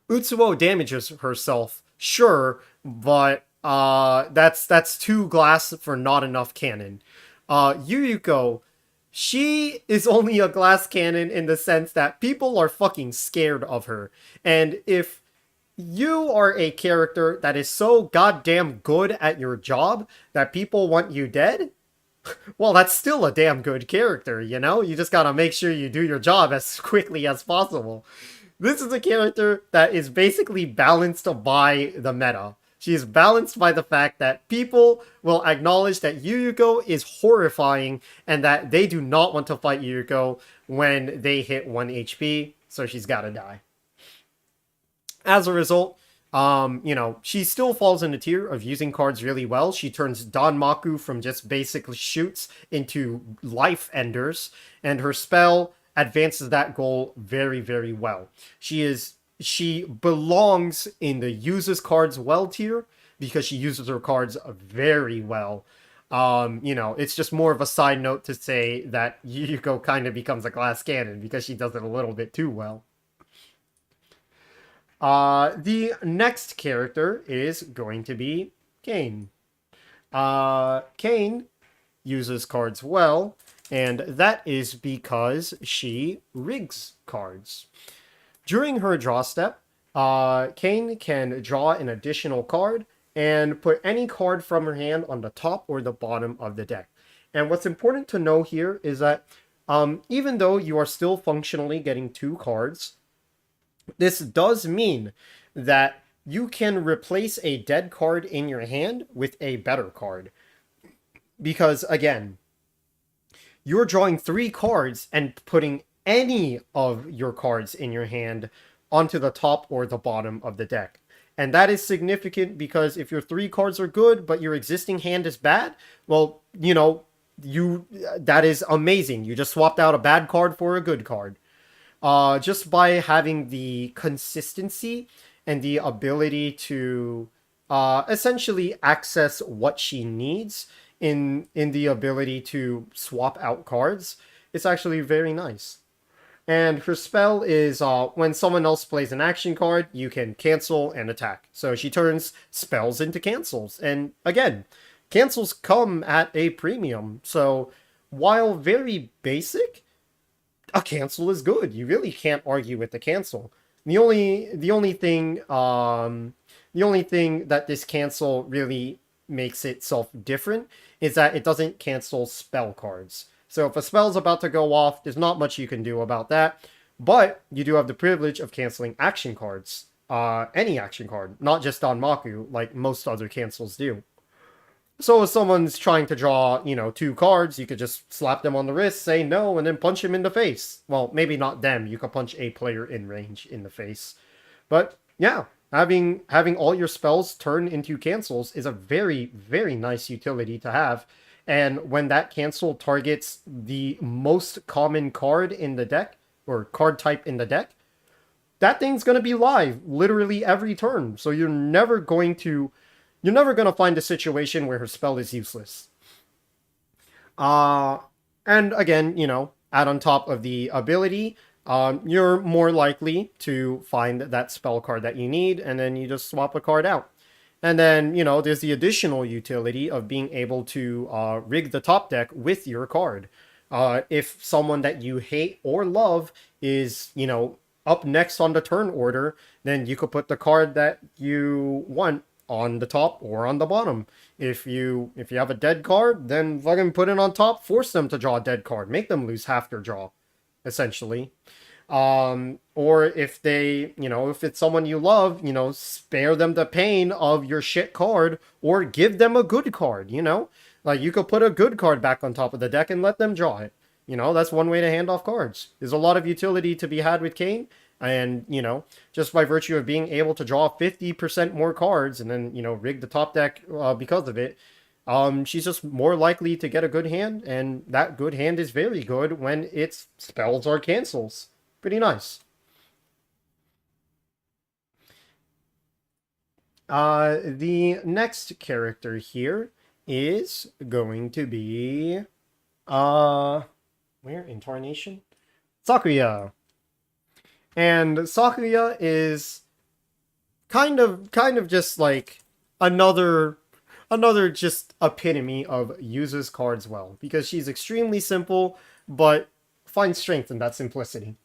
Utsuo damages herself, sure, but that's two glass for not enough cannon. Yuriko, she is only a glass cannon in the sense that people are fucking scared of her. And if you are a character that is so goddamn good at your job that people want you dead, well, that's still a damn good character, you know? You just gotta make sure you do your job as quickly as possible. This is a character that is basically balanced by the meta. She is balanced by the fact that people will acknowledge that Yuriko is horrifying and that they do not want to fight Yuriko when they hit 1 HP, so she's gotta die. As a result, you know, she still falls in the tier of using cards really well. She turns Danmaku from just basically shoots into life enders, and her spell advances that goal very, very well. She belongs in the uses cards well tier because she uses her cards very well. You know, it's just more of a side note to say that Yuriko kind of becomes a glass cannon because she does it a little bit too well. The next character is going to be Kane. Kane uses cards well, and that is because she rigs cards. During her draw step, Kane can draw an additional card and put any card from her hand on the top or the bottom of the deck. And what's important to know here is that even though you are still functionally getting 2 cards, this does mean that you can replace a dead card in your hand with a better card. Because, again, you're drawing 3 cards and putting any of your cards in your hand onto the top or the bottom of the deck. And that is significant because if your 3 cards are good, but your existing hand is bad, well, you know, that is amazing. You just swapped out a bad card for a good card. Just by having the consistency and the ability to essentially access what she needs in the ability to swap out cards, it's actually very nice. And her spell is when someone else plays an action card, you can cancel and attack. So she turns spells into cancels. And again, cancels come at a premium. So while very basic, a cancel is good. You really can't argue with the cancel. The only thing that this cancel really makes itself different is that it doesn't cancel spell cards. So if a spell's about to go off, there's not much you can do about that. But you do have the privilege of canceling action cards. Any action card, not just Danmaku, like most other cancels do. So if someone's trying to draw, 2 cards, you could just slap them on the wrist, say no, and then punch him in the face. Well, maybe not them. You could punch a player in range in the face. But yeah, having all your spells turn into cancels is a very, very nice utility to have. And when that cancel targets the most common card in the deck, or card type in the deck, that thing's going to be live literally every turn. So you're never going to find a situation where her spell is useless. And again, add on top of the ability, you're more likely to find that spell card that you need, and then you just swap a card out. And then, there's the additional utility of being able to rig the top deck with your card. If someone that you hate or love is, up next on the turn order, then you could put the card that you want on the top or on the bottom. If you have a dead card, then fucking put it on top, force them to draw a dead card, make them lose half their draw, essentially. Or if if it's someone you love, spare them the pain of your shit card, or give them a good card, like you could put a good card back on top of the deck and let them draw it. That's one way to hand off cards. There's a lot of utility to be had with Kain. And, just by virtue of being able to draw 50% more cards and then, rig the top deck because of it, she's just more likely to get a good hand. And that good hand is very good when its spells are cancels. Pretty nice. The next character here is going to be, where? Incarnation? Sakuya. And Sakuya is kind of just like another just epitome of uses cards well, because she's extremely simple but finds strength in that simplicity.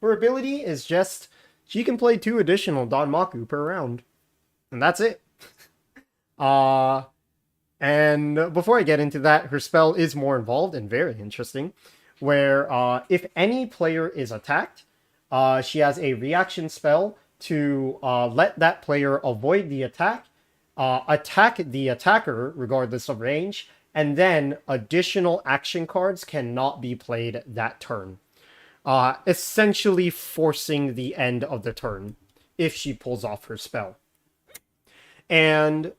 Her ability is just she can play 2 additional Danmaku per round, and that's it. And before I get into that, her spell is more involved and very interesting, where if any player is attacked, she has a reaction spell to let that player avoid the attack, attack the attacker regardless of range, and then additional action cards cannot be played that turn. Essentially forcing the end of the turn if she pulls off her spell. And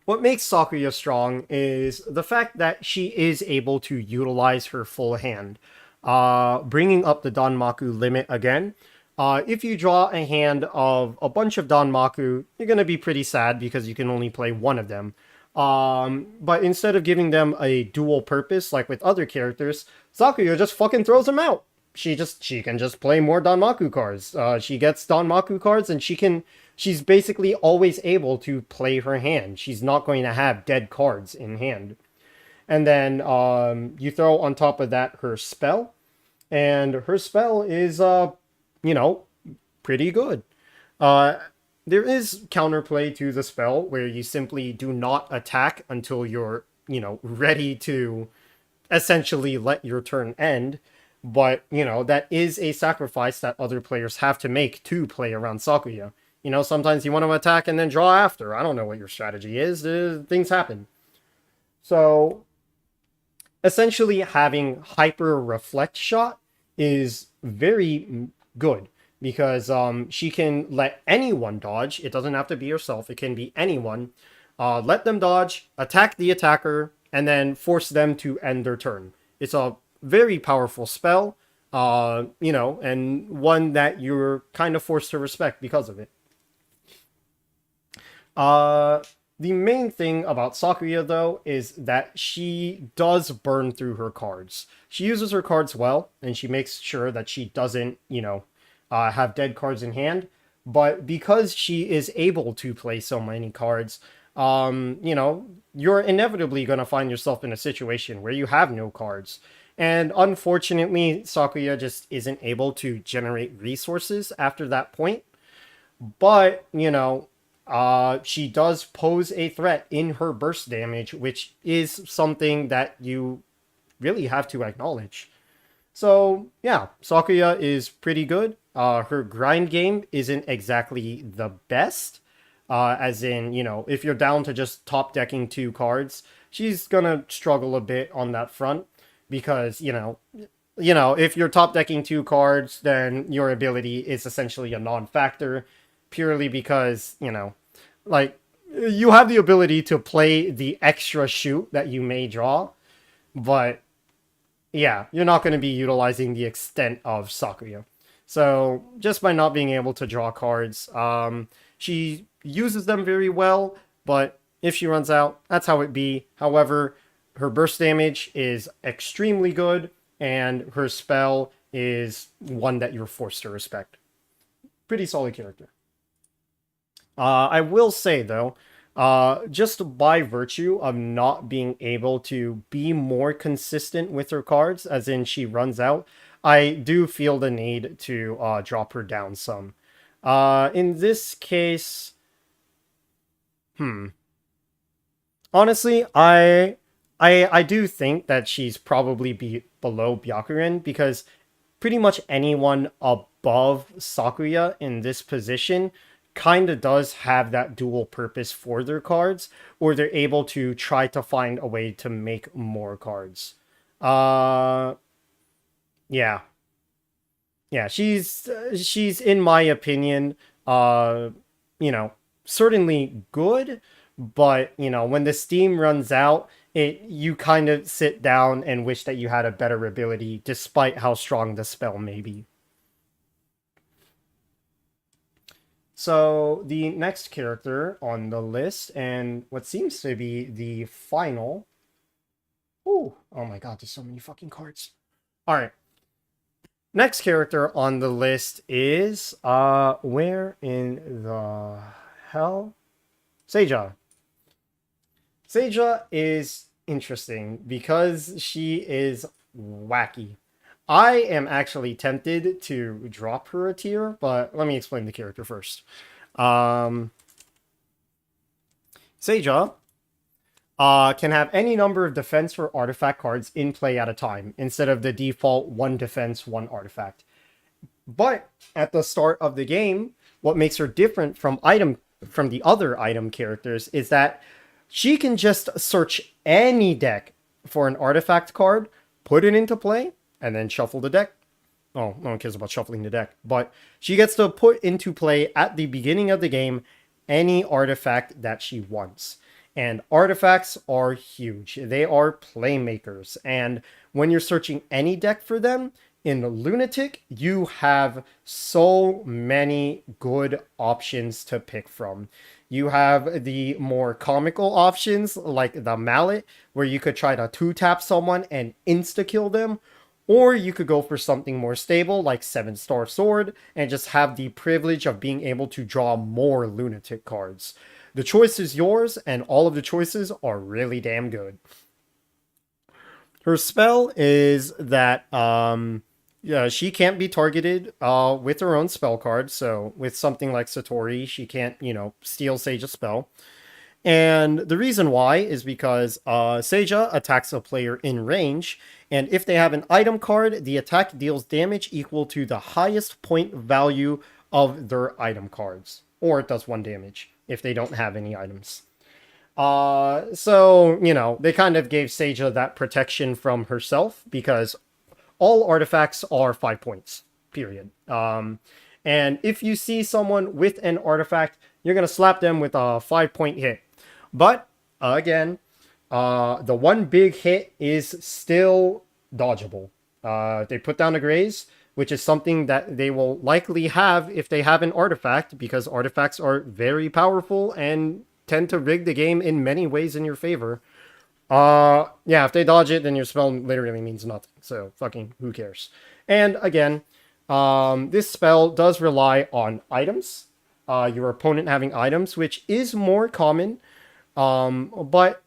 what makes Sakuya strong is the fact that she is able to utilize her full hand. Bringing up the Danmaku limit again, if you draw a hand of a bunch of Danmaku, you're going to be pretty sad because you can only play one of them. But instead of giving them a dual purpose like with other characters, Sakuya just fucking throws them out. She can just play more Danmaku cards. She gets Danmaku cards and she's basically always able to play her hand. She's not going to have dead cards in hand. And then you throw on top of that her spell. And her spell is, pretty good. There is counterplay to the spell where you simply do not attack until you're, ready to essentially let your turn end. But, that is a sacrifice that other players have to make to play around Sakuya. Sometimes you want to attack and then draw after. I don't know what your strategy is. Things happen. So essentially having hyper reflect shot is very good because she can let anyone dodge. It doesn't have to be herself. It can be anyone. Let them dodge, attack the attacker, and then force them to end their turn. It's a very powerful spell, and one that you're kind of forced to respect because of it. The main thing about Sakuya, though, is that she does burn through her cards. She uses her cards well, and she makes sure that she doesn't, have dead cards in hand. But because she is able to play so many cards, you're inevitably going to find yourself in a situation where you have no cards. And unfortunately, Sakuya just isn't able to generate resources after that point. But, she does pose a threat in her burst damage, which is something that you really have to acknowledge. So yeah, Sakuya is pretty good. Her grind game isn't exactly the best. As in, if you're down to just top decking 2 cards, she's gonna struggle a bit on that front because if you're top decking 2 cards, then your ability is essentially a non-factor, purely because like you have the ability to play the extra shoot that you may draw, but yeah, you're not going to be utilizing the extent of Sakuya. So just by not being able to draw cards, she uses them very well, but if she runs out, that's how it be. However, her burst damage is extremely good, and her spell is one that you're forced to respect. Pretty solid character. I will say though, just by virtue of not being able to be more consistent with her cards, as in she runs out, I do feel the need to drop her down some. In this case, honestly, I do think that she's probably below Byakuren because pretty much anyone above Sakuya in this position kind of does have that dual purpose for their cards, or they're able to try to find a way to make more cards. Uh, yeah, yeah, she's in my opinion, uh, you know, certainly good, but when the steam runs out, you kind of sit down and wish that you had a better ability, despite how strong the spell may be. So the next character on the list, and what seems to be the final. Ooh, oh my god, there's so many fucking cards. All right. Next character on the list is where in the hell? Seija. Seija is interesting because she is wacky. I am actually tempted to drop her a tier, but let me explain the character first. Um, Seija can have any number of defense or artifact cards in play at a time, instead of the default 1 defense, 1 artifact. But at the start of the game, what makes her different from the other item characters is that she can just search any deck for an artifact card, put it into play, and then shuffle the deck. Oh, no one cares about shuffling the deck, but she gets to put into play at the beginning of the game any artifact that she wants. And artifacts are huge. They are playmakers. And when you're searching any deck for them, in Lunatic, you have so many good options to pick from. You have the more comical options, like the Mallet, where you could try to 2-tap someone and insta-kill them. Or you could go for something more stable, like 7-Star Sword, and just have the privilege of being able to draw more Lunatic cards. The choice is yours, and all of the choices are really damn good. Her spell is that yeah, she can't be targeted with her own spell card. So with something like Satori, she can't, steal Seija's spell. And the reason why is because Seija attacks a player in range, and if they have an item card, the attack deals damage equal to the highest point value of their item cards. Or it does 1 damage if they don't have any items. So, they kind of gave Seija that protection from herself, because all artifacts are 5 points, period. And if you see someone with an artifact, you're going to slap them with a 5-point hit. But, again, the one big hit is still dodgeable. They put down a graze, which is something that they will likely have if they have an artifact, because artifacts are very powerful and tend to rig the game in many ways in your favor. Yeah, if they dodge it, then your spell literally means nothing. So, fucking who cares? And again, this spell does rely on items. Your opponent having items, which is more common. But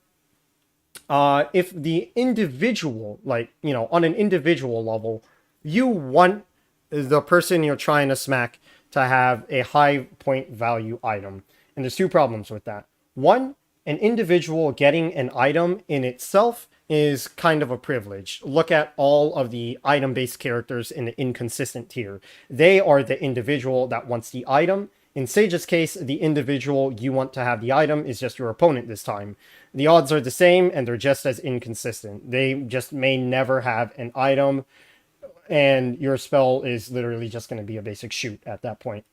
if the individual, on an individual level, you want the person you're trying to smack to have a high point value item. And there's two problems with that. One, an individual getting an item in itself is kind of a privilege. Look at all of the item-based characters in the inconsistent tier. They are the individual that wants the item. In Sage's case, the individual you want to have the item is just your opponent this time. The odds are the same, and they're just as inconsistent. They just may never have an item, and your spell is literally just going to be a basic shoot at that point.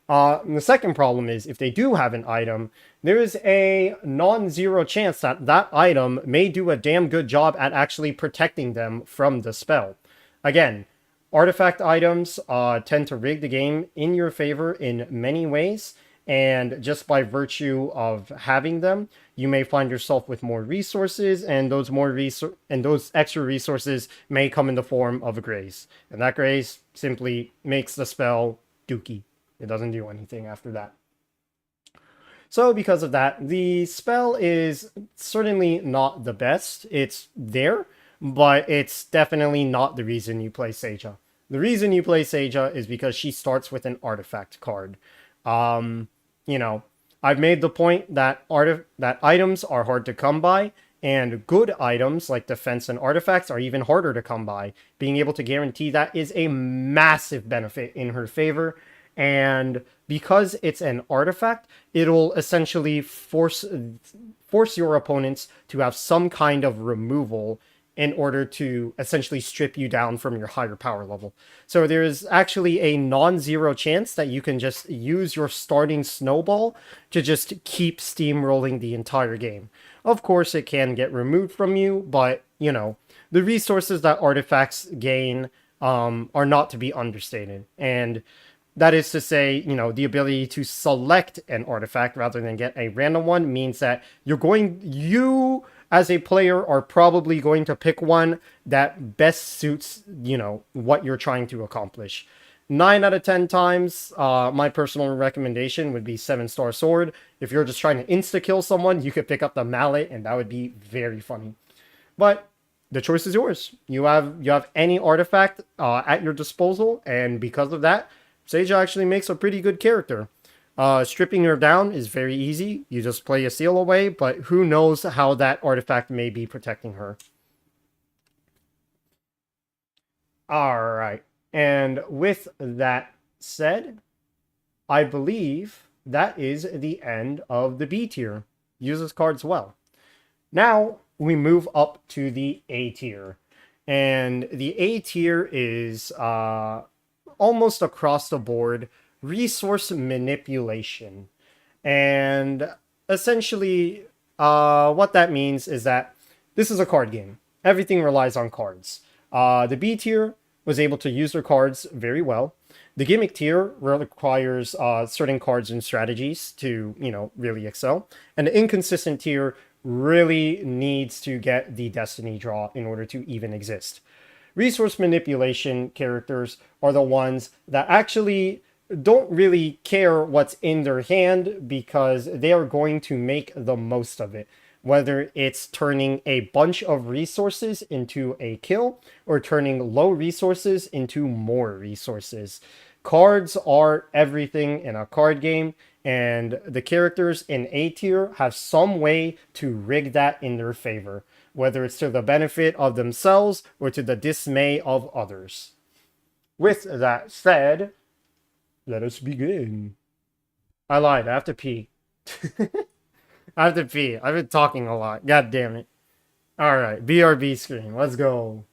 The second problem is if they do have an item, there is a non-zero chance that that item may do a damn good job at actually protecting them from the spell. Again, artifact items tend to rig the game in your favor in many ways, and just by virtue of having them, you may find yourself with more resources, and those extra resources may come in the form of a graze, and that graze simply makes the spell dookie. It doesn't do anything after that. So because of that, the spell is certainly not the best. It's there, but it's definitely not the reason you play Seija. The reason you play Seija is because she starts with an artifact card. You know, I've made the point that that items are hard to come by, and good items like defense and artifacts are even harder to come by. Being able to guarantee that is a massive benefit in her favor, and because it's an artifact, it'll essentially force your opponents to have some kind of removal in order to essentially strip you down from your higher power level. So there is actually a non-zero chance that you can just use your starting snowball to just keep steamrolling the entire game. Of course, it can get removed from you, but, you know, the resources that artifacts gain are not to be understated. And that is to say, you know, the ability to select an artifact rather than get a random one means that you as a player are probably going to pick one that best suits, you know, what you're trying to accomplish. 9 out of 10 times, my personal recommendation would be 7-star sword. If you're just trying to insta-kill someone, you could pick up the mallet, and that would be very funny. But the choice is yours. You have any artifact at your disposal, and because of that, Seija actually makes a pretty good character. Stripping her down is very easy. You just play a seal away, but who knows how that artifact may be protecting her. Alright, and with that said, I believe that is the end of the B tier. Uses cards well. Now, we move up to the A tier. And the A tier is almost across the board resource manipulation. And essentially, what that means is that this is a card game. Everything relies on cards. The B tier was able to use their cards very well. The gimmick tier requires certain cards and strategies to, you know, really excel. And the inconsistent tier really needs to get the destiny draw in order to even exist. Resource manipulation characters are the ones that actually don't really care what's in their hand because they are going to make the most of it. Whether it's turning a bunch of resources into a kill or turning low resources into more resources. Cards are everything in a card game, and the characters in A tier have some way to rig that in their favor, whether it's to the benefit of themselves or to the dismay of others. With that said, let us begin. I lied, I have to pee. I have to pee. I've been talking a lot. God damn it. Alright, BRB screen. Let's go.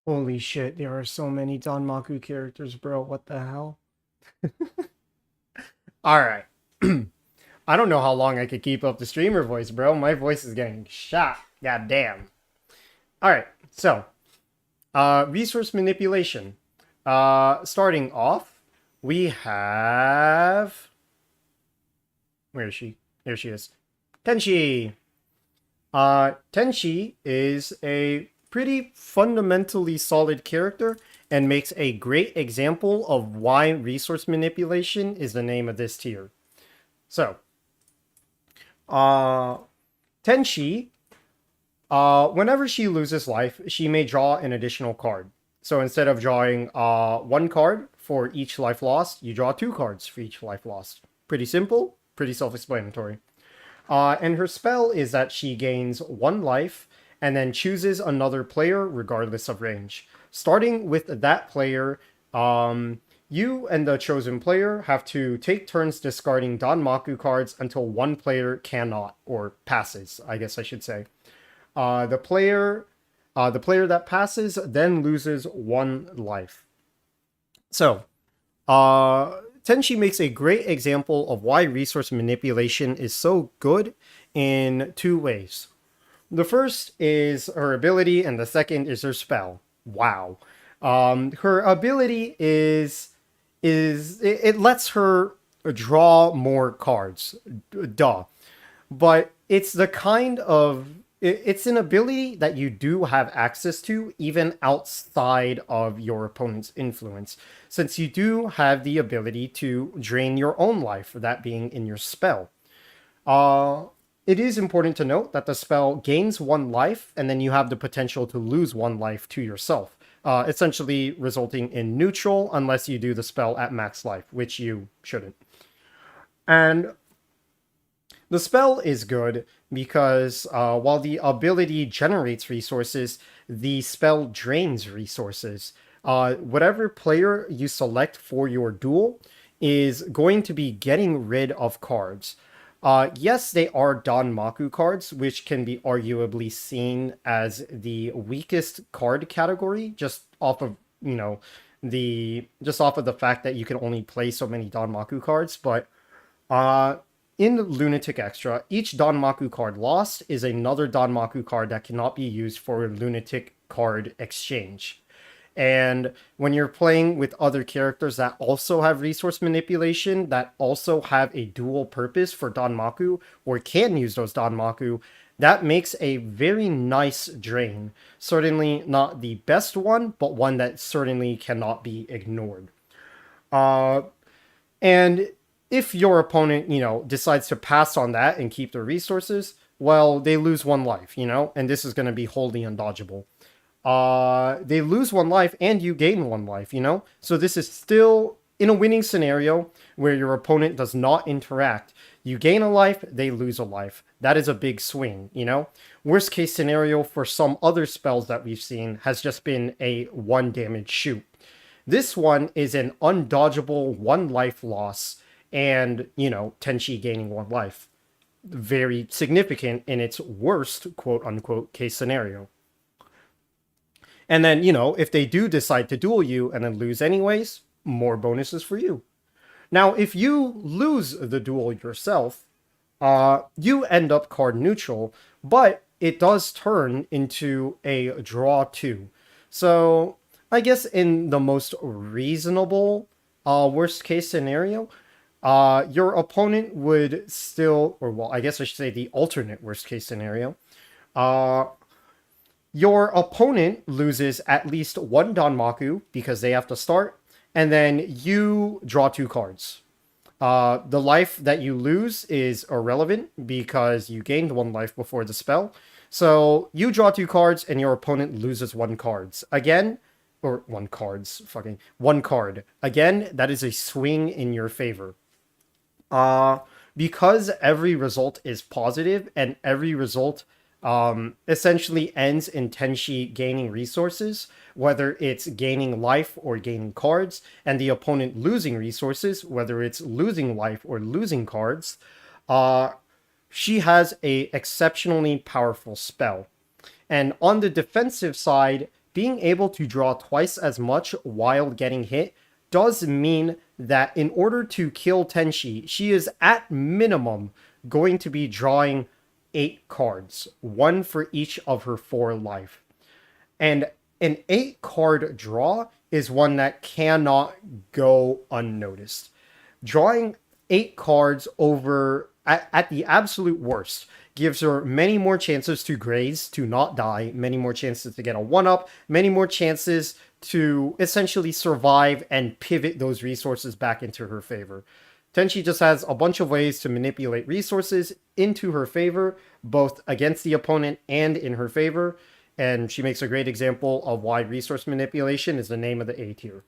Holy shit, there are so many Danmaku characters, bro. What the hell? Alright. I don't know how long I could keep up the streamer voice, bro. My voice is getting shot. God damn. Alright, so resource manipulation. Starting off, we have. Where is she? There she is. Tenchi. Tenchi is a pretty fundamentally solid character and makes a great example of why resource manipulation is the name of this tier. So, Tenchi, whenever she loses life, she may draw an additional card. So instead of drawing one card for each life lost, you draw two cards for each life lost. Pretty simple, pretty self-explanatory. And her spell is that she gains one life and then chooses another player regardless of range. Starting with that player, you and the chosen player have to take turns discarding Danmaku cards until one player cannot, or passes, I guess I should say. The player that passes then loses one life. So, Tenchi makes a great example of why resource manipulation is so good in two ways. The first is her ability, and the second is her spell. Wow. Her ability it lets her draw more cards. Duh. But it's the kind of it's an ability that you do have access to even outside of your opponent's influence, since you do have the ability to drain your own life, that being in your spell. It is important to note that the spell gains one life, and then you have the potential to lose one life to yourself, essentially resulting in neutral unless you do the spell at max life, which you shouldn't. And the spell is good because while the ability generates resources, the spell drains resources. Whatever player you select for your duel is going to be getting rid of cards. Yes, they are Danmaku cards, which can be arguably seen as the weakest card category, just off of the fact that you can only play so many Danmaku cards. But uh, in Lunatic Extra, each Danmaku card lost is another Danmaku card that cannot be used for Lunatic card exchange. And when you're playing with other characters that also have resource manipulation, that also have a dual purpose for Danmaku, or can use those Danmaku, that makes a very nice drain. Certainly not the best one, but one that certainly cannot be ignored. Uh, and if your opponent, decides to pass on that and keep their resources, well, they lose one life, and this is going to be wholly undodgeable. They lose one life and you gain one life, So this is still in a winning scenario where your opponent does not interact. You gain a life, they lose a life. That is a big swing, Worst case scenario for some other spells that we've seen has just been a one damage shoot. This one is an undodgeable one life loss and, Tenchi gaining one life. Very significant in its worst quote unquote case scenario. And then, if they do decide to duel you and then lose anyways, more bonuses for you. Now, if you lose the duel yourself, you end up card neutral, but it does turn into a draw 2. So, I guess in the most reasonable worst case scenario, your opponent would still, or well, I guess I should say the alternate worst case scenario, your opponent loses at least one Danmaku because they have to start, and then you draw 2 cards. The life that you lose is irrelevant because you gained one life before the spell. So you draw 2 cards and your opponent loses 1 cards. Again, or 1 cards, fucking 1 card. Again, that is a swing in your favor. Because every result is positive and every result essentially ends in Tenchi gaining resources, whether it's gaining life or gaining cards, and the opponent losing resources, whether it's losing life or losing cards. She has a exceptionally powerful spell. And on the defensive side, being able to draw twice as much while getting hit does mean that in order to kill Tenchi, she is at minimum going to be drawing 8 cards, one for each of her 4 life. And an 8 card draw is one that cannot go unnoticed. Drawing 8 cards over at the absolute worst gives her many more chances to graze, to not die, many more chances to get a 1-up, many more chances to essentially survive and pivot those resources back into her favor. Tenchi just has a bunch of ways to manipulate resources into her favor, both against the opponent and in her favor, and she makes a great example of why resource manipulation is the name of the A tier.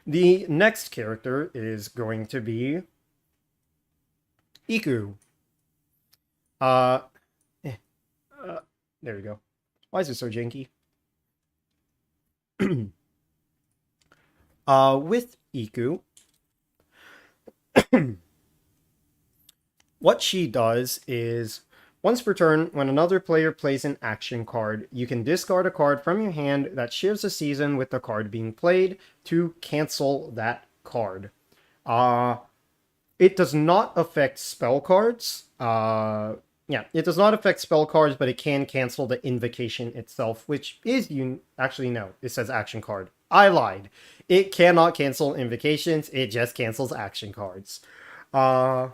The next character is going to be Iku. There we go. Why is it so janky? With Iku, what she does is, once per turn, when another player plays an action card, you can discard a card from your hand that shares a season with the card being played to cancel that card. It does not affect spell cards. It does not affect spell cards, but it can cancel the invocation itself, which is, actually, no, it says action card. I lied. It cannot cancel invocations, it just cancels action cards. Her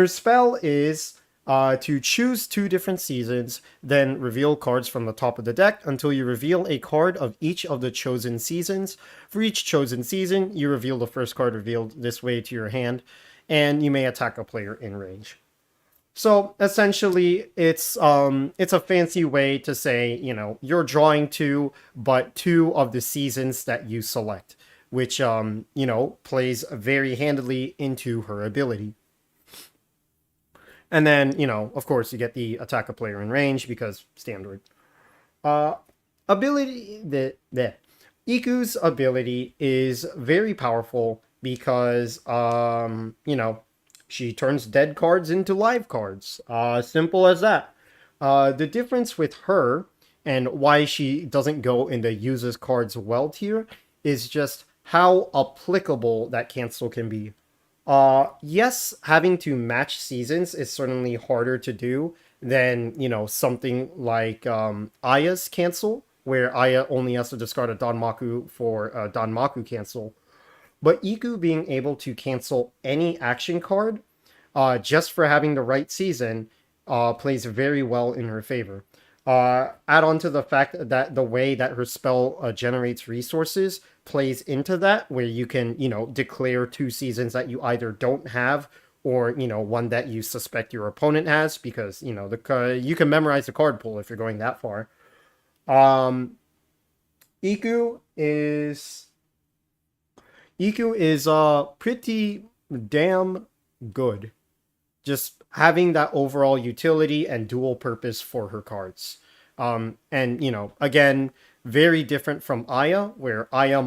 spell is to choose 2 different seasons, then reveal cards from the top of the deck until you reveal a card of each of the chosen seasons. For each chosen season, you reveal the first card revealed this way to your hand, and you may attack a player in range. So essentially, it's a fancy way to say, you're drawing 2, but 2 of the seasons that you select, which plays very handily into her ability. And then, of course, you get the attack a player in range because standard. Iku's ability is very powerful because, she turns dead cards into live cards. Simple as that. The difference with her and why she doesn't go in the uses cards well tier is just how applicable that cancel can be. Yes, having to match seasons is certainly harder to do than, something like Aya's cancel, where Aya only has to discard a Danmaku for a Danmaku cancel. But Iku being able to cancel any action card just for having the right season plays very well in her favor. Add on to the fact that the way that her spell generates resources plays into that, where you can, declare 2 seasons that you either don't have or, one that you suspect your opponent has, because, you can memorize the card pool if you're going that far. Iku is pretty damn good. Just having that overall utility and dual purpose for her cards. And, again, very different from Aya, where Aya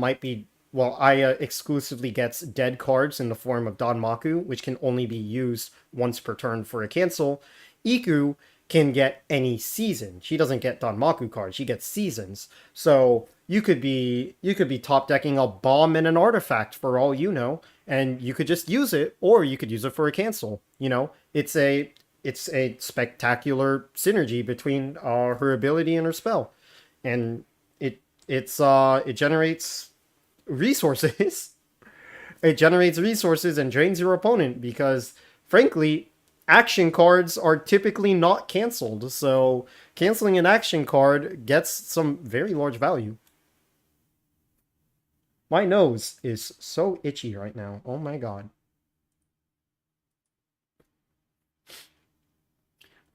exclusively gets dead cards in the form of Danmaku, which can only be used once per turn for a cancel. Iku can get any season. She doesn't get Danmaku cards, she gets seasons. So you could be top decking a bomb and an artifact for all you know, and you could just use it, or you could use it for a cancel. It's a spectacular synergy between her ability and her spell, and it generates resources. It generates resources and drains your opponent because, frankly, action cards are typically not canceled. So canceling an action card gets some very large value. My nose is so itchy right now. Oh my god.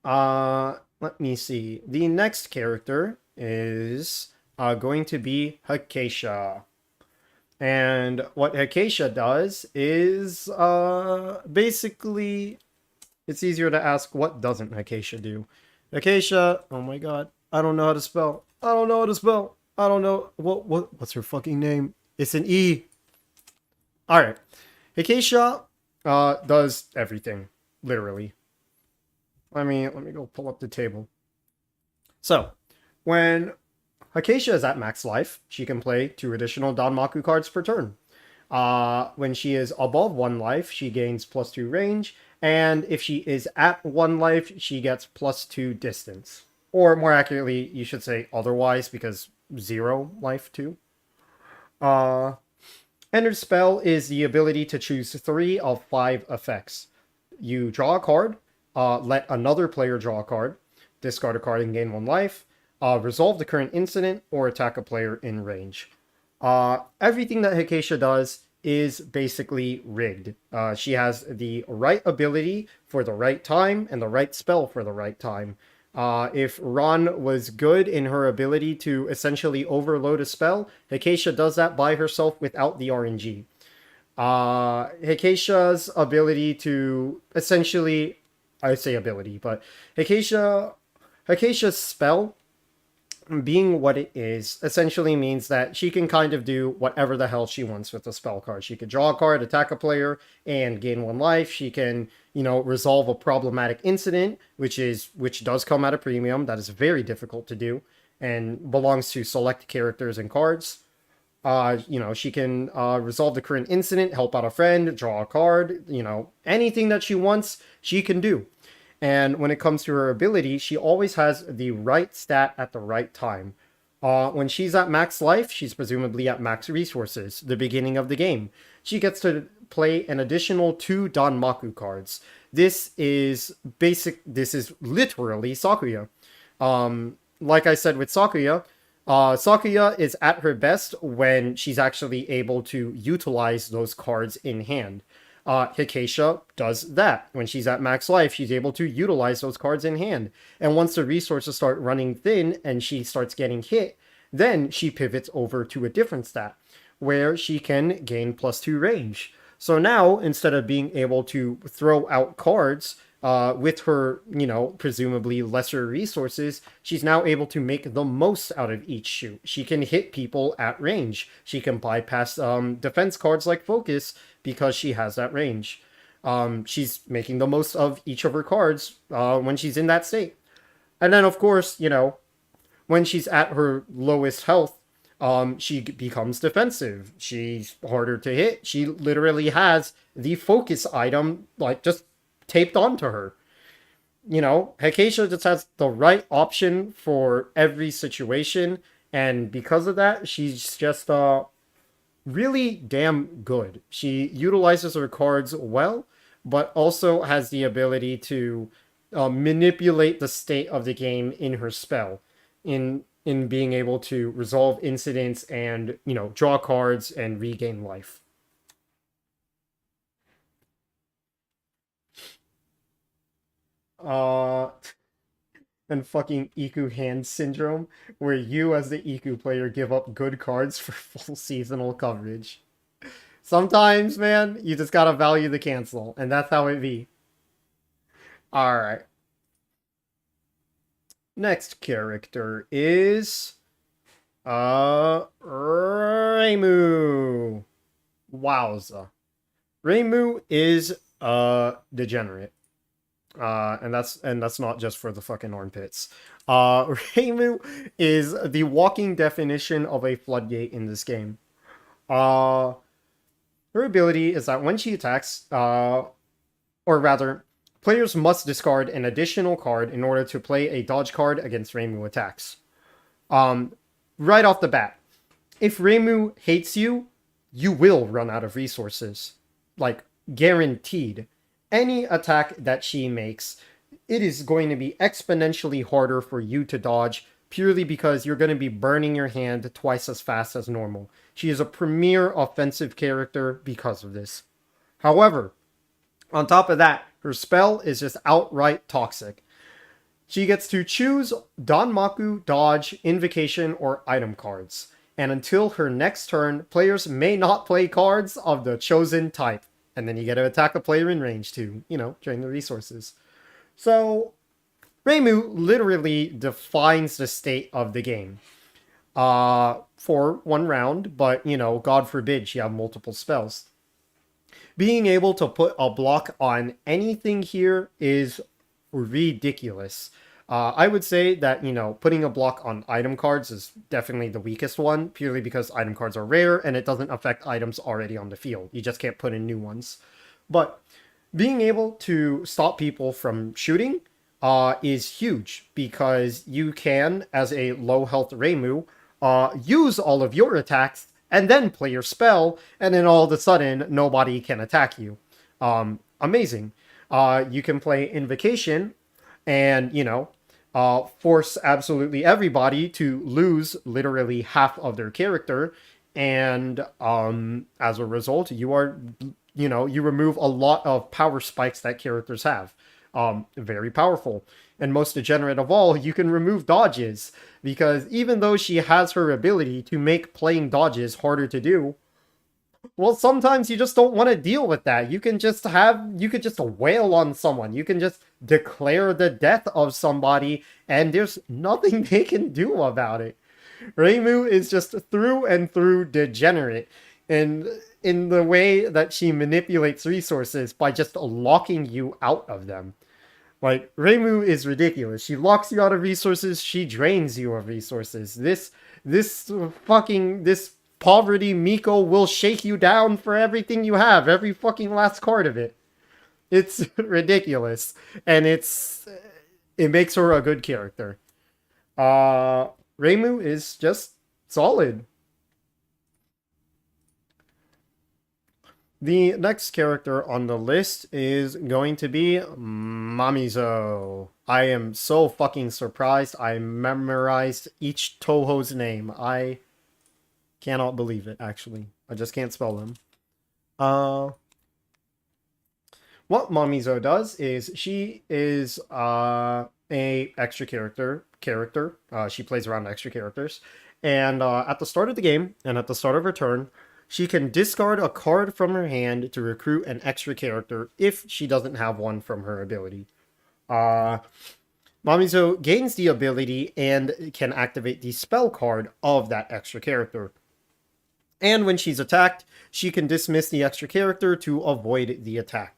Let me see. The next character is going to be Acacia. And what Acacia does is basically, it's easier to ask what doesn't Acacia do. Acacia, oh my god, I don't know how to spell. I don't know how to spell. I don't know what's her fucking name? It's an E. All right, Acacia does everything, literally. Let me go pull up the table. So, when Acacia is at max life, she can play 2 additional Danmaku cards per turn. When she is above 1 life, she gains +2 range, and if she is at 1 life, she gets +2 distance. Or more accurately, you should say otherwise, because 0 life too. Enter spell is the ability to choose 3 of 5 effects. You draw a card, let another player draw a card, discard a card and gain 1 life, resolve the current incident, or attack a player in range. Everything that Hikacia does is basically rigged. She has the right ability for the right time and the right spell for the right time. If Ron was good in her ability to essentially overload a spell, Hikacia does that by herself without the RNG. Hikacia's ability to essentially, I say ability, but Hikacia's spell being what it is essentially means that she can kind of do whatever the hell she wants with the spell card. She could draw a card, attack a player, and gain 1 life. She can, resolve a problematic incident, which does come at a premium. That is very difficult to do and belongs to select characters and cards. She can resolve the current incident, help out a friend, draw a card, anything that she wants, she can do. And when it comes to her ability, she always has the right stat at the right time. When she's at max life, she's presumably at max resources, the beginning of the game. She gets to play an additional 2 Danmaku cards. This is literally Sakuya. Like I said with Sakuya, Sakuya is at her best when she's actually able to utilize those cards in hand. Hikacia does that. When she's at max life, she's able to utilize those cards in hand. And once the resources start running thin and she starts getting hit, then she pivots over to a different stat, where she can gain +2 range. So now, instead of being able to throw out cards with her, presumably lesser resources, she's now able to make the most out of each shoot. She can hit people at range. She can bypass defense cards like Focus because she has that range. She's making the most of each of her cards when she's in that state. And then, of course, when she's at her lowest health, she becomes defensive. She's harder to hit. She literally has the focus item, just taped onto her. Hikacia just has the right option for every situation, and because of that, she's just really damn good. She utilizes her cards well, but also has the ability to manipulate the state of the game in her spell, in being able to resolve incidents and draw cards and regain life. Uh, and fucking Iku hand syndrome, where you as the Iku player give up good cards for full seasonal coverage. Sometimes, man, you just gotta value the cancel, and that's how it be. Alright. Next character is Reimu. Wowza. Reimu is degenerate. And that's not just for the fucking armpits. Reimu is the walking definition of a floodgate in this game. Her ability is that when she attacks, or rather, players must discard an additional card in order to play a dodge card against Reimu attacks. Right off the bat, if Reimu hates you, you will run out of resources. Guaranteed. Any attack that she makes, it is going to be exponentially harder for you to dodge, purely because you're going to be burning your hand twice as fast as normal. She is a premier offensive character because of this. However, on top of that, her spell is just outright toxic. She gets to choose Danmaku, Dodge, Invocation, or Item cards. And until her next turn, players may not play cards of the chosen type. And then you get to attack a player in range to, drain the resources. So, Reimu literally defines the state of the game. For one round, but, God forbid she have multiple spells. Being able to put a block on anything here is ridiculous. I would say that, putting a block on item cards is definitely the weakest one, purely because item cards are rare and it doesn't affect items already on the field. You just can't put in new ones. But being able to stop people from shooting is huge because you can, as a low health Reimu, use all of your attacks and then play your spell, and then all of a sudden nobody can attack you. Amazing. You can play Invocation and, force absolutely everybody to lose literally half of their character. And as a result, you remove a lot of power spikes that characters have. Very powerful. And most degenerate of all, you can remove dodges, because even though she has her ability to make playing dodges harder to do, well, sometimes you just don't want to deal with that. You could just wail on someone. You can just declare the death of somebody, and there's nothing they can do about it. Reimu is just through and through degenerate, and in the way that she manipulates resources by just locking you out of them. Like, Reimu is ridiculous. She locks you out of resources, she drains you of resources. This poverty Miko will shake you down for everything you have, every fucking last card of it. It's ridiculous. And it makes her a good character. Reimu is just solid. The next character on the list is going to be Mamizo. I am so fucking surprised I memorized each Toho's name. I cannot believe it, actually. I just can't spell them. What Mamizo does is she is a extra character. She plays around extra characters. And at the start of the game, and at the start of her turn, she can discard a card from her hand to recruit an extra character if she doesn't have one from her ability. Mamizo gains the ability and can activate the spell card of that extra character. And when she's attacked, she can dismiss the extra character to avoid the attack.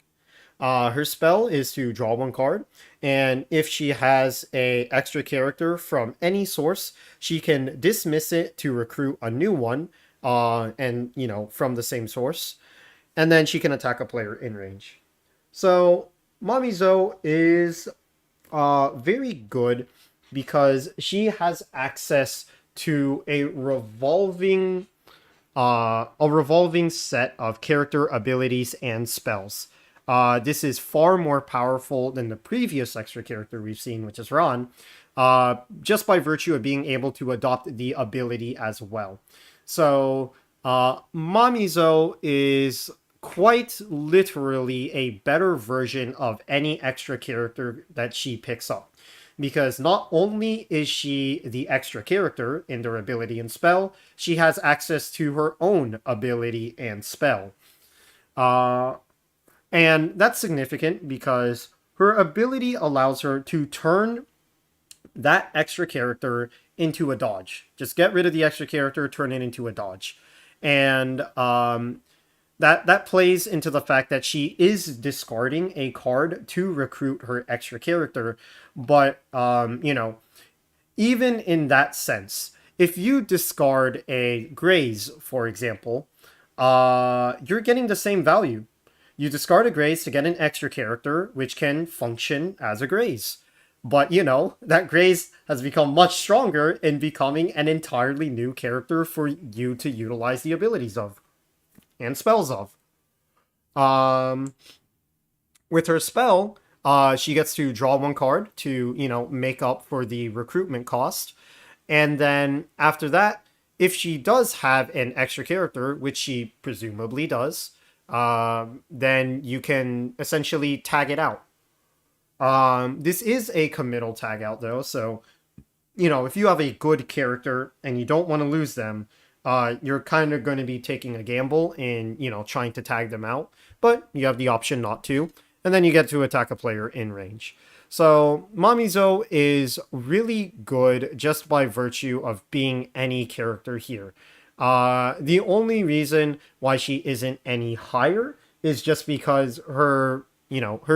Her spell is to draw one card, and if she has a extra character from any source, she can dismiss it to recruit a new one, and from the same source, and then she can attack a player in range. So Mamizo is very good because she has access to a revolving set of character abilities and spells. This is far more powerful than the previous extra character we've seen, which is Ron, just by virtue of being able to adopt the ability as well. So, Mamizo is quite literally a better version of any extra character that she picks up. Because not only is she the extra character in their ability and spell, she has access to her own ability and spell. And that's significant because her ability allows her to turn that extra character into a dodge. Just get rid of the extra character, turn it into a dodge. And that plays into the fact that she is discarding a card to recruit her extra character. But, even in that sense, if you discard a Graze, for example, you're getting the same value. You discard a Graze to get an extra character, which can function as a Graze. But, that Graze has become much stronger in becoming an entirely new character for you to utilize the abilities of. And spells of. With her spell, she gets to draw one card to, make up for the recruitment cost. And then after that, if she does have an extra character, which she presumably does, then you can essentially tag it out. This is a committal tag out though, so if you have a good character and you don't want to lose them, you're kind of going to be taking a gamble in trying to tag them out, but you have the option not to, and then you get to attack a player in range. So Mamizo is really good just by virtue of being any character here. The only reason why she isn't any higher is just because her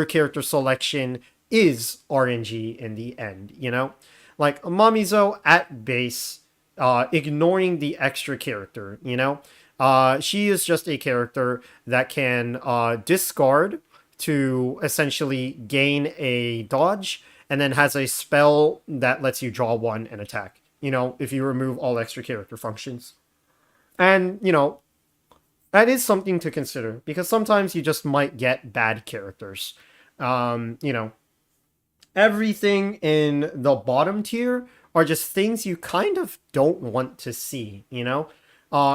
character selection is RNG in the end, you know? Like, Mamizo at base, ignoring the extra character, you know? She is just a character that can discard to essentially gain a dodge, and then has a spell that lets you draw one and attack, you know, if you remove all extra character functions. And, you know, that is something to consider, because sometimes you just might get bad characters. You know, everything in the bottom tier are just things you kind of don't want to see, you know?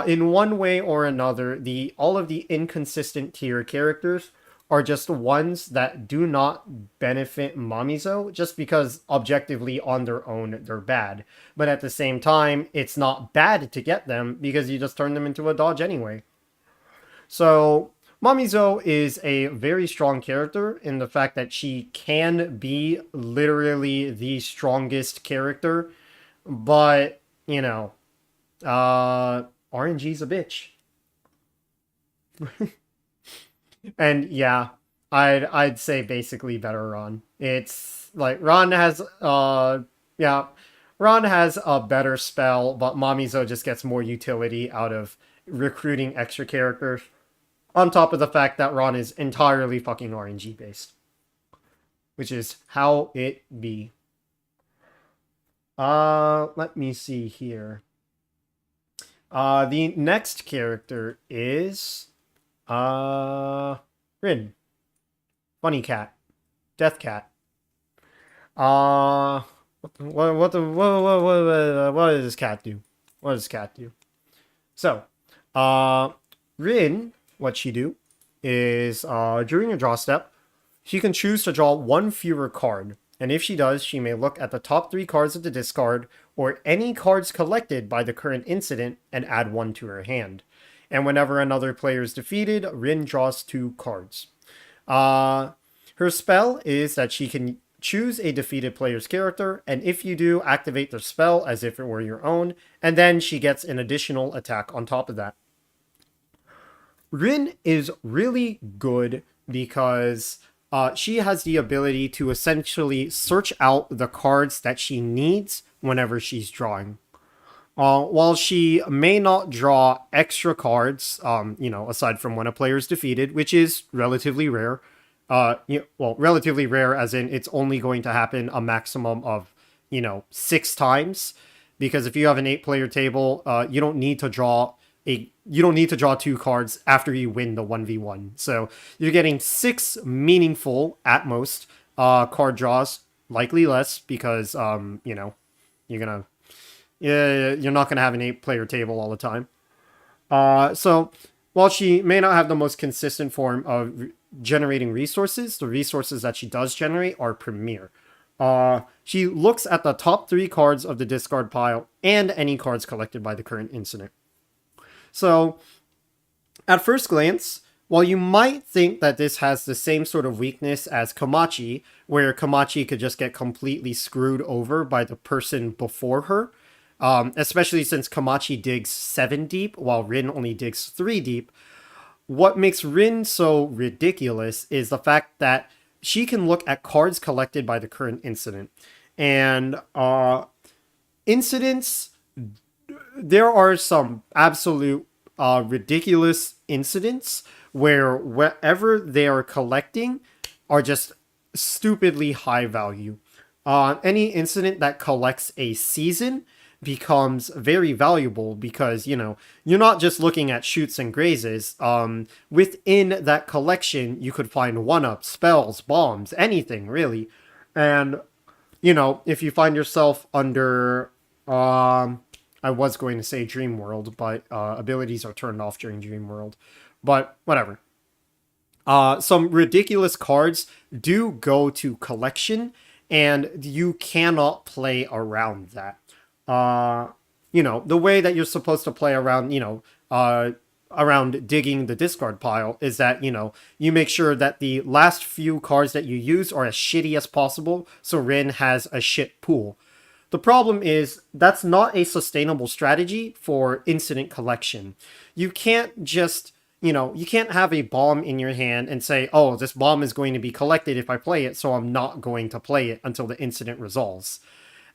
In one way or another, the all of the inconsistent tier characters are just ones that do not benefit Mamizo, just because objectively on their own they're bad. But at the same time, it's not bad to get them because you just turn them into a dodge anyway. So Mamizo is a very strong character in the fact that she can be literally the strongest character, but you know, RNG's a bitch. And yeah, I'd say basically better Ron. It's like Ron has yeah, Ron has a better spell, but Mamizo just gets more utility out of recruiting extra characters. On top of the fact that Ron is entirely fucking RNG based, which is how it be. Let me see here. The next character is Rin. Funny cat. Death cat. What does this cat do? What does this cat do? So, Rin, what she do is, during a draw step, she can choose to draw one fewer card. And if she does, she may look at the top 3 cards of the discard, or any cards collected by the current incident, and add one to her hand. And whenever another player is defeated, Rin draws 2 cards. Her spell is that she can choose a defeated player's character, and if you do, activate their spell as if it were your own, and then she gets an additional attack on top of that. Rin is really good because she has the ability to essentially search out the cards that she needs whenever she's drawing. While she may not draw extra cards, you know, aside from when a player is defeated, which is relatively rare. Well, relatively rare as in it's only going to happen a maximum of, you know, 6 times. Because if you have an 8-player table, you don't need to draw 2 cards after you win the 1v1. So you're getting 6 meaningful, at most, card draws. Likely less, because, you know, you're not gonna have an 8-player table all the time. So while she may not have the most consistent form of generating resources, the resources that she does generate are premier. She looks at the top 3 cards of the discard pile and any cards collected by the current incident. So, at first glance, while you might think that this has the same sort of weakness as Komachi, where Komachi could just get completely screwed over by the person before her, especially since Komachi digs 7 deep, while Rin only digs 3 deep, what makes Rin so ridiculous is the fact that she can look at cards collected by the current incident. And incidents, there are some absolute ridiculous incidents where whatever they are collecting are just stupidly high value. Any incident that collects a season becomes very valuable because, you know, you're not just looking at shoots and grazes. Within that collection, you could find 1-ups, spells, bombs, anything really. And, you know, if you find yourself under, I was going to say Dream World, but abilities are turned off during Dream World. But whatever. Some ridiculous cards do go to collection, and you cannot play around that. You know, the way that you're supposed to play around, you know, around digging the discard pile is that, you know, you make sure that the last few cards that you use are as shitty as possible, so Rin has a shit pool. The problem is that's not a sustainable strategy for incident collection. You can't just, You can't have a bomb in your hand and say, oh, this bomb is going to be collected if I play it, so I'm not going to play it until the incident resolves.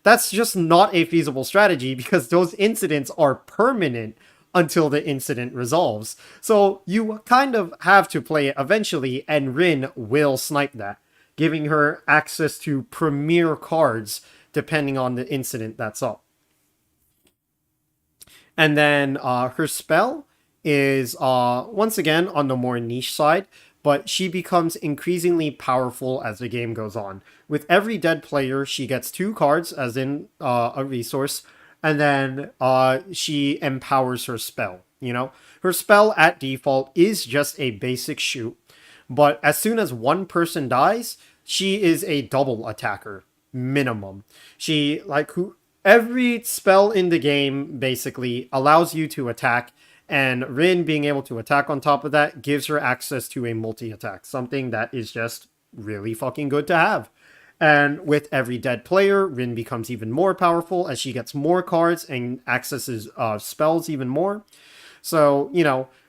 That's just not a feasible strategy because those incidents are permanent until the incident resolves. So you kind of have to play it eventually, and Rin will snipe that, giving her access to premier cards depending on the incident that's up. And then her spell is once again on the more niche side, but she becomes increasingly powerful as the game goes on. With every dead player, she gets 2 cards, as in a resource, and then she empowers her spell. Her spell at default is just a basic shoot, but as soon as one person dies, she is a double attacker minimum. She like who Every spell in the game basically allows you to attack, and Rin being able to attack on top of that gives her access to a multi-attack, something that is just really fucking good to have. And with every dead player, Rin becomes even more powerful as she gets more cards and accesses spells even more. So,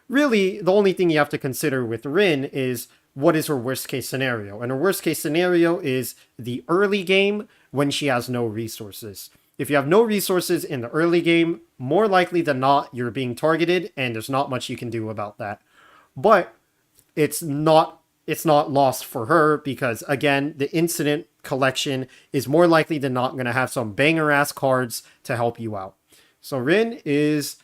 really the only thing you have to consider with Rin is what is her worst case scenario. And her worst case scenario is the early game when she has no resources. If you have no resources in the early game, more likely than not, you're being targeted, and there's not much you can do about that. But it's not lost for her because, again, the incident collection is more likely than not going to have some banger ass cards to help you out. So Rin is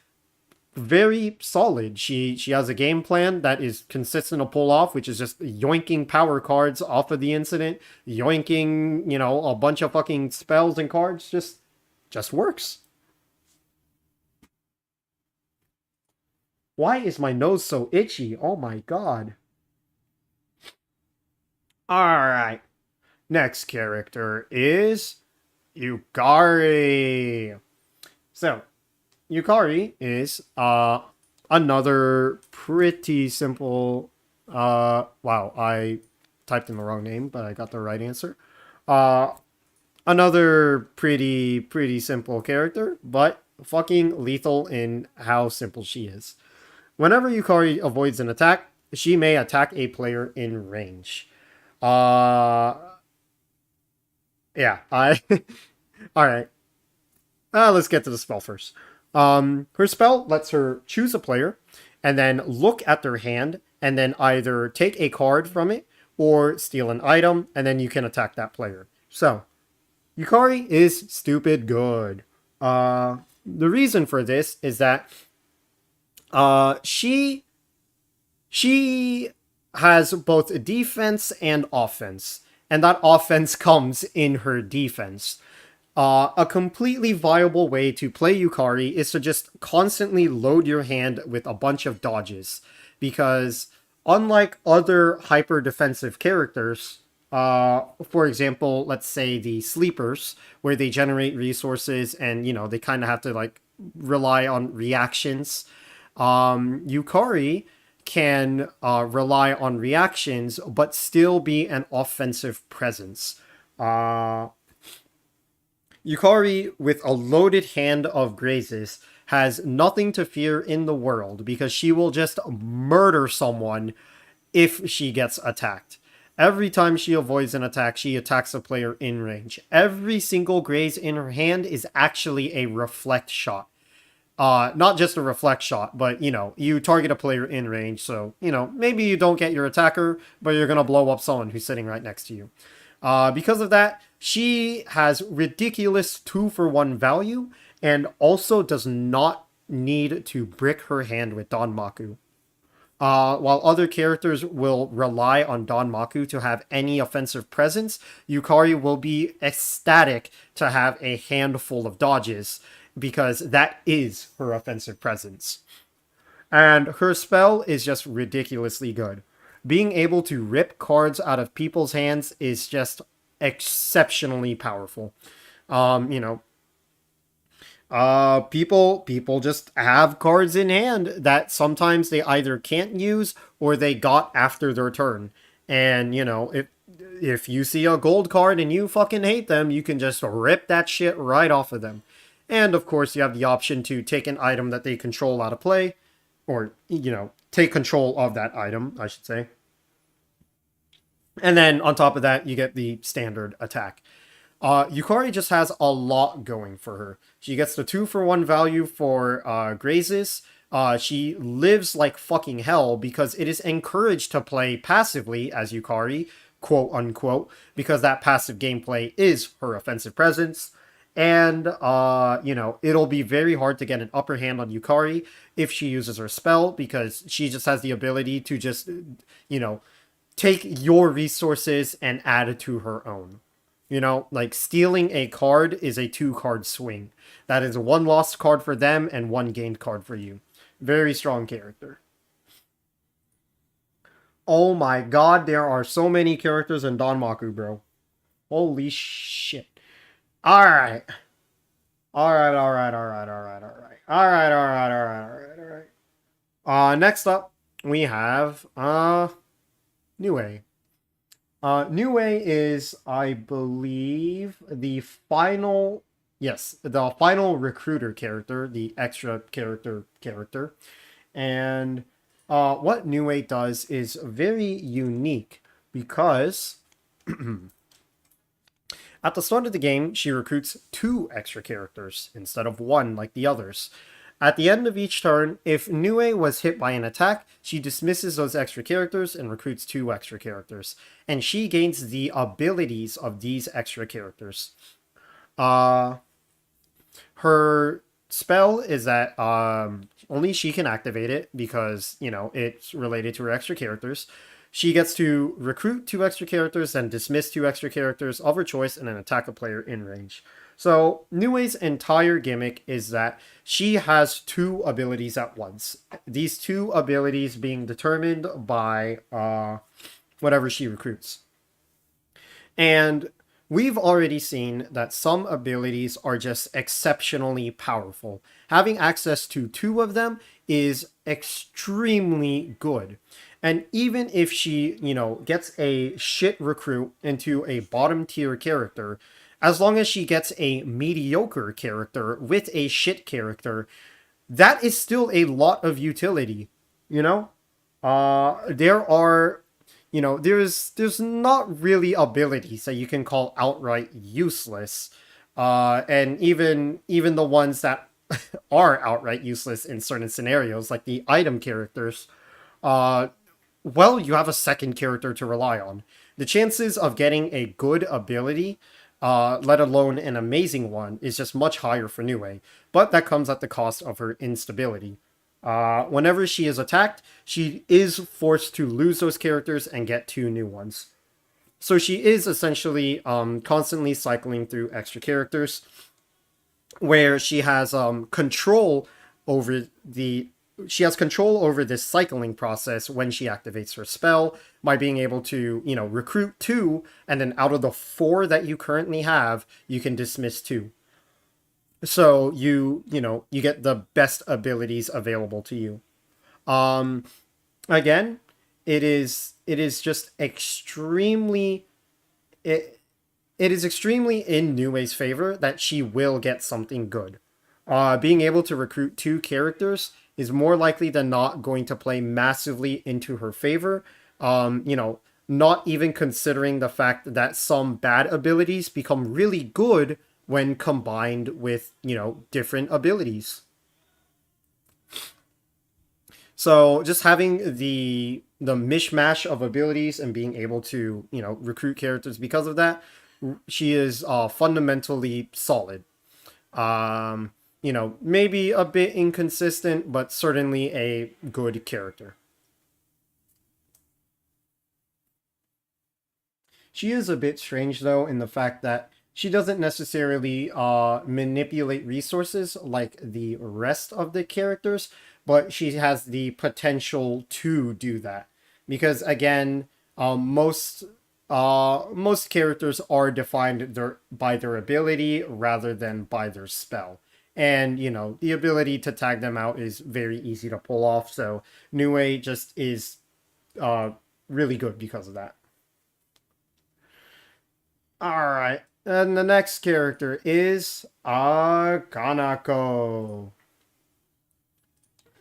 very solid. She has a game plan that is consistent to pull off, which is just yoinking power cards off of the incident, yoinking, a bunch of fucking spells and cards. Just works. Why is my nose so itchy? Oh my god. Alright. Next character is Yukari. So, Yukari is another pretty simple wow, I typed in the wrong name, but I got the right answer. Another pretty simple character, but fucking lethal in how simple she is. Whenever Yukari avoids an attack, she may attack a player in range. Uh yeah, I all right. Let's get to the spell first. Her spell lets her choose a player and then look at their hand and then either take a card from it or steal an item, and then you can attack that player. So, Yukari is stupid good. The reason for this is that she has both defense and offense, and that offense comes in her defense. A completely viable way to play Yukari is to just constantly load your hand with a bunch of dodges, because unlike other hyper defensive characters, for example, let's say the sleepers, where they generate resources and they kind of have to like rely on reactions. Yukari can rely on reactions but still be an offensive presence. Yukari, with a loaded hand of grazes, has nothing to fear in the world because she will just murder someone if she gets attacked. Every time she avoids an attack, she attacks a player in range. Every single graze in her hand is actually a reflect shot. Not just a reflect shot, but, you target a player in range, so, maybe you don't get your attacker, but you're gonna blow up someone who's sitting right next to you. Because of that, she has ridiculous 2-for-1 value, and also does not need to brick her hand with Danmaku. While other characters will rely on Danmaku to have any offensive presence, Yukari will be ecstatic to have a handful of dodges, because that is her offensive presence. And her spell is just ridiculously good. Being able to rip cards out of people's hands is just exceptionally powerful. People just have cards in hand that sometimes they either can't use or they got after their turn. And if you see a gold card and you fucking hate them, you can just rip that shit right off of them. And of course, you have the option to take an item that they control out of play, or take control of that item, I should say. And then on top of that, you get the standard attack. Yukari just has a lot going for her. She gets the 2-for-1 value for grazes. She lives like fucking hell because it is encouraged to play passively as Yukari, quote unquote, because that passive gameplay is her offensive presence. And, it'll be very hard to get an upper hand on Yukari if she uses her spell because she just has the ability to just, take your resources and add it to her own. Like stealing a card is a 2-card swing. That is 1 lost card for them and 1 gained card for you. Very strong character. Oh my god, there are so many characters in Danmaku, bro. Holy shit. Alright. Alright. Next up, we have, Nue. Nue is, I believe, the final recruiter character, the extra character. And what Nue does is very unique because at the start of the game, she recruits 2 extra characters instead of 1 like the others. At the end of each turn, if Nue was hit by an attack, she dismisses those extra characters and recruits 2 extra characters. And she gains the abilities of these extra characters. Her spell is that only she can activate it because, it's related to her extra characters. She gets to recruit 2 extra characters and dismiss 2 extra characters of her choice and then attack a player in range. So, Nue's entire gimmick is that she has 2 abilities at once. These 2 abilities being determined by whatever she recruits. And we've already seen that some abilities are just exceptionally powerful. Having access to 2 of them is extremely good. And even if she, gets a shit recruit into a bottom tier character, as long as she gets a mediocre character with a shit character, that is still a lot of utility, there are, there's not really abilities that you can call outright useless. And even the ones that are outright useless in certain scenarios, like the item characters, you have a second character to rely on. The chances of getting a good ability, let alone an amazing one, is just much higher for Nue, but that comes at the cost of her instability. Whenever she is attacked, she is forced to lose those characters and get 2 new ones. So she is essentially constantly cycling through extra characters, where she has control over this cycling process when she activates her spell by being able to, recruit 2, and then out of the 4 that you currently have, you can dismiss 2. So you get the best abilities available to you. Again, it is just extremely it is extremely in Nue's favor that she will get something good. Being able to recruit 2 characters is more likely than not going to play massively into her favor. Not even considering the fact that some bad abilities become really good when combined with, different abilities. So just having the mishmash of abilities and being able to, recruit characters because of that, she is fundamentally solid. Maybe a bit inconsistent, but certainly a good character. She is a bit strange, though, in the fact that she doesn't necessarily manipulate resources like the rest of the characters, but she has the potential to do that. Because, again, most characters are defined by their ability rather than by their spell. And, the ability to tag them out is very easy to pull off, so Nue just is really good because of that. Alright, and the next character is Kanako.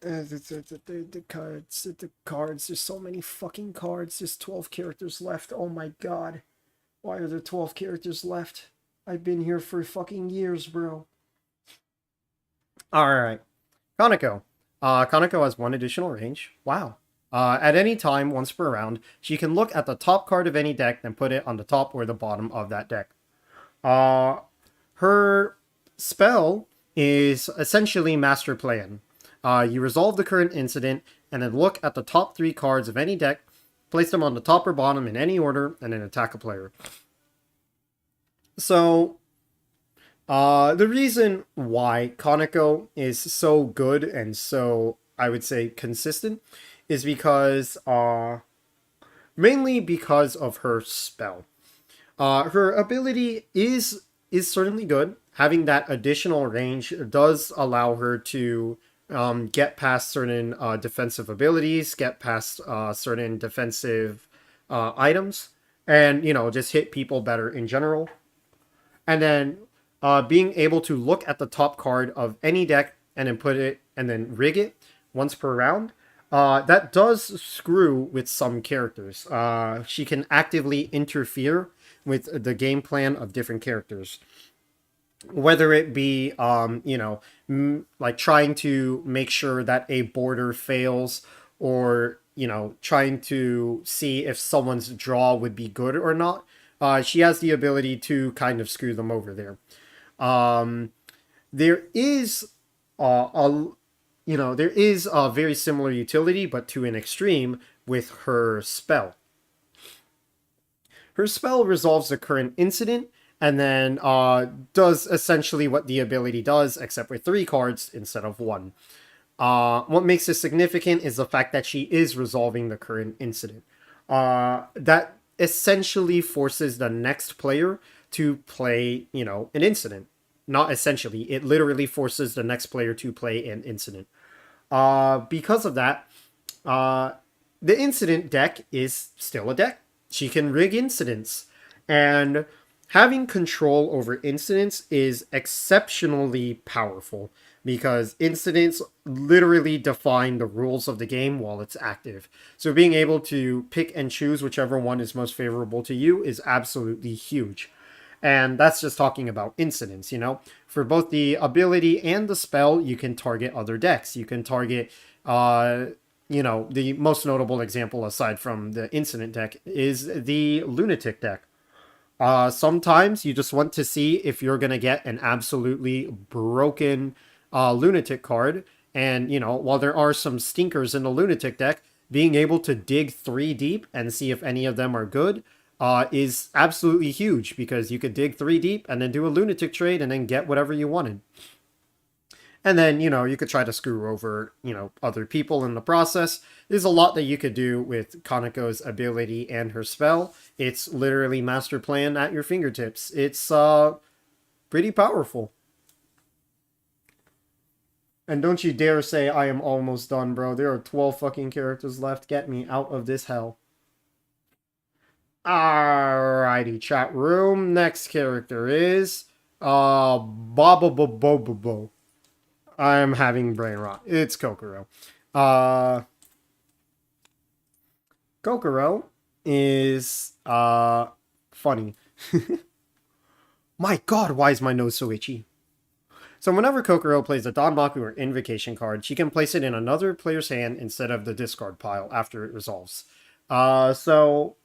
The cards. There's so many fucking cards. There's 12 characters left. Oh my god. Why are there 12 characters left? I've been here for fucking years, bro. Alright. Kaneko. Kaneko has one additional range. Wow. At any time, once per round, she can look at the top card of any deck and put it on the top or the bottom of that deck. Her spell is essentially Master Plan. You resolve the current incident and then look at the top 3 cards of any deck, place them on the top or bottom in any order, and then attack a player. So, the reason why Kaneko is so good and so, I would say, consistent is because, mainly because of her spell. Her ability is certainly good. Having that additional range does allow her to get past certain defensive abilities, get past certain defensive items, and just hit people better in general. And then being able to look at the top card of any deck and then put it and then rig it once per round. That does screw with some characters. She can actively interfere with the game plan of different characters. Whether it be, like trying to make sure that a border fails, or, trying to see if someone's draw would be good or not. She has the ability to kind of screw them over there. There is there is a very similar utility, but to an extreme, with her spell. Her spell resolves the current incident and then does essentially what the ability does, except with 3 cards instead of 1. What makes this significant is the fact that she is resolving the current incident. That essentially forces the next player to play, an incident. Not essentially, it literally forces the next player to play an incident. Because of that, the incident deck is still a deck. She can rig incidents. And having control over incidents is exceptionally powerful because incidents literally define the rules of the game while it's active. So being able to pick and choose whichever one is most favorable to you is absolutely huge. And that's just talking about incidents, For both the ability and the spell, you can target other decks. You can target, the most notable example aside from the incident deck is the Lunatic deck. Sometimes you just want to see if you're going to get an absolutely broken Lunatic card. And, while there are some stinkers in the Lunatic deck, being able to dig 3 deep and see if any of them are good is absolutely huge because you could dig 3 deep and then do a Lunatic trade and then get whatever you wanted. And then, you could try to screw over, other people in the process. There's a lot that you could do with Kaneko's ability and her spell. It's literally Master Plan at your fingertips. It's pretty powerful. And don't you dare say I am almost done, bro. There are 12 fucking characters left. Get me out of this hell. Alrighty, chat room. Next character is Bobo. I'm having brain rot. It's Kokoro. Kokoro is funny. My god, why is my nose so itchy? So whenever Kokoro plays a Danmaku or Invocation card, she can place it in another player's hand instead of the discard pile after it resolves. So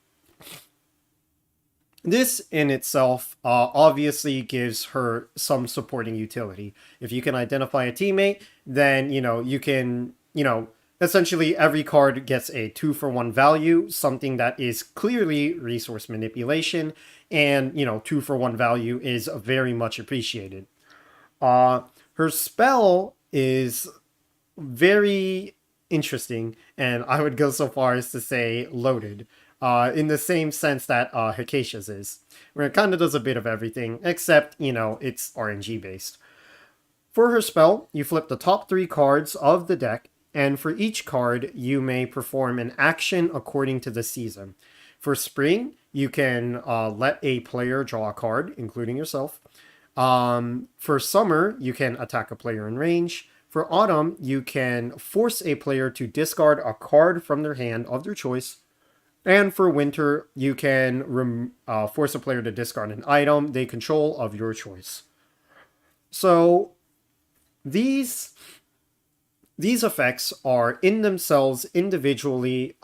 this in itself obviously gives her some supporting utility. If you can identify a teammate, then, you can, essentially every card gets a 2-for-1 value, something that is clearly resource manipulation, and, 2-for-1 value is very much appreciated. Her spell is very interesting, and I would go so far as to say loaded. In the same sense that Hikashi's is, where it kind of does a bit of everything, except, it's RNG based. For her spell, you flip the top 3 cards of the deck, and for each card, you may perform an action according to the season. For spring, you can let a player draw a card, including yourself. For summer, you can attack a player in range. For Autumn, you can force a player to discard a card from their hand of their choice. And for Winter, you can force a player to discard an item they control of your choice. So these these effects are in themselves individually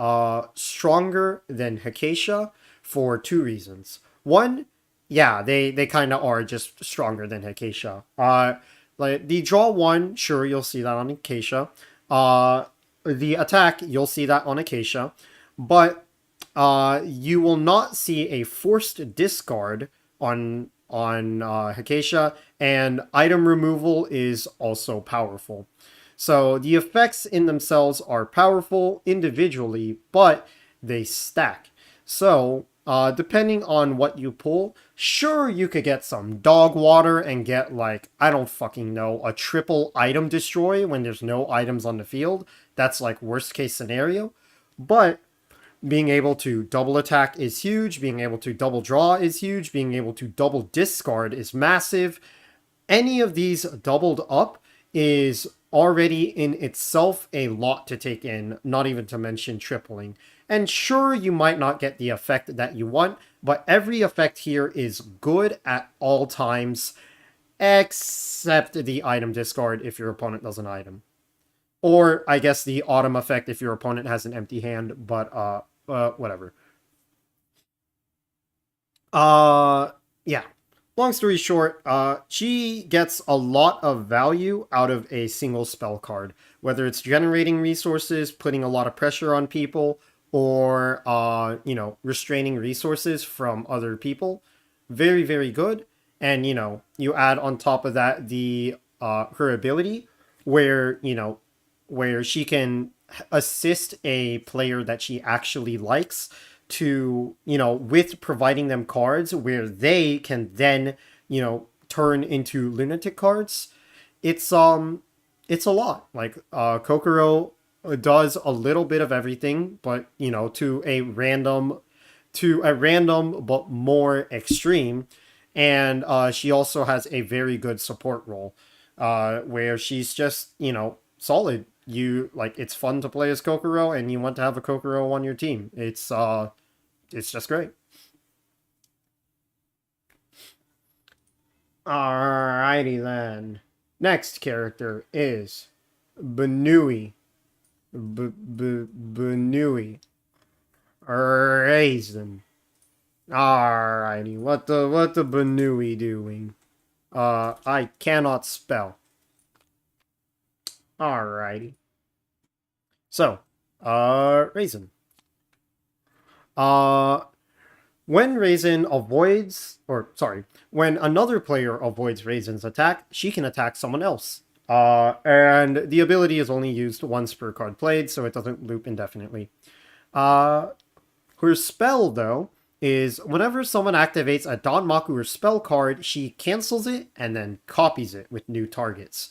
stronger than Hakaisha for two reasons. One, yeah, they kind of are just stronger than Hakaisha. Like the draw one, sure, you'll see that on Acacia. The attack, you'll see that on Acacia. But you will not see a forced discard on Acacia, and item removal is also powerful. So the effects in themselves are powerful individually, but they stack. So depending on what you pull, sure, you could get some dog water and get, like, I don't fucking know, a triple item destroy when there's no items on the field. That's like worst case scenario. But being able to double attack is huge. Being able to double draw is huge. Being able to double discard is massive. Any of these doubled up is already in itself a lot to take in, not even to mention tripling. And sure, you might not get the effect that you want, but every effect here is good at all times, except the item discard if your opponent does an item. Or, I guess, the autumn effect if your opponent has an empty hand, but, whatever. Yeah. Long story short, she gets a lot of value out of a single spell card, whether it's generating resources, putting a lot of pressure on people, or restraining resources from other people. Very, very good. And you add on top of that the her ability, where where she can assist a player that she actually likes to, with providing them cards where they can then, turn into lunatic cards. It's a lot. Like Kokoro does a little bit of everything, but to a random but more extreme. And she also has a very good support role, where she's just, solid. It's fun to play as Kokoro, and you want to have a Kokoro on your team. It's just great. Alrighty then. Next character is Benui. Benui. Raisin. Alrighty. What the Benui doing? I cannot spell. Alrighty. So, Raisin. When Raisin avoids, when another player avoids Raisin's attack, she can attack someone else. And the ability is only used once per card played, so it doesn't loop indefinitely. Her spell, though, is whenever someone activates a Danmaku or spell card, she cancels it and then copies it with new targets.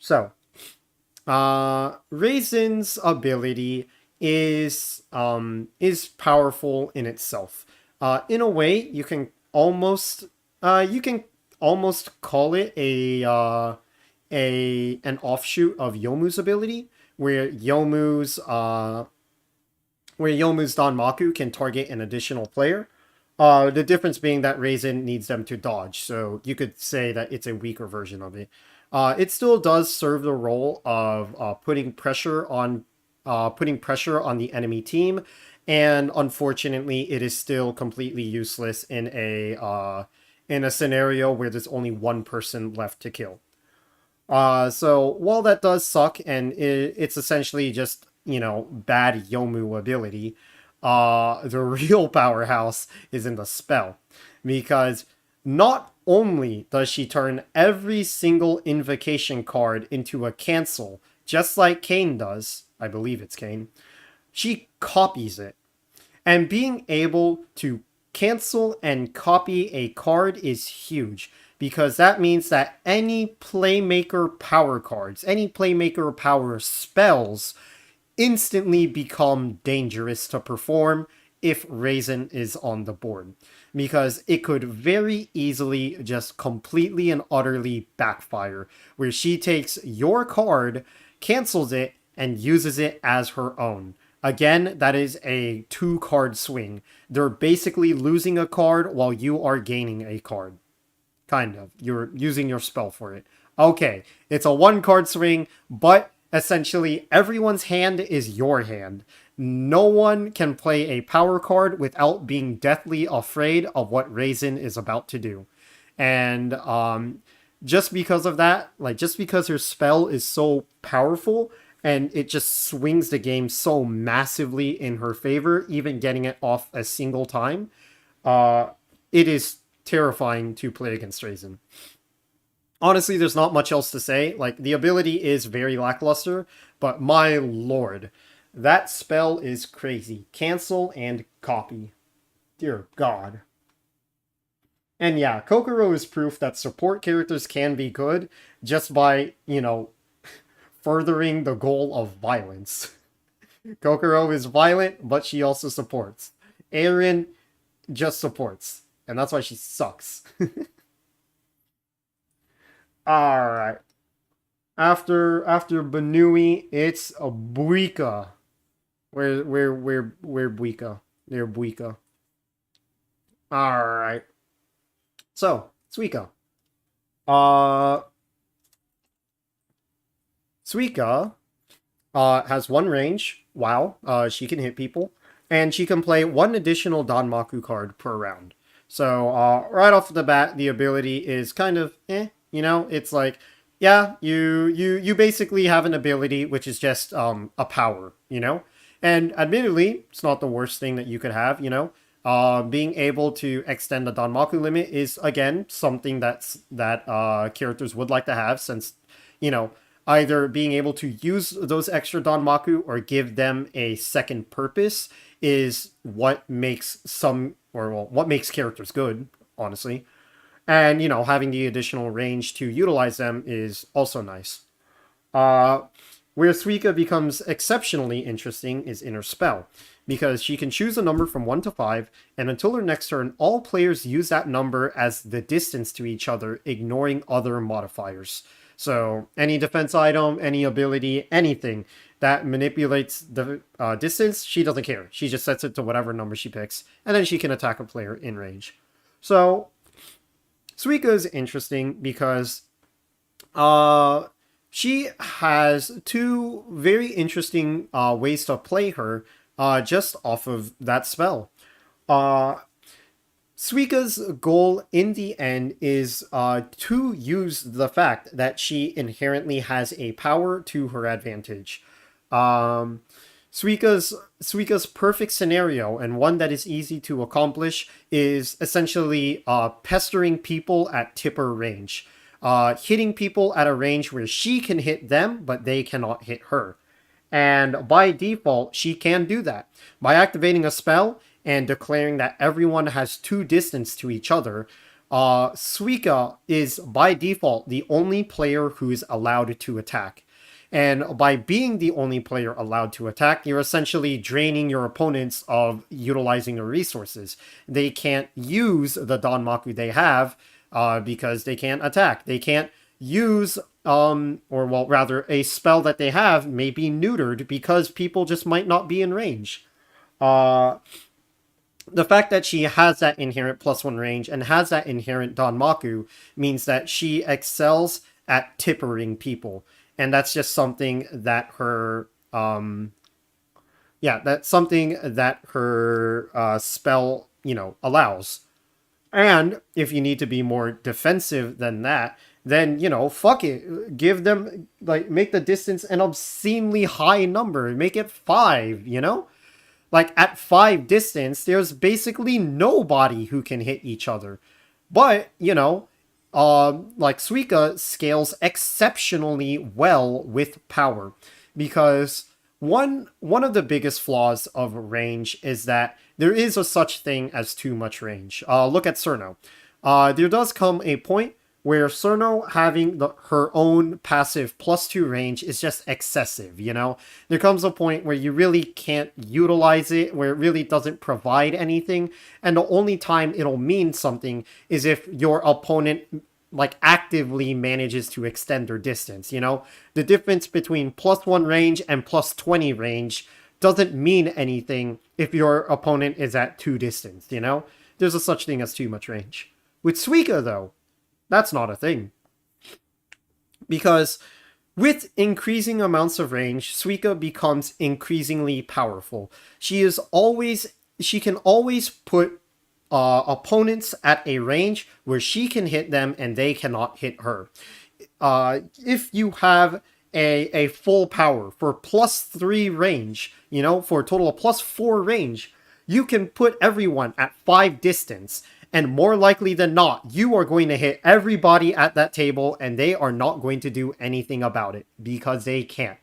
So, Raisin's ability is powerful in itself. In a way, you can almost call it an offshoot of Yomu's ability, where Yomu's Danmaku can target an additional player. The difference being that Raisin needs them to dodge, so you could say that it's a weaker version of it. It still does serve the role of putting pressure on the enemy team, and unfortunately, it is still completely useless in a scenario where there's only one person left to kill. So while that does suck, and it's essentially just bad Yomu ability, the real powerhouse is in the spell, because not only does she turn every single invocation card into a cancel, just like Kane does, I believe it's Kane, she copies it. And being able to cancel and copy a card is huge, because that means that any Playmaker power cards, any Playmaker power spells instantly become dangerous to perform if Raisin is on the board, because it could very easily just completely and utterly backfire, where she takes your card, cancels it, and uses it as her own. Again, that is a 2-card swing. They're basically losing a card while you are gaining a card. Kind of. You're using your spell for it. Okay, it's a 1-card swing, but essentially everyone's hand is your hand. No one can play a power card without being deathly afraid of what Raisin is about to do. And just because of that, like just because her spell is so powerful and it just swings the game so massively in her favor, even getting it off a single time, it is terrifying to play against Raisin. Honestly, there's not much else to say. Like, the ability is very lackluster, but my lord, that spell is crazy. Cancel and copy. Dear God. And yeah, Kokoro is proof that support characters can be good just by, furthering the goal of violence. Kokoro is violent, but she also supports. Aaron just supports, and that's why she sucks. Alright. After Banui, it's a Buika. Where Buika? Near Buika. Alright. So, Suika. Suika has 1 range. Wow. She can hit people. And she can play 1 additional Danmaku card per round. So, right off the bat, the ability is kind of it's like, yeah, you basically have an ability which is just a power, And admittedly, it's not the worst thing that you could have, being able to extend the Danmaku limit is, again, something that characters would like to have, since, either being able to use those extra Danmaku or give them a second purpose is what makes what makes characters good, honestly. And, having the additional range to utilize them is also nice. Where Suika becomes exceptionally interesting is in her spell, because she can choose a number from 1 to 5, and until her next turn, all players use that number as the distance to each other, ignoring other modifiers. So, any defense item, any ability, anything that manipulates the distance, she doesn't care. She just sets it to whatever number she picks, and then she can attack a player in range. So, Suika is interesting because she has 2 very interesting ways to play her just off of that spell. Suika's goal in the end is to use the fact that she inherently has a power to her advantage. Suika's perfect scenario, and one that is easy to accomplish, is essentially pestering people at tipper range. Hitting people at a range where she can hit them, but they cannot hit her. And by default, she can do that. By activating a spell and declaring that everyone has 2 distance to each other, Suika is by default the only player who is allowed to attack. And by being the only player allowed to attack, you're essentially draining your opponents of utilizing their resources. They can't use the Danmaku they have because they can't attack. They can't use, a spell that they have may be neutered because people just might not be in range. The fact that she has that inherent +1 range and has that inherent Danmaku means that she excels at tippering people. And that's just something that her spell, allows. And if you need to be more defensive than that, then, fuck it. Give them, make the distance an obscenely high number. Make it 5, Like, at 5 distance, there's basically nobody who can hit each other. But, Suika scales exceptionally well with power, because one of the biggest flaws of range is that there is a such thing as too much range. Look at Cerno. There does come a point where Cerno having her own passive +2 range is just excessive, you know? There comes a point where you really can't utilize it, where it really doesn't provide anything, and the only time it'll mean something is if your opponent like actively manages to extend their distance, you know? The difference between +1 range and +20 range doesn't mean anything if your opponent is at 2 distance, you know? There's a such thing as too much range. With Suika, though, that's not a thing. Because with increasing amounts of range, Suika becomes increasingly powerful. She can always put opponents at a range where she can hit them and they cannot hit her. If you have a full power for +3 range, you know, for a total of +4 range, you can put everyone at 5 distance, and more likely than not, you are going to hit everybody at that table, and they are not going to do anything about it because they can't.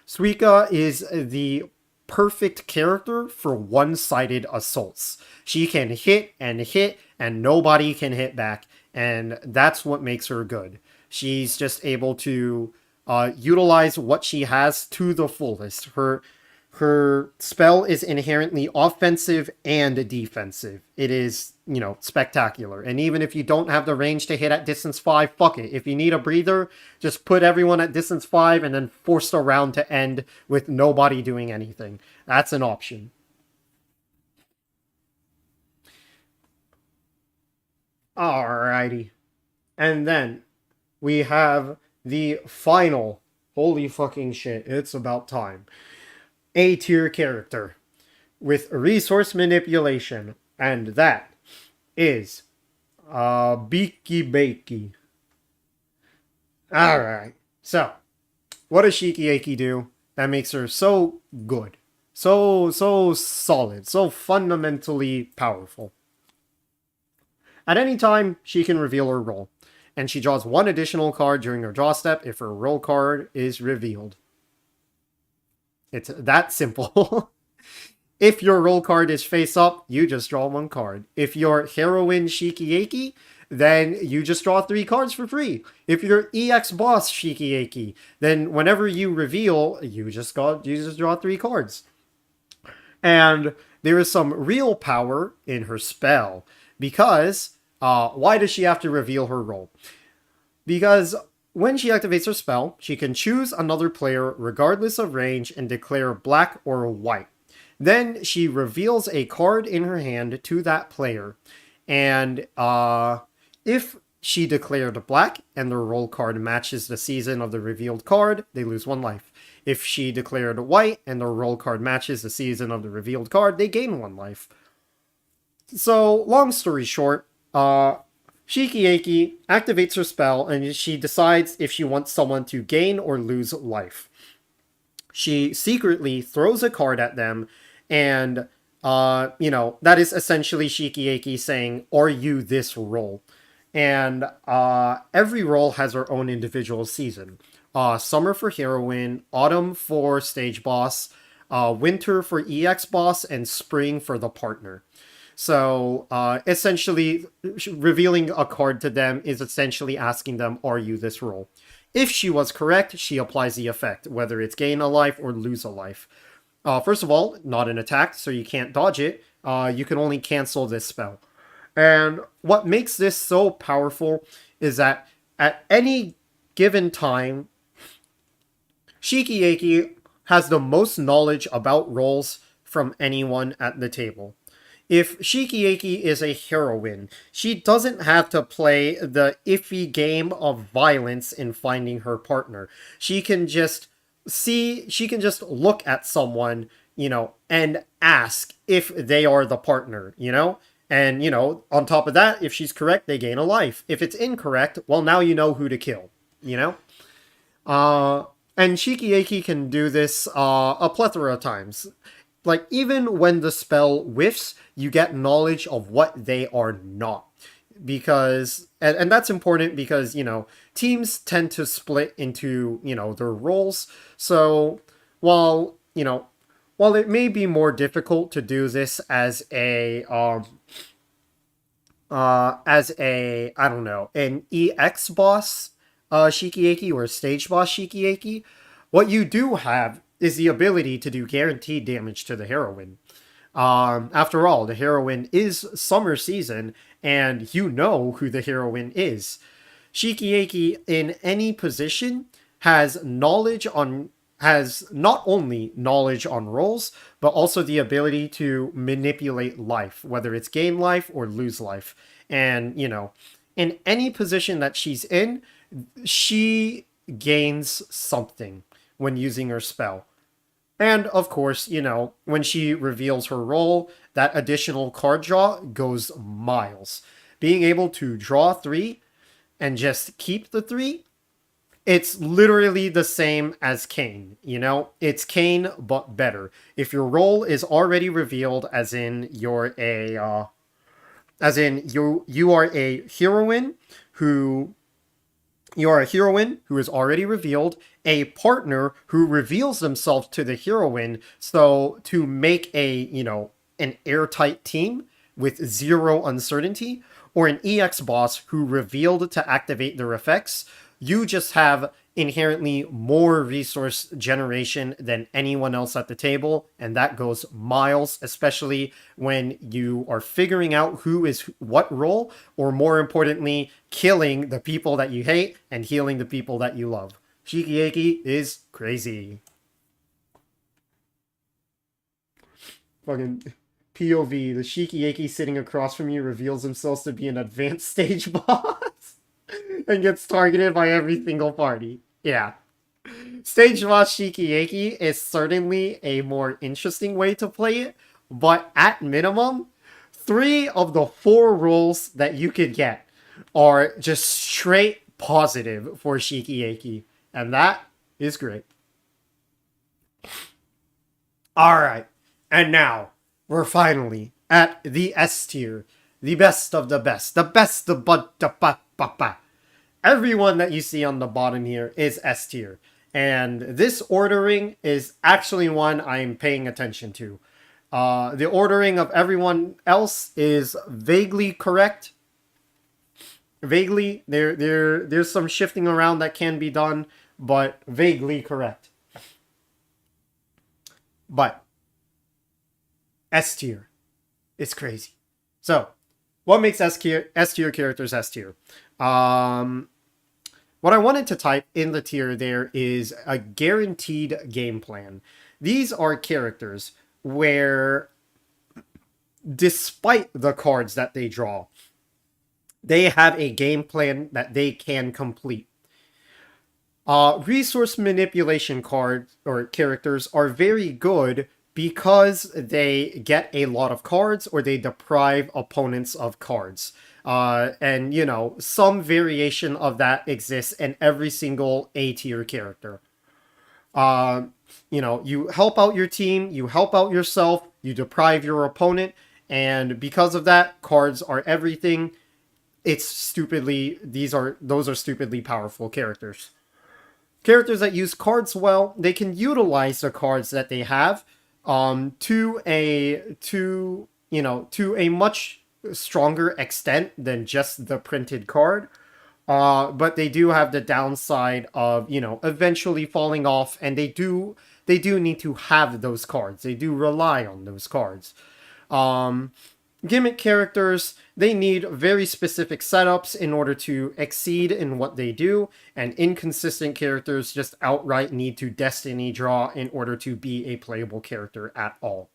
Suika is the perfect character for one-sided assaults. She can hit, and nobody can hit back, and that's what makes her good. She's just able to utilize what she has to the fullest. Her spell is inherently offensive and defensive. It is, you know, spectacular. And even if you don't have the range to hit at distance 5, fuck it. If you need a breather, just put everyone at distance 5 and then force the round to end with nobody doing anything. That's an option. Alrighty. And then we have the final. Holy fucking shit, it's about time. A tier character with resource manipulation, and that is Biki Bakey. Alright, so what does Shikiaki do that makes her so good? So solid, so fundamentally powerful. At any time, she can reveal her role, and she draws one additional card during her draw step if her role card is revealed. It's that simple. If your role card is face up, you just draw one card. If you're Heroine Shikiaki, then you just draw 3 cards for free. If you're EX Boss Shikiaki, then whenever you reveal, you just draw 3 cards. And there is some real power in her spell, because why does she have to reveal her role? Because when she activates her spell, she can choose another player regardless of range and declare black or white. Then she reveals a card in her hand to that player. And if she declared black and the role card matches the season of the revealed card, they lose 1 life. If she declared white and the role card matches the season of the revealed card, they gain 1 life. So, long story short, Shikiaki activates her spell and she decides if she wants someone to gain or lose life. She secretly throws a card at them, and, that is essentially Shikiaki saying, "Are you this role?" And every role has her own individual season. Summer for Heroine, Autumn for Stage Boss, Winter for EX Boss, and Spring for the partner. So, essentially, revealing a card to them is essentially asking them, "Are you this role?" If she was correct, she applies the effect, whether it's gain a life or lose a life. First of all, not an attack, so you can't dodge it. You can only cancel this spell. And what makes this so powerful is that at any given time, Shikiaki has the most knowledge about roles from anyone at the table. If Shikiaki is a heroine, she doesn't have to play the iffy game of violence in finding her partner. She can just look at someone, and ask if they are the partner, And, on top of that, if she's correct, they gain a life. If it's incorrect, well, now you know who to kill, And Shikiaki can do this a plethora of times. Like, even when the spell whiffs, you get knowledge of what they are not. Because, and that's important because, teams tend to split into, their roles. So, while it may be more difficult to do this as a as a, I don't know, an EX boss Shikieki or a stage boss Shikieki, what you do have is the ability to do guaranteed damage to the heroine. After all, the heroine is summer season, and you know who the heroine is. Shikieki in any position has not only knowledge on rolls, but also the ability to manipulate life, whether it's gain life or lose life. And, in any position that she's in, she gains something when using her spell. And of course, when she reveals her role, that additional card draw goes miles. Being able to draw three and just keep the three, it's literally the same as Kane, It's Kane, but better. If your role is already revealed, as in you are a heroine who you are a heroine who is already revealed, a partner who reveals themselves to the heroine. So to make an airtight team with zero uncertainty, or an EX boss who revealed to activate their effects, you just have inherently more resource generation than anyone else at the table, and that goes miles, especially when you are figuring out who is what role, or more importantly, killing the people that you hate and healing the people that you love. Shikieki is crazy. Fucking POV, the Shikieki sitting across from you reveals himself to be an advanced stage boss and gets targeted by every single party. Yeah. Stage boss Shikieki is certainly a more interesting way to play it, but at minimum, 3 of the 4 roles that you could get are just straight positive for Shikieki, and that is great. Alright, and now we're finally at the S tier, the best of the best, the best of but everyone that you see on the bottom here is S tier. And this ordering is actually one I'm paying attention to. The ordering of everyone else is vaguely correct. Vaguely, there's some shifting around that can be done, but vaguely correct. But S tier, it's crazy. So, what makes S tier characters S tier? What I wanted to type in the tier there is a guaranteed game plan. These are characters where, despite the cards that they draw, they have a game plan that they can complete. Resource manipulation cards or characters are very good because they get a lot of cards or they deprive opponents of cards. And, some variation of that exists in every single A tier character. You help out your team, you help out yourself, you deprive your opponent, and because of that, cards are everything. Those are stupidly powerful characters. Characters that use cards well, they can utilize the cards that they have to a much stronger extent than just the printed card. But they do have the downside of eventually falling off, and they do need to have those cards. They do rely on those cards. Gimmick characters, they need very specific setups in order to exceed in what they do, and inconsistent characters just outright need to destiny draw in order to be a playable character at all.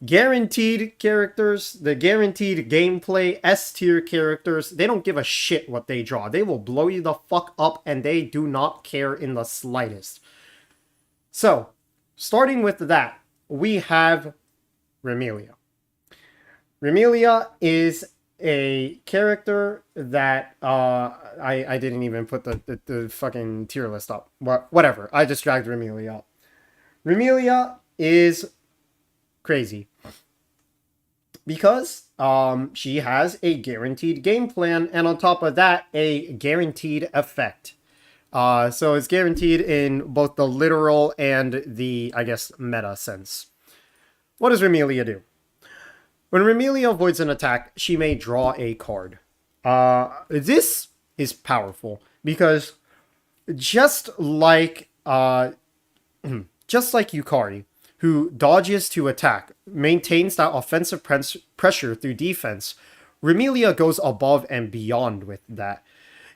Guaranteed characters, the guaranteed gameplay S tier characters, they don't give a shit what they draw. They will blow you the fuck up, and they do not care in the slightest. So, starting with that, we have Remelia. Remelia is a character that I didn't even put the fucking tier list up. Whatever. I just dragged Remelia up. Remelia is crazy because she has a guaranteed game plan, and on top of that, a guaranteed effect. So it's guaranteed in both the literal and the, I guess, meta sense. What does Remelia do? When Remelia avoids an attack, she may draw a card. This is powerful because just like just like Yukari, who dodges to attack, maintains that offensive pressure through defense, Remelia goes above and beyond with that.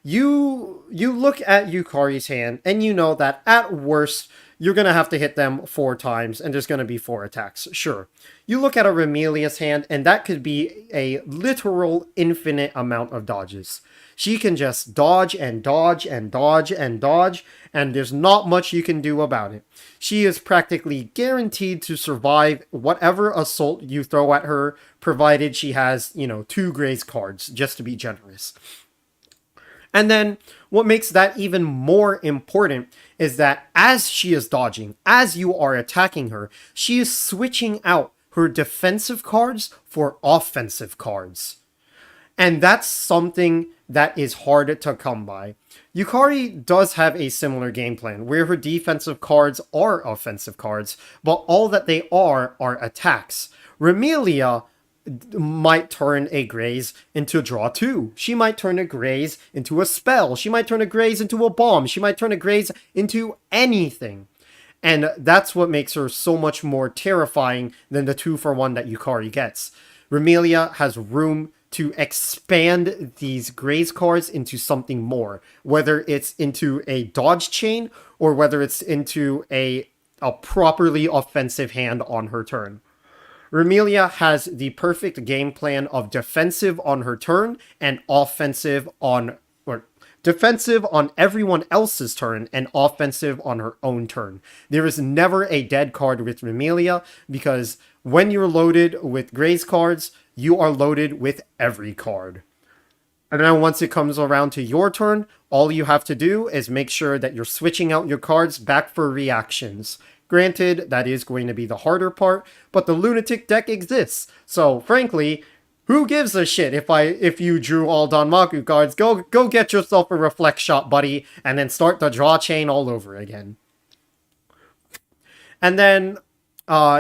You look at Yukari's hand and you know that at worst you're gonna have to hit them 4 times and there's gonna be 4 attacks. Sure. You look at a Remelia's hand and that could be a literal infinite amount of dodges. She can just dodge and dodge and dodge and dodge, and there's not much you can do about it. She is practically guaranteed to survive whatever assault you throw at her, provided she has, 2 Graze cards, just to be generous. And then what makes that even more important is that as she is dodging, as you are attacking her, she is switching out her defensive cards for offensive cards. And that's something that is hard to come by. Yukari does have a similar game plan, where her defensive cards are offensive cards, but all that they are attacks. Remelia might turn a Graze into draw 2. She might turn a Graze into a spell. She might turn a Graze into a bomb. She might turn a Graze into anything. And that's what makes her so much more terrifying than the 2-for-1 that Yukari gets. Remelia has room to expand these Graze cards into something more, whether it's into a dodge chain or whether it's into a properly offensive hand on her turn. Remelia has the perfect game plan of defensive on her turn and defensive on everyone else's turn and offensive on her own turn. There is never a dead card with Remelia because when you're loaded with Graze cards, you are loaded with every card. And then once it comes around to your turn, all you have to do is make sure that you're switching out your cards back for reactions. Granted, that is going to be the harder part, but the Lunatic deck exists. So, frankly, who gives a shit if you drew all Danmaku cards? Go get yourself a Reflect Shot, buddy, and then start the draw chain all over again. And then,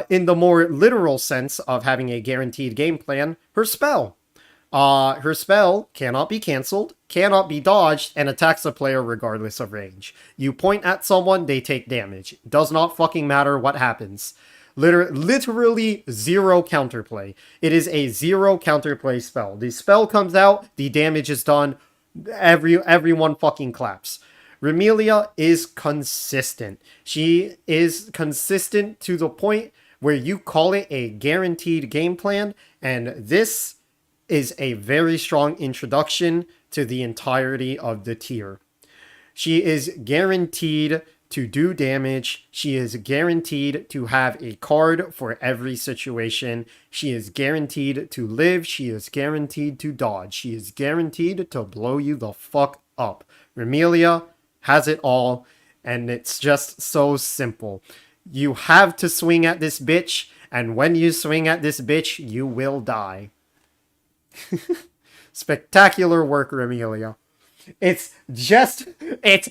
in the more literal sense of having a guaranteed game plan, her spell. Her spell cannot be cancelled, cannot be dodged, and attacks a player regardless of range. You point at someone, they take damage. Does not fucking matter what happens. Literally 0 counterplay. It is a 0 counterplay spell. The spell comes out, the damage is done, everyone fucking claps. Remelia is consistent. She is consistent to the point where you call it a guaranteed game plan, and this is a very strong introduction to the entirety of the tier. She is guaranteed to do damage. She is guaranteed to have a card for every situation. She is guaranteed to live. She is guaranteed to dodge. She is guaranteed to blow you the fuck up. Remelia has it all, and it's just so simple. You have to swing at this bitch, and when you swing at this bitch, you will die. Spectacular work, Remelia. It's just like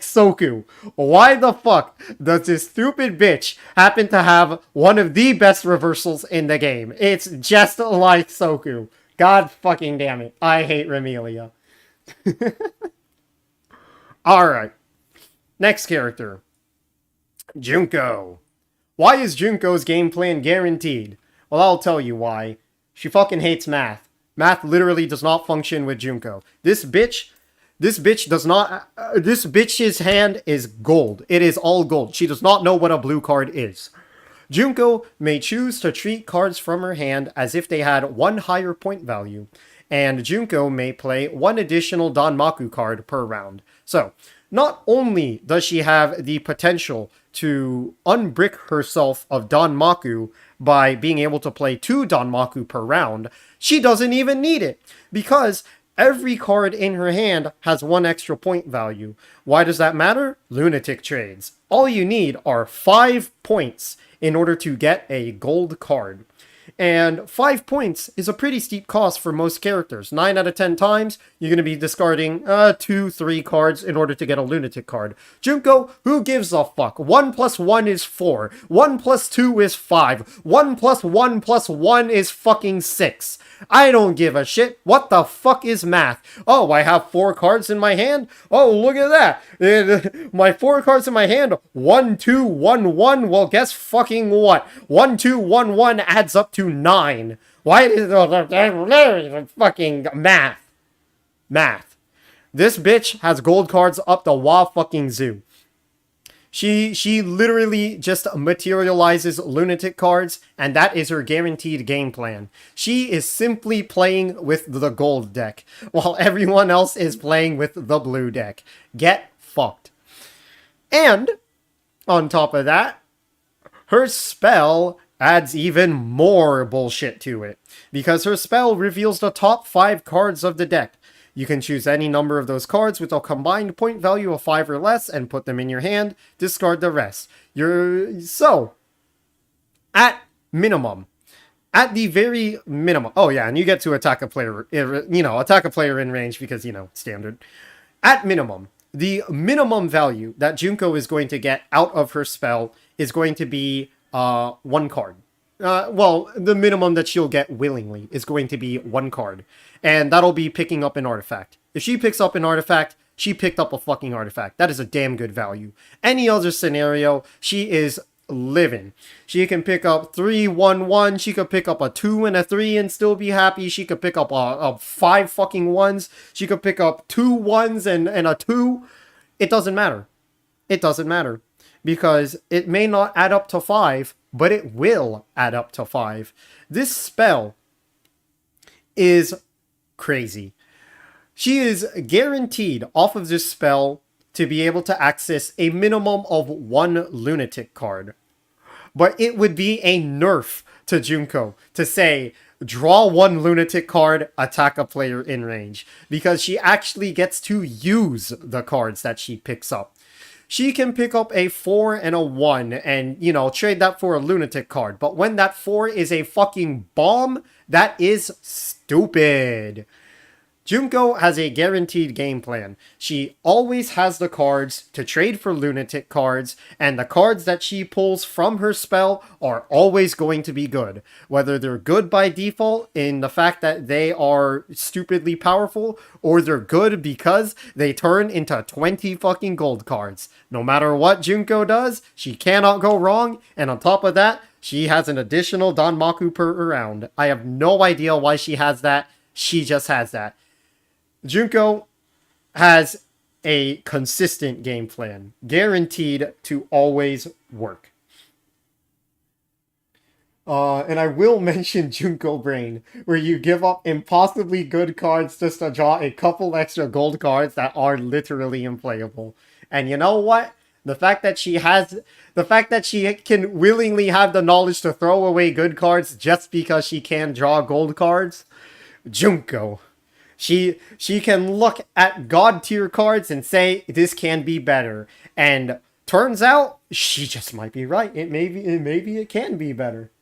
Soku. Why the fuck does this stupid bitch happen to have one of the best reversals in the game? It's just like Soku. God fucking damn it. I hate Remelia. Alright. Next character. Junko. Why is Junko's game plan guaranteed? Well, I'll tell you why. She fucking hates math. Math literally does not function with Junko. This bitch's hand is gold. It is all gold. She does not know what a blue card is. Junko may choose to treat cards from her hand as if they had 1 higher point value, and Junko may play 1 additional Danmaku card per round. So, not only does she have the potential to unbrick herself of Danmaku by being able to play 2 Danmaku per round, she doesn't even need it, because every card in her hand has 1 extra point value. Why does that matter? Lunatic trades. All you need are 5 points in order to get a gold card. And 5 points is a pretty steep cost for most characters. 9 out of 10 times, you're going to be discarding 2, 3 cards in order to get a Lunatic card. Junko, who gives a fuck? 1 plus 1 is 4. 1 plus 2 is 5. 1 plus 1 plus 1 is fucking 6. I don't give a shit. What the fuck is math? Oh, I have 4 cards in my hand? Oh, look at that. My 4 cards in my hand. 1, 2, 1, 1. Well, guess fucking what? 1, 2, 1, 1 adds up to 9. Why is the fucking math? Math. This bitch has gold cards up the wah fucking zoo. She literally just materializes Lunatic cards, and that is her guaranteed game plan. She is simply playing with the gold deck, while everyone else is playing with the blue deck. Get fucked. And, on top of that, her spell adds even more bullshit to it, because her spell reveals the top 5 cards of the deck. You can choose any number of those cards with a combined point value of 5 or less and put them in your hand, discard the rest. So, at minimum, at the very minimum, oh yeah, and you get to attack a player, attack a player in range because, standard. At minimum, the minimum value that Junko is going to get out of her spell is going to be 1 card. The minimum that she'll get willingly is going to be 1 card. And that'll be picking up an artifact. If she picks up an artifact, she picked up a fucking artifact. That is a damn good value. Any other scenario, she is living. She can pick up 3, 1, 1. She could pick up a 2 and a 3 and still be happy. She could pick up a 5 fucking 1s. She could pick up 2 1s and a 2. It doesn't matter. It doesn't matter. Because it may not add up to 5, but it will add up to 5. This spell is crazy. She is guaranteed off of this spell to be able to access a minimum of 1 Lunatic card. But it would be a nerf to Junko to say, draw 1 Lunatic card, attack a player in range. Because she actually gets to use the cards that she picks up. She can pick up a 4 and a 1 and, trade that for a Lunatic card. But when that 4 is a fucking bomb, that is stupid. Junko has a guaranteed game plan. She always has the cards to trade for Lunatic cards, and the cards that she pulls from her spell are always going to be good. Whether they're good by default in the fact that they are stupidly powerful, or they're good because they turn into 20 fucking gold cards. No matter what Junko does, she cannot go wrong, and on top of that, she has an additional Danmaku per round. I have no idea why she has that. She just has that. Junko has a consistent game plan, guaranteed to always work. And I will mention Junko Brain, where you give up impossibly good cards just to draw a couple extra gold cards that are literally unplayable. And you know what? The fact that she can willingly have the knowledge to throw away good cards just because she can draw gold cards, Junko. She can look at god tier cards and say this can be better, and turns out she just might be right. Maybe it can be better.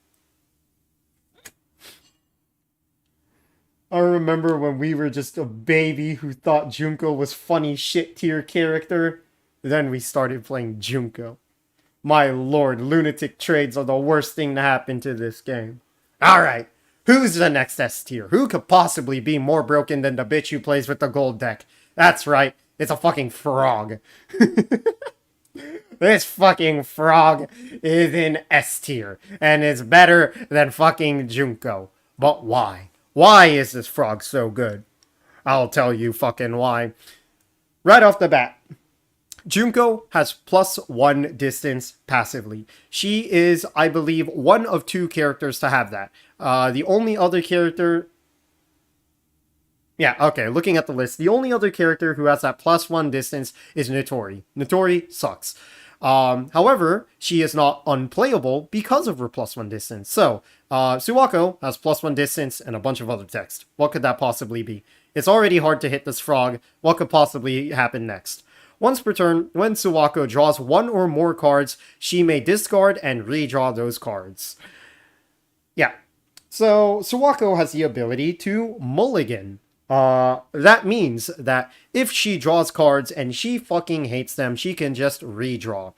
I remember when we were just a baby who thought Junko was funny shit tier character. Then we started playing Junko. My lord, Lunatic trades are the worst thing to happen to this game. Alright. Who's the next S tier? Who could possibly be more broken than the bitch who plays with the gold deck? That's right, it's a fucking frog. This fucking frog is in S tier, and is better than fucking Junko. But why? Why is this frog so good? I'll tell you fucking why. Right off the bat, Junko has +1 distance passively. She is, I believe, one of 2 characters to have that. The only other character... Yeah, okay, looking at the list, the only other character who has that +1 distance is Notori. Notori sucks. However, she is not unplayable because of her +1 distance. So, Suwako has +1 distance and a bunch of other text. What could that possibly be? It's already hard to hit this frog. What could possibly happen next? Once per turn, when Suwako draws 1 or more cards, she may discard and redraw those cards. Yeah. So Sawako has the ability to mulligan. That means that if she draws cards and she fucking hates them, she can just redraw.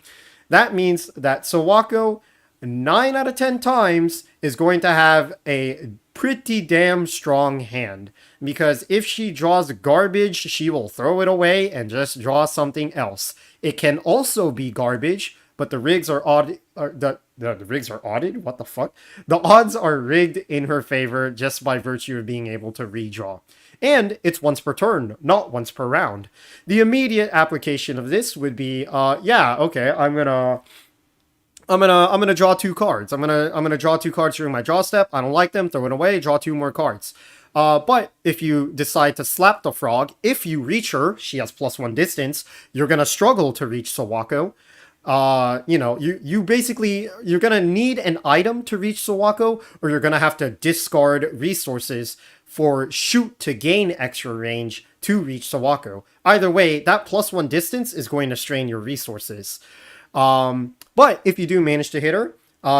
That means that Sawako, 9 out of 10 times, is going to have a pretty damn strong hand. Because if she draws garbage, she will throw it away and just draw something else. It can also be garbage, but the rigs are odd. The rigs are odded? What the fuck? The odds are rigged in her favor just by virtue of being able to redraw. And it's once per turn, not once per round. The immediate application of this would be, yeah, okay, I'm gonna draw 2 cards. I'm gonna draw 2 cards during my draw step. I don't like them, throw it away, draw 2 more cards. But if you decide to slap the frog, if you reach her, she has +1 distance, you're gonna struggle to reach Sawako. You basically, you're gonna need an item to reach Sawako, or you're gonna have to discard resources for shoot to gain extra range to reach Sawako. Either way, that +1 distance is going to strain your resources. But if you do manage to hit her,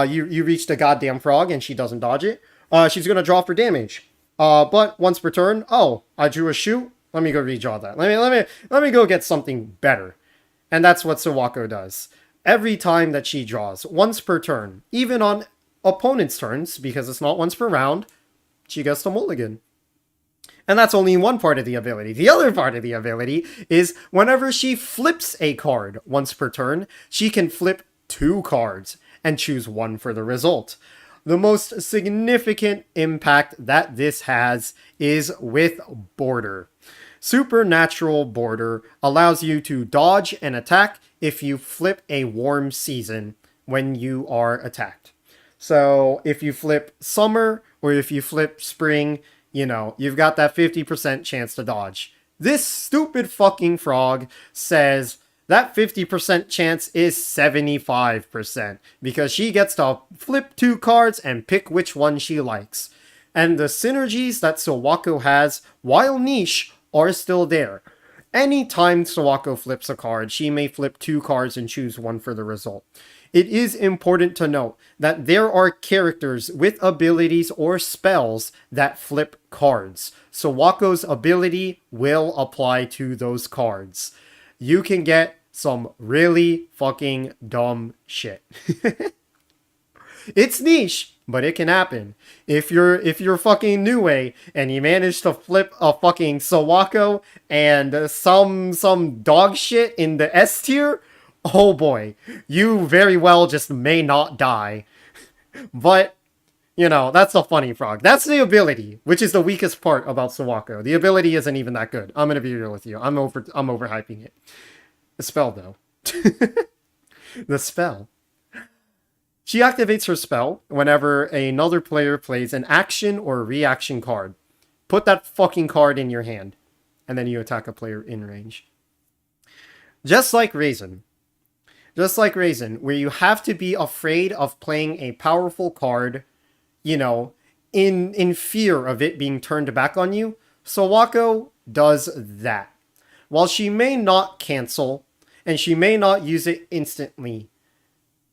you reach the goddamn frog and she doesn't dodge it, she's gonna draw for damage. But once per turn, oh, I drew a shoot. Let me go redraw that. Let me go get something better. And that's what Sawako does. Every time that she draws, once per turn, even on opponent's turns, because it's not once per round, she gets to mulligan. And that's only one part of the ability. The other part of the ability is whenever she flips a card once per turn, she can flip 2 cards and choose one for the result. The most significant impact that this has is with Border. Supernatural Border allows you to dodge and attack if you flip a warm season when you are attacked. So if you flip summer or if you flip spring, you've got that 50% chance to dodge. This stupid fucking frog says that 50% chance is 75% because she gets to flip 2 cards and pick which one she likes. And the synergies that Sawako has, while niche, are still there. Anytime Sawako flips a card, she may flip 2 cards and choose one for the result. It is important to note that there are characters with abilities or spells that flip cards. Sawako's ability will apply to those cards. You can get some really fucking dumb shit. It's niche, but it can happen. If you're fucking Nue and you manage to flip a fucking Sawako and some dog shit in the S tier, oh boy, you very well just may not die. But that's a funny frog. That's the ability, which is the weakest part about Sawako. The ability isn't even that good. I'm gonna be real with you. I'm overhyping it. The spell though. The spell. She activates her spell whenever another player plays an action or reaction card. Put that fucking card in your hand, and then you attack a player in range. Just like Raisin, where you have to be afraid of playing a powerful card, in fear of it being turned back on you, Sawako does that. While she may not cancel, and she may not use it instantly,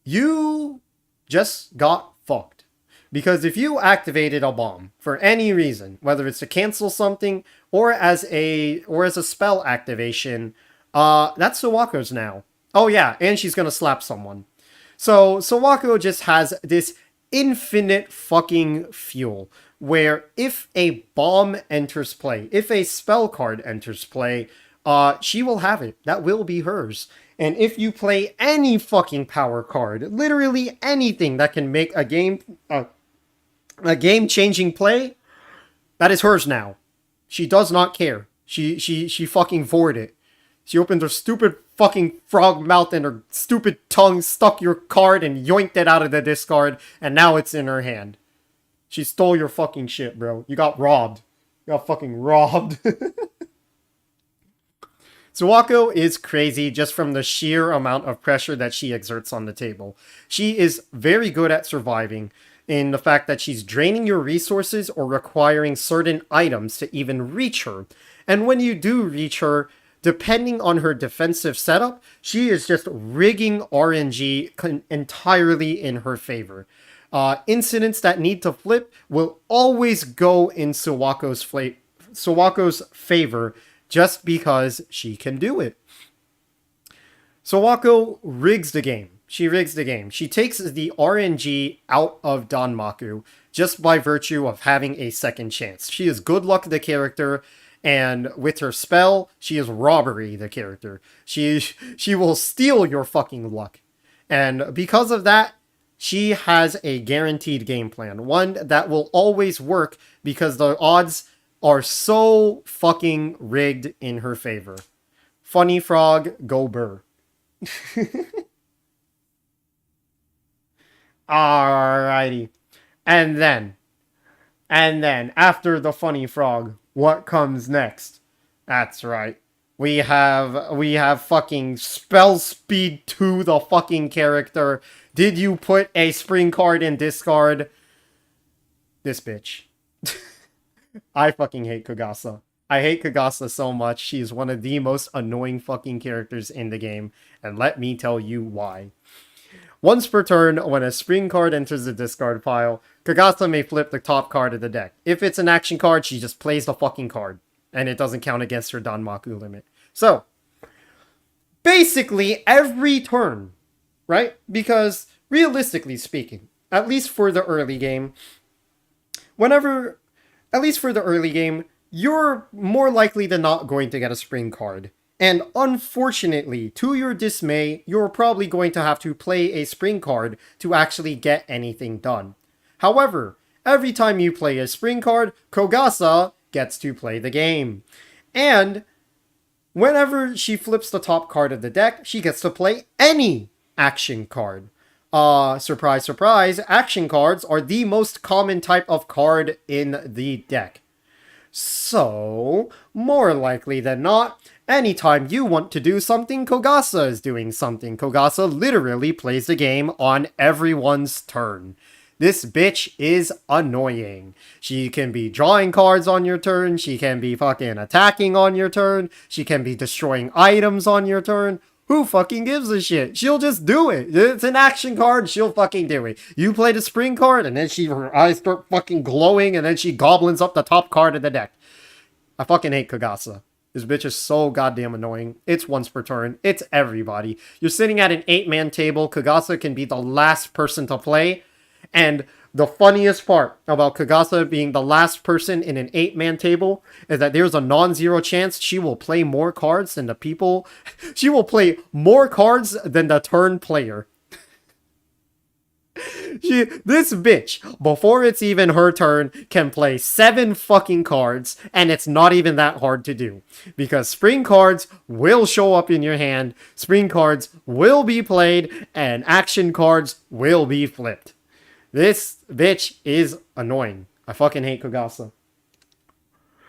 you just got fucked. Because if you activated a bomb for any reason, whether it's to cancel something or as a spell activation, that's Sawako's now. Oh yeah, and she's gonna slap someone. So Sawako just has this infinite fucking fuel where if a bomb enters play, if a spell card enters play, she will have it. That will be hers. And if you play any fucking power card, literally anything that can make a game-changing play, that is hers now. She does not care. She fucking vored it. She opened her stupid fucking frog mouth and her stupid tongue stuck your card and yoinked it out of the discard, and now it's in her hand. She stole your fucking shit, bro. You got robbed. You got fucking robbed. Sawako is crazy just from the sheer amount of pressure that she exerts on the table. She is very good at surviving in the fact that she's draining your resources or requiring certain items to even reach her. And when you do reach her, depending on her defensive setup, she is just rigging RNG entirely in her favor. incidents that need to flip will always go in Sawako's favor just because she can do it. Sawako rigs the game. She rigs the game. She takes the RNG out of Danmaku just by virtue of having a second chance. She is good luck the character, and with her spell, she is robbery the character. She will steal your fucking luck. And because of that, she has a guaranteed game plan. One that will always work because the odds are so fucking rigged in her favor. Funny Frog, go burr. Alrighty. And then, after the Funny Frog, what comes next? That's right. We have fucking spell speed to the fucking character. Did you put a spring card in discard? This bitch. I fucking hate Kagasa. I hate Kagasa so much. She is one of the most annoying fucking characters in the game. And let me tell you why. Once per turn, when a spring card enters the discard pile, Kagasa may flip the top card of the deck. If it's an action card, she just plays the fucking card. And it doesn't count against her Danmaku limit. So, basically every turn, right? Because, realistically speaking, at least for the early game, you're more likely than not going to get a spring card. And unfortunately, to your dismay, you're probably going to have to play a spring card to actually get anything done. However, every time you play a spring card, Kogasa gets to play the game. And whenever she flips the top card of the deck, she gets to play any action card. Surprise, surprise, action cards are the most common type of card in the deck. So, more likely than not, anytime you want to do something, Kogasa is doing something. Kogasa literally plays the game on everyone's turn. This bitch is annoying. She can be drawing cards on your turn, she can be fucking attacking on your turn, she can be destroying items on your turn. Who fucking gives a shit? She'll just do it. It's an action card, she'll fucking do it. You play the spring card, and then her eyes start fucking glowing, and then she goblins up the top card of the deck. I fucking hate Kagasa. This bitch is so goddamn annoying. It's once per turn. It's everybody. You're sitting at an 8-man table. Kagasa can be the last person to play. And the funniest part about Kagasa being the last person in an 8-man table is that there's a non-zero chance she will play more cards than the people. She will play more cards than the turn player. This bitch, before it's even her turn, can play 7 fucking cards, and it's not even that hard to do. Because spring cards will show up in your hand, spring cards will be played, and action cards will be flipped. This bitch is annoying. I fucking hate Kogasa.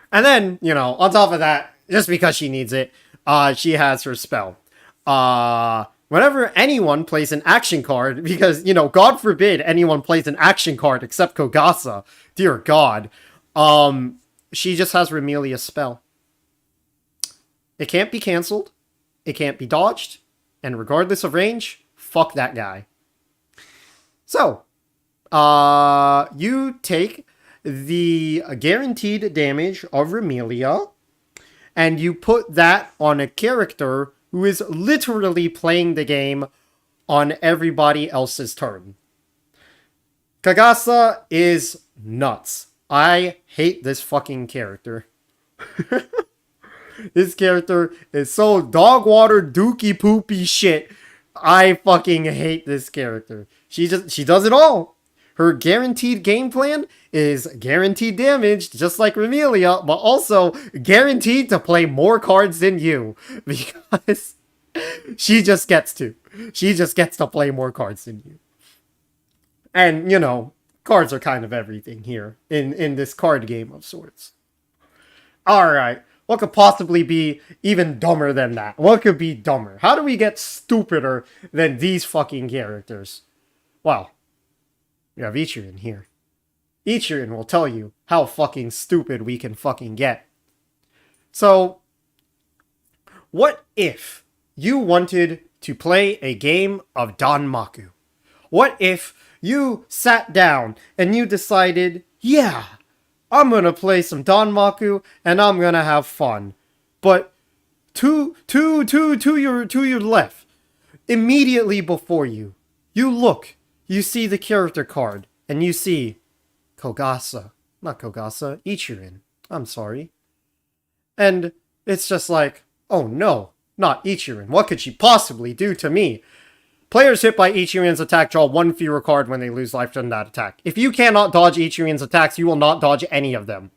And then, on top of that, just because she needs it, she has her spell. Whenever anyone plays an action card, because, God forbid anyone plays an action card except Kogasa, dear God, she just has Remelia's spell. It can't be cancelled, it can't be dodged, and regardless of range, fuck that guy. So, you take the guaranteed damage of Remelia, and you put that on a character who is literally playing the game on everybody else's turn. Kagasa is nuts. I hate this fucking character. This character is so dog water dookie poopy shit. I fucking hate this character. She does it all. Her guaranteed game plan is guaranteed damage, just like Remelia, but also guaranteed to play more cards than you. Because she just gets to. She just gets to play more cards than you. And, cards are kind of everything here in this card game of sorts. Alright, what could possibly be even dumber than that? What could be dumber? How do we get stupider than these fucking characters? Well, we have Ichirin here. Ichirin will tell you how fucking stupid we can fucking get. So, what if you wanted to play a game of Danmaku? What if you sat down and you decided, yeah, I'm gonna play some Danmaku and I'm gonna have fun. But to your left, immediately before you, you look, you see the character card, and you see Kogasa. Not Kogasa, Ichirin. I'm sorry. And it's just like, oh no, not Ichirin. What could she possibly do to me? Players hit by Ichirin's attack draw one fewer card when they lose life from that attack. If you cannot dodge Ichirin's attacks, you will not dodge any of them.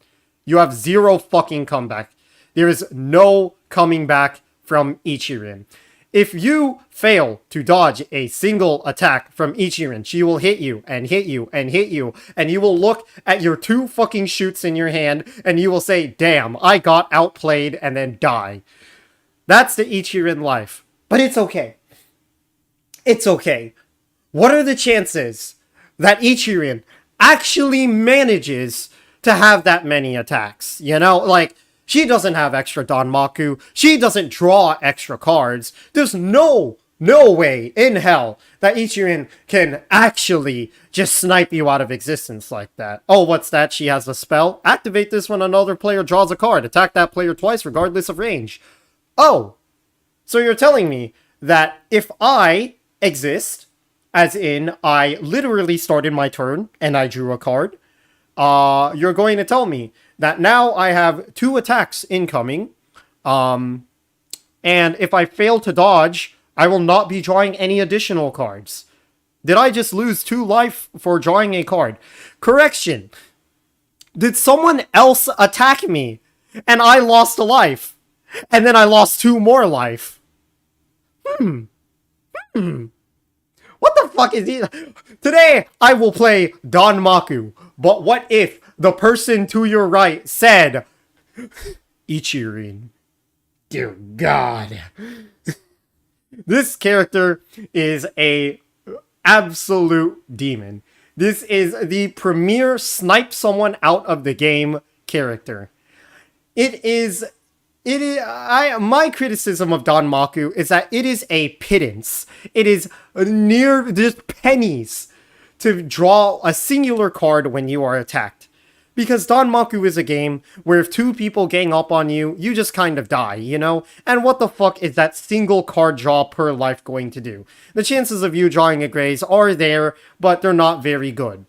You have zero fucking comeback. There is no coming back from Ichirin. If you fail to dodge a single attack from Ichirin, she will hit you and hit you and hit you, and you will look at your 2 fucking shoots in your hand and you will say, damn, I got outplayed, and then die. That's the Ichirin life. But it's okay. It's okay. What are the chances that Ichirin actually manages to have that many attacks? You know, like, she doesn't have extra Danmaku. She doesn't draw extra cards. There's no way in hell that Ichirin can actually just snipe you out of existence like that. Oh, what's that? She has a spell? Activate this when another player draws a card. Attack that player twice regardless of range. Oh, so you're telling me that if I exist, as in I literally started my turn and I drew a card, you're going to tell me that now I have 2 attacks incoming, and if I fail to dodge, I will not be drawing any additional cards. Did I just lose 2 life for drawing a card? Correction. Did someone else attack me, and I lost a life, and then I lost 2 more life? What the fuck is he? Today, I will play Danmaku. But what if the person to your right said, Ichirin? Dear God. This character is a absolute demon. This is the premier snipe someone out of the game character. My criticism of Danmaku is that it is a pittance. It is near just pennies to draw a singular card when you are attacked. Because Danmaku is a game where if 2 people gang up on you, you just kind of die, you know? And what the fuck is that single card draw per life going to do? The chances of you drawing a graze are there, but they're not very good.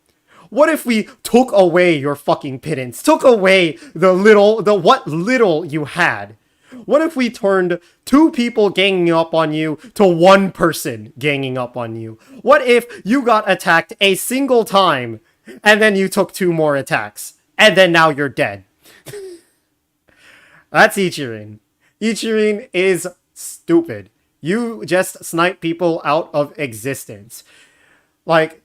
What if we took away your fucking pittance? Took away what little you had? What if we turned 2 people ganging up on you to 1 person ganging up on you? What if you got attacked a single time, and then you took 2 more attacks, and then now you're dead? That's Ichirin. Ichirin is stupid. You just snipe people out of existence. Like,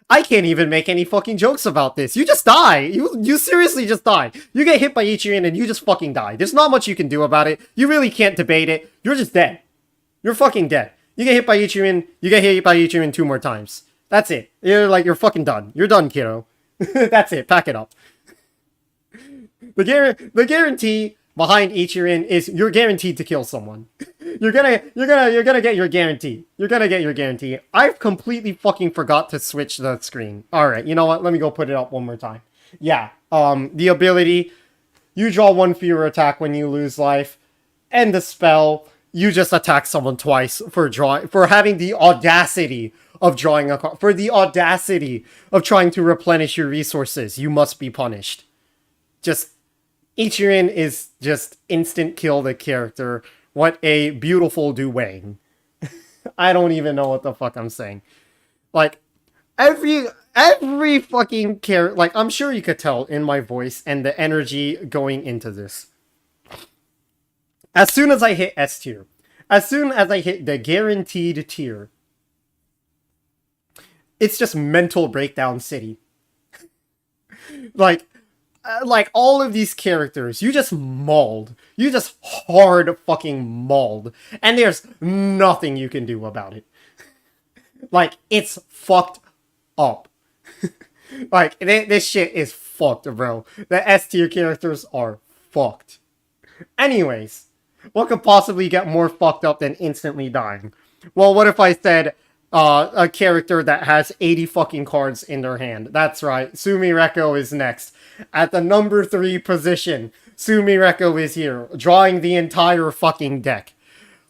I can't even make any fucking jokes about this. You just die. You seriously just die. You get hit by Ichirin and you just fucking die. There's not much you can do about it. You really can't debate it. You're just dead. You're fucking dead. You get hit by Ichirin, you get hit by Ichirin 2 more times. That's it. You're fucking done. You're done, kiddo. That's it. Pack it up. The guarantee behind Ichirin is you're guaranteed to kill someone. You're gonna get your guarantee. You're gonna get your guarantee. I've completely fucking forgot to switch the screen. Alright, you know what? Let me go put it up one more time. Yeah, the ability, you draw 1 fewer attack when you lose life, and the spell, you just attack someone twice for having the audacity of drawing a card. For the audacity of trying to replenish your resources, you must be punished. Ichirin is just instant kill the character. What a beautiful dueng. I don't even know what the fuck I'm saying. Like, every fucking character, like, I'm sure you could tell in my voice and the energy going into this. As soon as I hit S tier, as soon as I hit the guaranteed tier, it's just mental breakdown city. Like all of these characters, you just mauled. You just hard fucking mauled. And there's nothing you can do about it. Like, it's fucked up. Like, this shit is fucked, bro. The S tier characters are fucked. Anyways, What could possibly get more fucked up than instantly dying? Well, what if I said a character that has 80 fucking cards in their hand? That's right, Sumireko is next. At the number 3 position, Sumireko is here, drawing the entire fucking deck.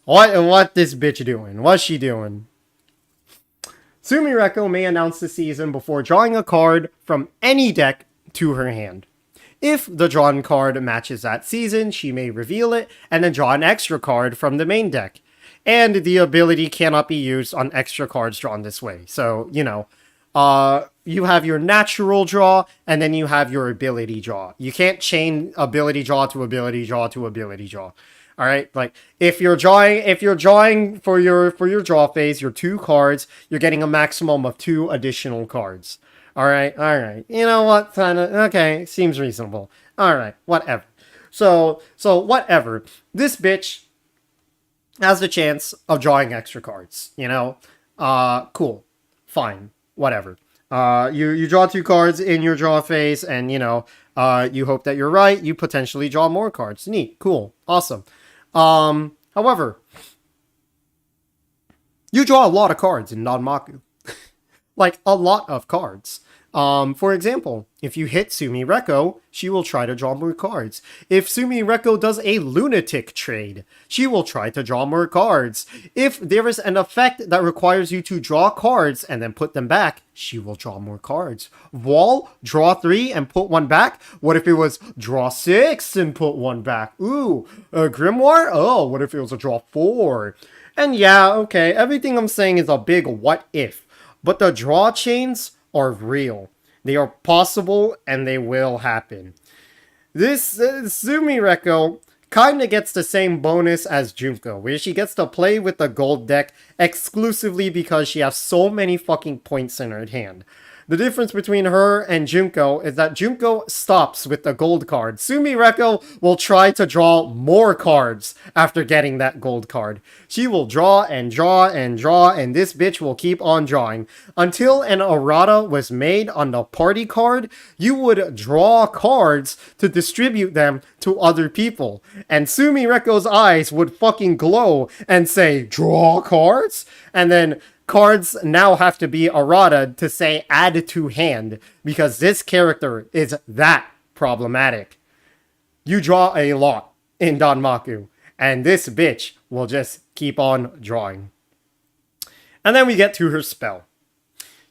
What this bitch doing? What's she doing? Sumireko may announce the season before drawing a card from any deck to her hand. If the drawn card matches that season, she may reveal it and then draw an extra card from the main deck. And the ability cannot be used on extra cards drawn this way. So, you have your natural draw and then you have your ability draw. You can't chain ability draw to ability draw to ability draw. All right, like if you're drawing for your draw phase, your 2 cards, you're getting a maximum of 2 additional cards. All right. You know what? Okay, seems reasonable. All right, whatever. So whatever. This bitch has the chance of drawing extra cards. Cool, fine, whatever. You draw 2 cards in your draw phase, and you hope that you're right. You potentially draw more cards. Neat, cool, awesome. However, you draw a lot of cards in Danmaku. Like, a lot of cards. For example, if you hit Sumireko, she will try to draw more cards. If Sumireko does a Lunatic trade, she will try to draw more cards. If there is an effect that requires you to draw cards and then put them back, she will draw more cards. Wall, draw 3 and put 1 back? What if it was draw 6 and put 1 back? Ooh, a Grimoire? Oh, what if it was a draw 4? And yeah, okay, everything I'm saying is a big what if. But the draw chains are real. They are possible and they will happen. This Sumireko kind of gets the same bonus as Junko, where she gets to play with the gold deck exclusively because she has so many fucking points in her hand. The difference between her and Junko is that Junko stops with the gold card. Sumireko will try to draw more cards after getting that gold card. She will draw and draw and draw, and this bitch will keep on drawing. Until an errata was made on the party card, you would draw cards to distribute them to other people. And Sumireko's eyes would fucking glow and say, draw cards? And then cards now have to be errata to say add to hand, because this character is that problematic. You draw a lot in Danmaku, and this bitch will just keep on drawing. And then we get to her spell.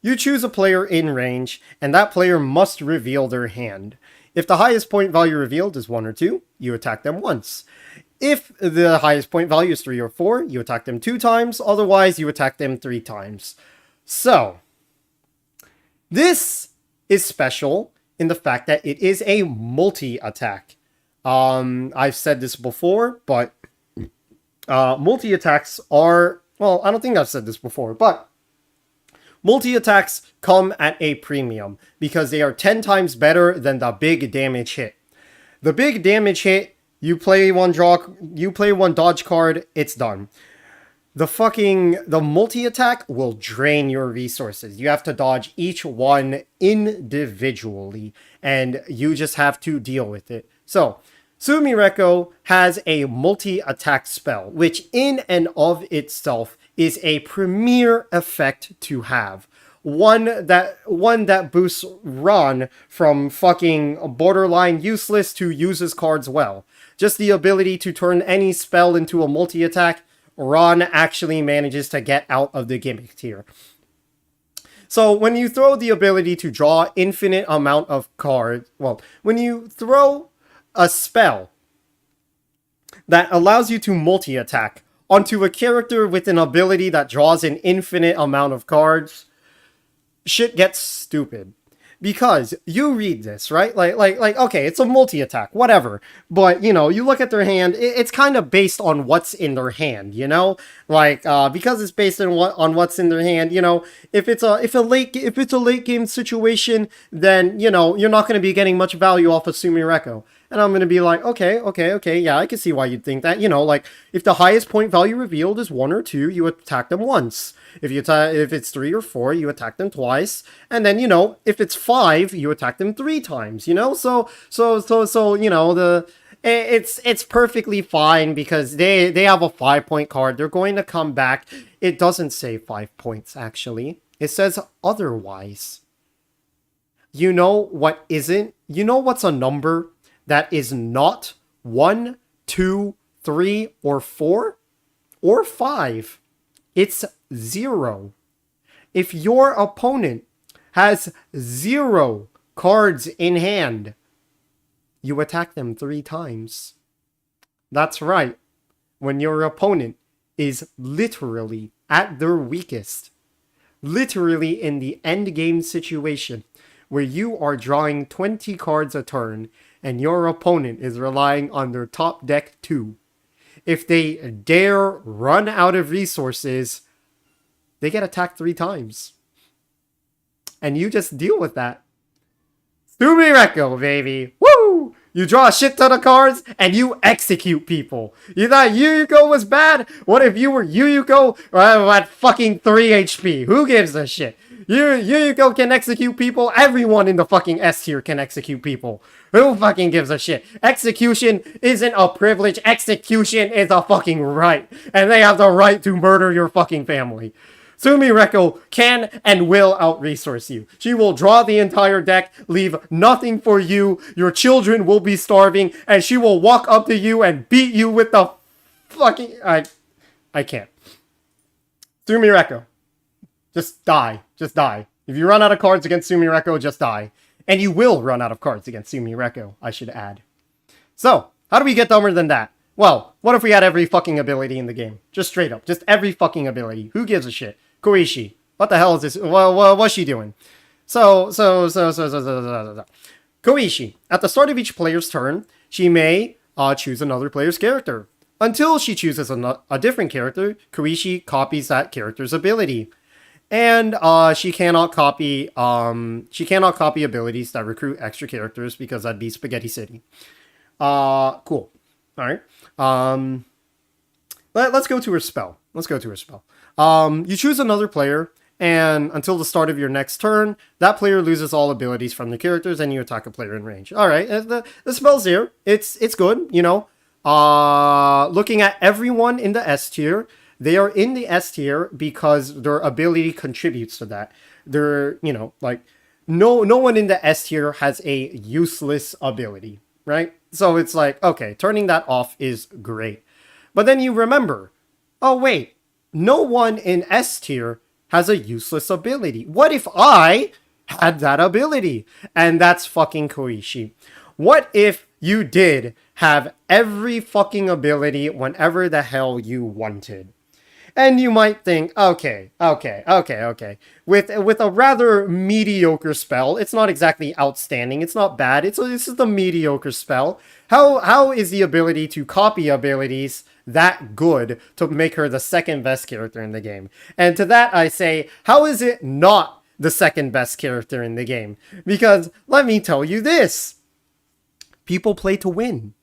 You choose a player in range, and that player must reveal their hand. If the highest point value revealed is 1 or 2, you attack them once. If the highest point value is 3 or 4, you attack them 2 times. Otherwise, you attack them 3 times. So, this is special in the fact that it is a multi-attack. I've said this before, but multi-attacks are... Well, I don't think I've said this before, but multi-attacks come at a premium because they are 10 times better than the big damage hit. The big damage hit, you play one dodge card, it's done. The multi-attack will drain your resources. You have to dodge each one individually, and you just have to deal with it. So, Sumireko has a multi-attack spell, which in and of itself is a premier effect to have. One that boosts Ron from fucking borderline useless to uses cards well. Just the ability to turn any spell into a multi-attack, Ron actually manages to get out of the gimmick tier. So when you throw the ability to draw infinite amount of cards, well, when you throw a spell that allows you to multi-attack onto a character with an ability that draws an infinite amount of cards, shit gets stupid. Because you read this, right? Like, okay, it's a multi-attack, whatever. But, you look at their hand, it's kind of based on what's in their hand, Like, because it's based on what's in their hand, if it's a late game situation, then, you're not going to be getting much value off of Sumireko. And I'm going to be like, okay, yeah, I can see why you'd think that. Like, if the highest point value revealed is 1 or 2, you attack them once. If it's 3 or 4, you attack them twice. And then, if it's 5, you attack them 3 times, So, It's perfectly fine because they have a 5-point card. They're going to come back. It doesn't say 5 points, actually. It says otherwise. You know what isn't? You know what's a number that is not 1, 2, 3, or 4? Or 5? It's 0. If your opponent has 0 cards in hand, you attack them 3 times. That's right. When your opponent is literally at their weakest, literally in the end game situation, where you are drawing 20 cards a turn and your opponent is relying on their top deck 2. If they dare run out of resources, they get attacked 3 times. And you just deal with that. Sumireko, baby! Woo! You draw a shit ton of cards, and you execute people. You thought Yuyuko was bad? What if you were Yuyuko at fucking 3 HP? Who gives a shit? Yuyuko can execute people. Everyone in the fucking S tier can execute people. Who fucking gives a shit? Execution isn't a privilege. Execution is a fucking right. And they have the right to murder your fucking family. Sumireko can and will out-resource you. She will draw the entire deck, leave nothing for you, your children will be starving, and she will walk up to you and beat you with the fucking... I can't. Sumireko. Just die. Just die. If you run out of cards against Sumireko, just die. And you will run out of cards against Sumireko, I should add. So, how do we get dumber than that? Well, what if we had every fucking ability in the game? Just straight up. Just every fucking ability. Who gives a shit? Koishi. What the hell is this? What's she doing? Koishi. At the start of each player's turn, she may choose another player's character. Until she chooses a different character, Koishi copies that character's ability. And she cannot copy abilities that recruit extra characters because that'd be Spaghetti City. Cool. Alright. Let's go to her spell. You choose another player, and until the start of your next turn, that player loses all abilities from their characters, and you attack a player in range. Alright, the spell's here. It's good, you know. Looking at everyone in the S tier, they are in the S tier because their ability contributes to that. They're, you know, like, no one in the S tier has a useless ability, right? So it's like, okay, turning that off is great. But then you remember, oh wait, no one in S tier has a useless ability. What if I had that ability? And that's fucking Koishi. What if you did have every fucking ability whenever the hell you wanted? And you might think, okay. With a rather mediocre spell, it's not exactly outstanding, it's not bad, this is the mediocre spell. How is the ability to copy abilities that good to make her the second best character in the game? And to that I say, how is it not the second best character in the game? Because let me tell you this. People play to win.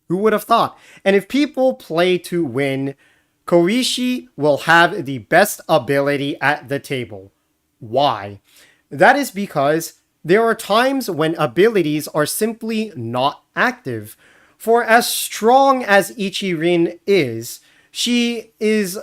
Who would have thought? And if people play to win, Koishi will have the best ability at the table. Why? That is because there are times when abilities are simply not active. For as strong as Ichirin is, she is,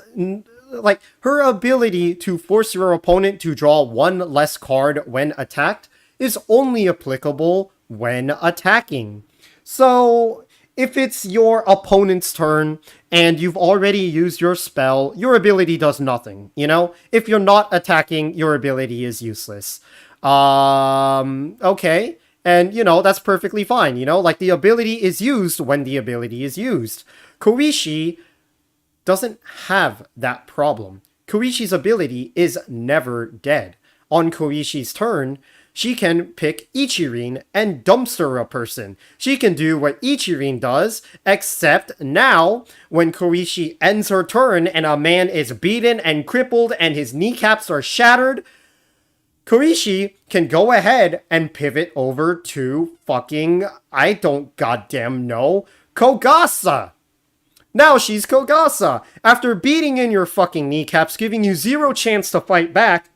like, her ability to force your opponent to draw one less card when attacked is only applicable when attacking. So, if it's your opponent's turn and you've already used your spell, your ability does nothing, you know? If you're not attacking, your ability is useless. Okay. And, you know, that's perfectly fine, you know? Like, the ability is used when the ability is used. Koishi doesn't have that problem. Koishi's ability is never dead. On Koishi's turn, she can pick Ichirin and dumpster a person. She can do what Ichirin does, except now, when Koishi ends her turn and a man is beaten and crippled and his kneecaps are shattered, Koishi can go ahead and pivot over to fucking, I don't goddamn know, Kogasa. Now she's Kogasa. After beating in your fucking kneecaps, giving you zero chance to fight back,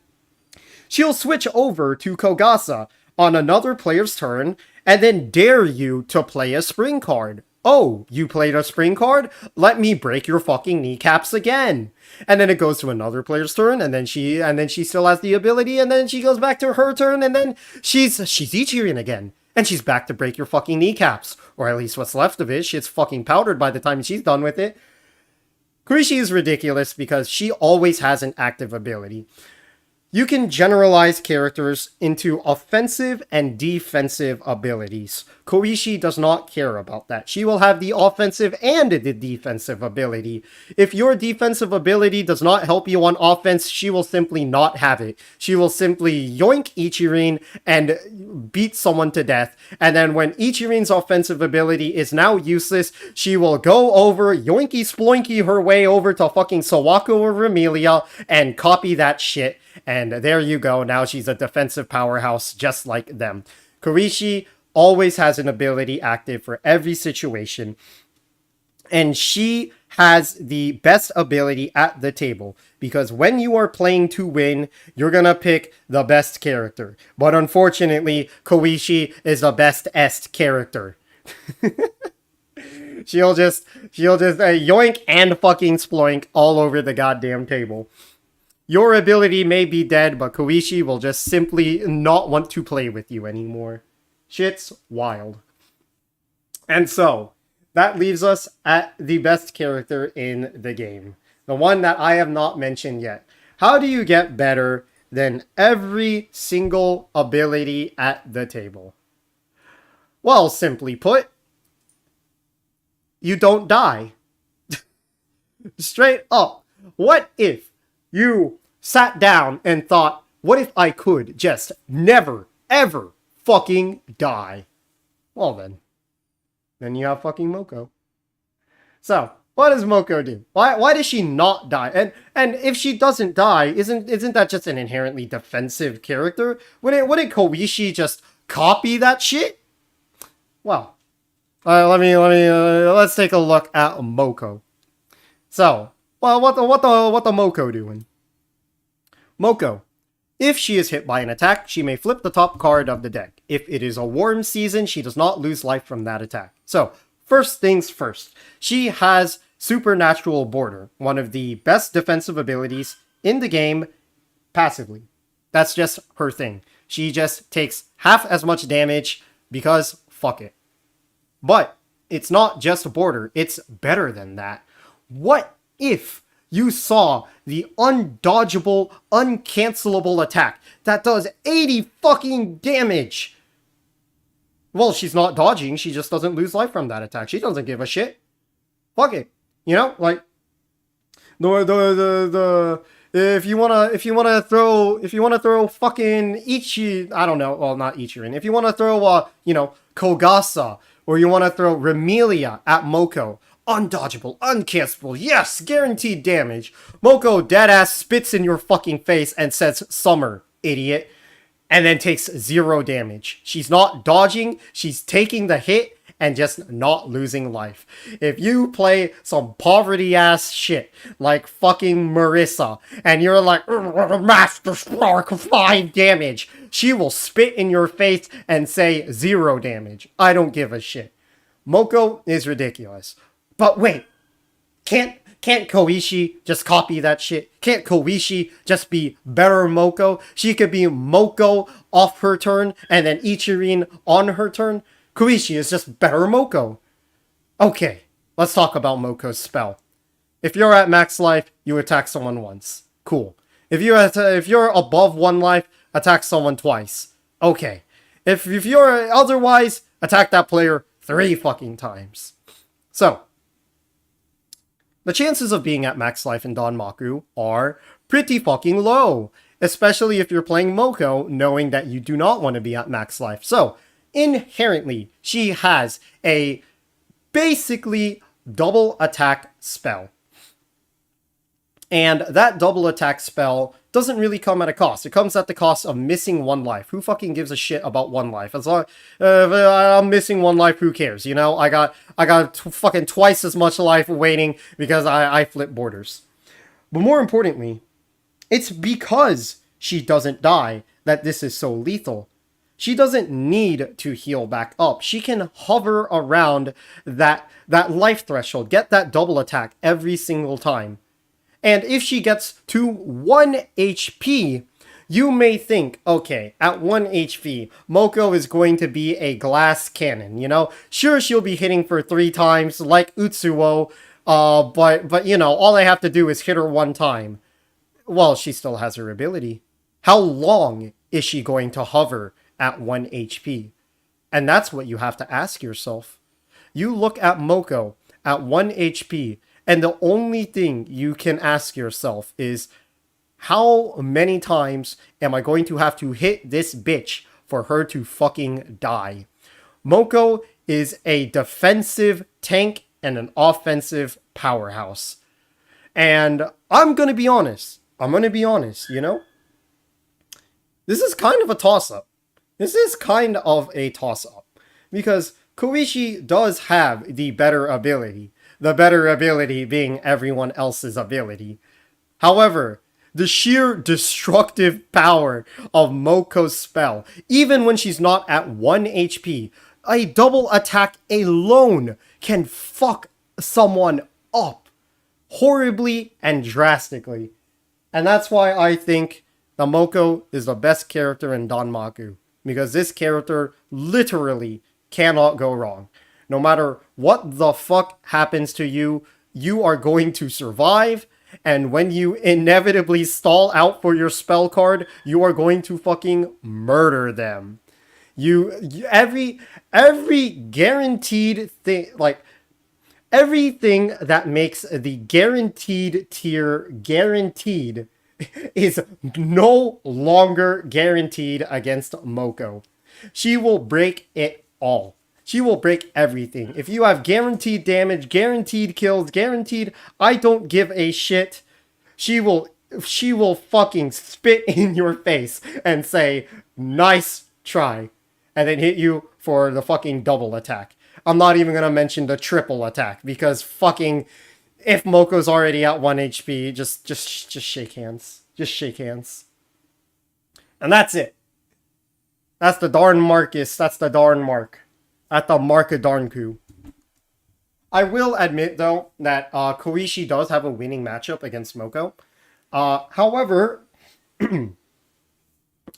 she'll switch over to Kogasa on another player's turn and then dare you to play a spring card. Oh, you played a spring card? Let me break your fucking kneecaps again. And then it goes to another player's turn, and then she still has the ability, and then she goes back to her turn, and then she's Ichirin again. And she's back to break your fucking kneecaps. Or at least what's left of it. Shit's fucking powdered by the time she's done with it. Kurishi is ridiculous because she always has an active ability. You can generalize characters into offensive and defensive abilities. Koishi does not care about that. She will have the offensive and the defensive ability. If your defensive ability does not help you on offense, she will simply not have it. She will simply yoink Ichirin and beat someone to death. And then when Ichirin's offensive ability is now useless, she will go over, yoinky sploinky her way over to fucking Sawako or Remilia and copy that shit. And there you go. Now she's a defensive powerhouse just like them. Kurishi always has an ability active for every situation. And she has the best ability at the table. Because when you are playing to win, you're gonna pick the best character. But unfortunately, Koishi is the best-est character. She'll just yoink and fucking sploink all over the goddamn table. Your ability may be dead, but Koishi will just simply not want to play with you anymore. Shit's wild. And so, that leaves us at the best character in the game. The one that I have not mentioned yet. How do you get better than every single ability at the table? Well, simply put, you don't die. Straight up. What if you sat down and thought, what if I could just never, ever fucking die? Well then you have fucking Moko. So, what does Moko do? Why does she not die? And if she doesn't die, isn't that just an inherently defensive character? Wouldn't Koishi just copy that shit? Well, let's take a look at Moko. So, well, what the Moko doing? Moko. If she is hit by an attack, she may flip the top card of the deck. If it is a warm season, she does not lose life from that attack. So, first things first. She has Supernatural Border, one of the best defensive abilities in the game, passively. That's just her thing. She just takes half as much damage because fuck it. But it's not just Border, it's better than that. What if you saw the undodgeable, uncancelable attack that does 80 fucking damage? Well, she's not dodging, she just doesn't lose life from that attack. She doesn't give a shit. Fuck it. You know, like if you wanna throw fucking I don't know, well, not Ichirin. If you wanna throw Kogasa, or you wanna throw Remilia at Moko, undodgeable, uncancelable, yes, guaranteed damage. Moko deadass spits in your fucking face and says summer, idiot. And then takes 0 damage. She's not dodging, she's taking the hit and just not losing life. If you play some poverty ass shit like fucking Marissa and you're like, Master Spark 5 damage, she will spit in your face and say 0 damage. I don't give a shit. Moko is ridiculous. But wait, can't Koishi just copy that shit? Can't Koishi just be better Moko? She could be Moko off her turn and then Ichirin on her turn. Koishi is just better Moko. Okay, let's talk about Moko's spell. If you're at max life, you attack someone once. Cool. If you're above 1 life, attack someone twice. Okay. If you're otherwise, attack that player 3 fucking times. So, the chances of being at max life in Danmaku are pretty fucking low, especially if you're playing Moko knowing that you do not want to be at max life. So, inherently, she has a basically double attack spell. And that double attack spell doesn't really come at a cost. It comes at the cost of missing 1 life. Who fucking gives a shit about 1 life? As long I'm missing 1 life, who cares? You know, I got fucking twice as much life waiting because I flip borders. But more importantly, it's because she doesn't die that this is so lethal. She doesn't need to heal back up. She can hover around that life threshold, get that double attack every single time. And if she gets to 1 HP, you may think, okay, at 1 HP, Moko is going to be a glass cannon, you know? Sure, she'll be hitting for 3 times, like Utsuo, but you know, all I have to do is hit her 1 time. Well, she still has her ability. How long is she going to hover at 1 HP? And that's what you have to ask yourself. You look at Moko at 1 HP, and the only thing you can ask yourself is, how many times am I going to have to hit this bitch for her to fucking die? Moko is a defensive tank and an offensive powerhouse. And I'm going to be honest. You know? This is kind of a toss-up. Because Koichi does have the better ability. The better ability being everyone else's ability. However, the sheer destructive power of Moko's spell, even when she's not at 1 HP, a double attack alone can fuck someone up horribly and drastically. And that's why I think the Moko is the best character in Danmaku. Because this character literally cannot go wrong. No matter what the fuck happens to you, you are going to survive. And when you inevitably stall out for your spell card, you are going to fucking murder them. Every guaranteed thing, like everything that makes the guaranteed tier guaranteed is no longer guaranteed against Moko. She will break it all. She will break everything. If you have guaranteed damage, guaranteed kills, guaranteed I don't give a shit, she will fucking spit in your face and say, nice try. And then hit you for the fucking double attack. I'm not even gonna mention the triple attack, because fucking, if Moko's already at 1 HP, just shake hands. Just shake hands. And that's it. That's the darn Marcus. That's the darn mark. At the mark of Darnku. I will admit, though, that Koichi does have a winning matchup against Moko. However,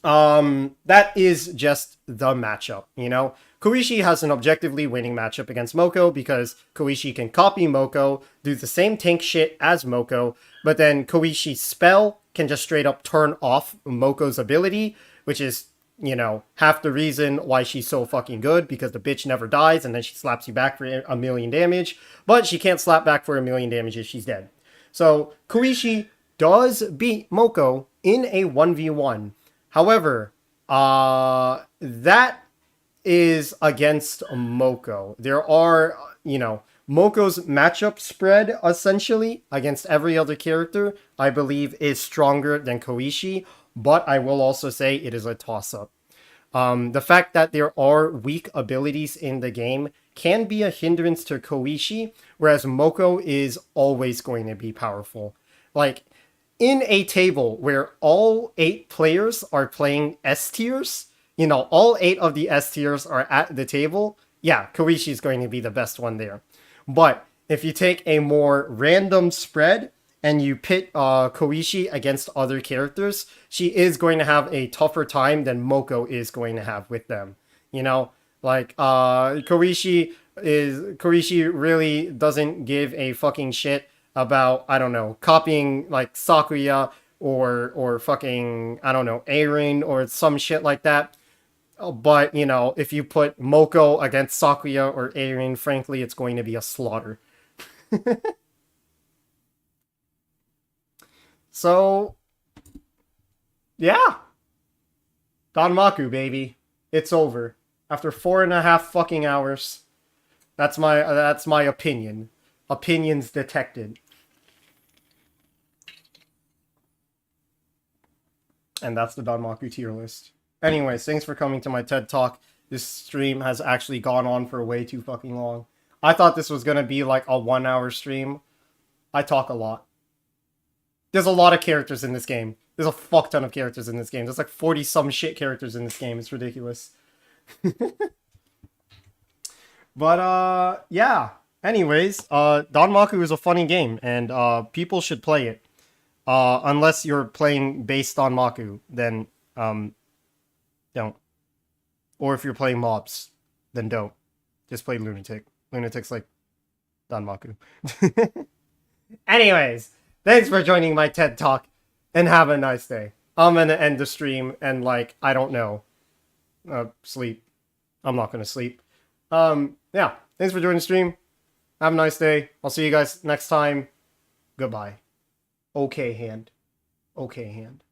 that is just the matchup, you know? Koichi has an objectively winning matchup against Moko because Koichi can copy Moko, do the same tank shit as Moko, but then Koichi's spell can just straight up turn off Moko's ability, which is, you know, half the reason why she's so fucking good, because the bitch never dies and then she slaps you back for 1,000,000 damage, but she can't slap back for 1,000,000 damage if she's dead. So Koichi does beat Moko in a 1v1. However, that is against Moko. There are, you know, Moko's matchup spread, essentially, against every other character, I believe, is stronger than Koichi, but I will also say it is a toss-up. The fact that there are weak abilities in the game can be a hindrance to Koichi, whereas Moko is always going to be powerful. Like, in a table where all 8 players are playing S tiers, you know, all 8 of the S tiers are at the table, yeah, Koichi is going to be the best one there. But if you take a more random spread and you pit Koichi against other characters, she is going to have a tougher time than Moko is going to have with them. You know, like Koichi really doesn't give a fucking shit about, I don't know, copying like Sakuya or fucking, I don't know, Aaron or some shit like that. But, you know, if you put Moko against Sakuya or Aaron, frankly, it's going to be a slaughter. So, yeah. Danmaku, baby. It's over. After 4.5 fucking hours. That's my opinion. Opinions detected. And that's the Danmaku tier list. Anyways, thanks for coming to my TED Talk. This stream has actually gone on for way too fucking long. I thought this was gonna be like a 1 hour stream. I talk a lot. There's a lot of characters in this game. There's a fuck ton of characters in this game. There's like 40 some shit characters in this game. It's ridiculous. But yeah. Anyways, Danmaku is a funny game, and people should play it. Unless you're playing based on Maku, then don't. Or if you're playing mobs, then don't. Just play Lunatic. Lunatic's like Danmaku. Anyways, thanks for joining my TED Talk, and have a nice day. I'm gonna end the stream and, like, I don't know, sleep. I'm not gonna sleep. Yeah, thanks for joining the stream. Have a nice day. I'll see you guys next time. Goodbye. Okay, hand. Okay, hand.